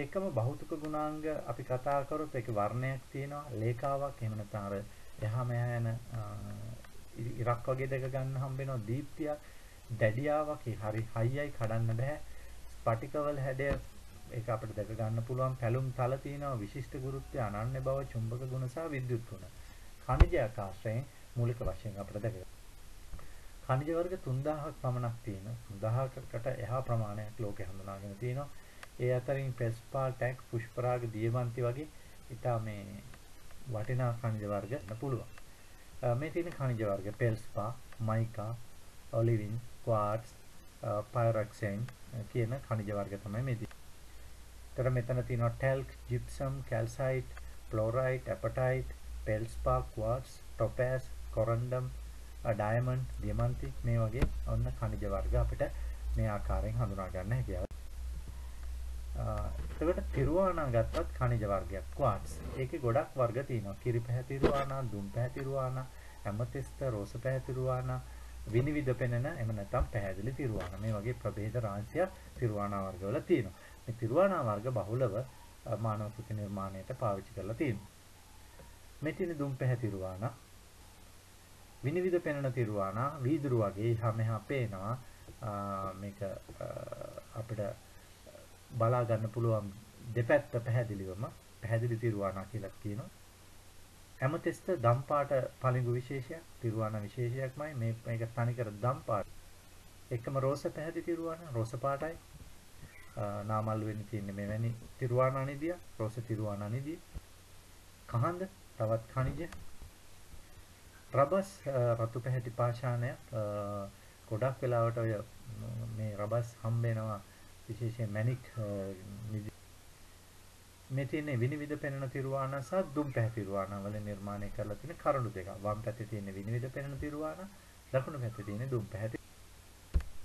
ඒකම භෞතික ගුණාංග අපි කතා කරොත් ඒකේ වර්ණයක් තියෙනවා, ලේඛාවක්, එහෙම නැත්නම් අර එහා මෙහා යන ඉරක් වගේ දෙක ගන්න හම්බ වෙනවා, දීප්තියක්, දැඩියාවක්, හරි හයියයි කඩන්න බෑ. ස්පටිකවල හැඩය ඒක අපිට දැක ගන්න පුළුවන්, පැලුම් තල තියෙනවා, විශිෂ්ට ගුරුත්වය, අනන්‍ය බව, චුම්බක ගුණ සහ විද්‍යුත් ගුණ. khනිජයක් ආශ්‍රයෙන් මූලික වශයෙන් අපිට දැක ගන්න. khනිජ වර්ග 3000ක් පමණක් තියෙනවා. 3000කට එහා ප්‍රමාණයක් ලෝකේ හඳුනාගෙන තියෙනවා. ඒ අතරින් පෙස්පා, ටැක්, පුෂ්පරාග, දියමන්ති වගේ ඉතා මේ වටිනා khනිජ වර්ග ගන්න පුළුවන්. මේ තියෙන khනිජ වර්ග පෙල්ස්පා, මයිකා, ඔලිවින්, ක්වාර්ට්ස්, පයිරොක්සයින් කියන khනිජ වර්ග තමයි මේ තියෙන්නේ. ඒතර මෙතන තියෙනවා ටැල්ක්, ජිප්සම්, කැල්සයිට්, ෆ්ලෝරයිට්, ඇපටයිට්, පෙල්ස්පා, ක්වාර්ට්ස්, ටොපෑස්, කොරන්ඩම්, ඩයමන්ඩ්, දියමන්ති මේ වගේ ඔන්න khනිජ වර්ග අපිට මේ ආකාරයෙන් හඳුනා ගන්න හැකියාව. එතකොට තිරුවානා ගත්තත් khනිජ වර්ගයක් ක්වාර්ට්ස්. ඒකේ ගොඩක් වර්ග තියෙනවා. කිරි පැහැ තිරුවානා, දුම් පැහැ තිරුවානා, ඇමතිස්ත, රෝස පැහැ තිරුවානා, විනිවිද පෙනෙන එහෙම නැත්නම් පැහැදිලි තිරුවානා. මේ වගේ ප්‍රභේද රාශියක් තිරුවානා වර්ගවල තියෙනවා. මේ තිරුවානා වර්ග බහුලව මානව කෘති නිර්මාණයට පාවිච්චි කරලා තියෙනවා. මේ තියෙන දුම් පැහැ තිරුවානා, විනිවිද පෙනෙන තිරුවානා, වීදුරු වගේ එහා මෙහා පේනවා. මේක අපිට බලා ගන්න පුළුවන් දෙපැත්ත පැහැදිලි තිරුවානා කියලා කියනවා. ඇමතිස්ත දම් පාට පළඟු විශේෂයක්, තිරුවානා විශේෂයක්මයි. මේක තනිකර දම් පාට. එකම රෝස පැහැදිලි තිරුවානා, රෝස පාටයි. නාමල් වෙන්නේ තියෙන්නේ මෙවැනි තිරුවානා නිදිය, රෝස තිරුවානා නිදිය. කහඳ තවත් khනිජ. රබස් රතු පැහැති පාෂාණයක්. ගොඩක් වෙලාවට ඔය මේ රබස් හම්බ වෙනවා විශේෂයෙන් මැණික් මේ තියෙන විනිවිද පෙනෙන තිරුවානා සහ දුම් පැහැ තිරුවානා වල නිර්මාණය කරලා තියෙන කරුණු දෙකක්. වම් පැත්තේ තියෙන විනිවිද පෙනෙන තිරුවානා, දකුණු පැත්තේ තියෙන දුම් පැහැ.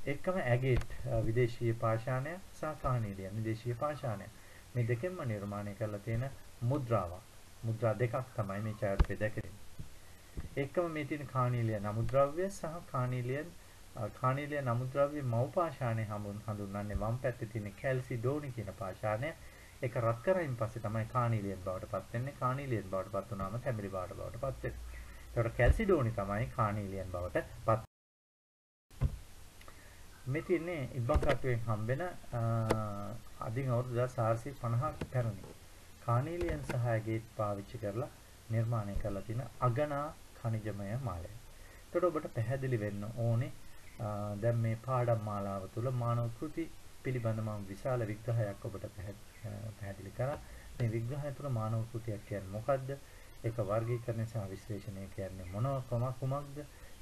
එකම ඇගේට් විදේශීය පාෂාණය සහ කානීලියන් විදේශීය පාෂාණය. මේ දෙකෙන්ම නිර්මාණය කරලා තියෙන මුද්‍රාවක්. මුද්‍රා දෙකක් තමයි මේ ඡායාරූපයේ දැකෙන්නේ. එකම මේ තියෙන කානීලිය නමුද්‍රව්‍ය සහ කානීලියන් නමුද්‍රව්‍ය මව් පාෂාණය හඳුන්වන්නේ වම් පැත්තේ තියෙන කැල්සිඩෝනි කියන පාෂාණය. ඒක රත් කරයින් පස්සේ තමයි කානීලියන් බවට පත් වෙන්නේ. කානීලියන් බවට පත් වුණාම තැඹිලි බවට පත් වෙනවා. ඒකට කැල්සිඩෝනි තමයි කානීලියන් බවට පත්. මේ තියෙන්නේ ඉබ්බන් කටුවෙන් හම්බෙන අදින් අවුරුදු 1450ක් පැරණි කානීලියන් සහ ඇගේට් පාවිච්චි කරලා නිර්මාණය කරලා තියෙන අගනා khනිජමය මාලය. ඒකට ඔබට පැහැදිලි වෙන්න ඕනේ දැන් මේ පාඩම් මාලාව තුළ මානව කෘති පිළිබඳ මම විශාල විග්‍රහයක් ඔබට පැහැදිලි කරා. මේ විග්‍රහය තුළ මානව කෘතියක් කියන්නේ මොකක්ද? ඒක වර්ගීකරණය සහ විශ්ලේෂණය කියන්නේ කුමක්ද?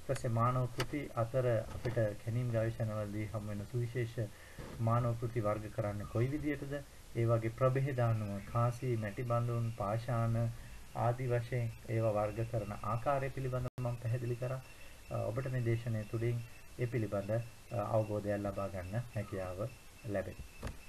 ඊපස්සේ මානව කෘති අතර අපිට කැණීම් ගවේෂණවලදී හමු වෙන සුවිශේෂ මානව කෘති වර්ග කරන්නේ කොයි විදිහටද? ඒ වගේ ප්‍රභේද අනුව කාසී, මැටි බඳුන්, පාෂාණ ආදී වශයෙන් ඒවා වර්ග කරන ආකාරය පිළිබඳව මම පැහැදිලි කරා. ඔබට මේ දේශනාව තුළින් ඒ පිළිබඳ අවබෝධයක් ලබා ගන්න හැකියාව ලැබෙනවා.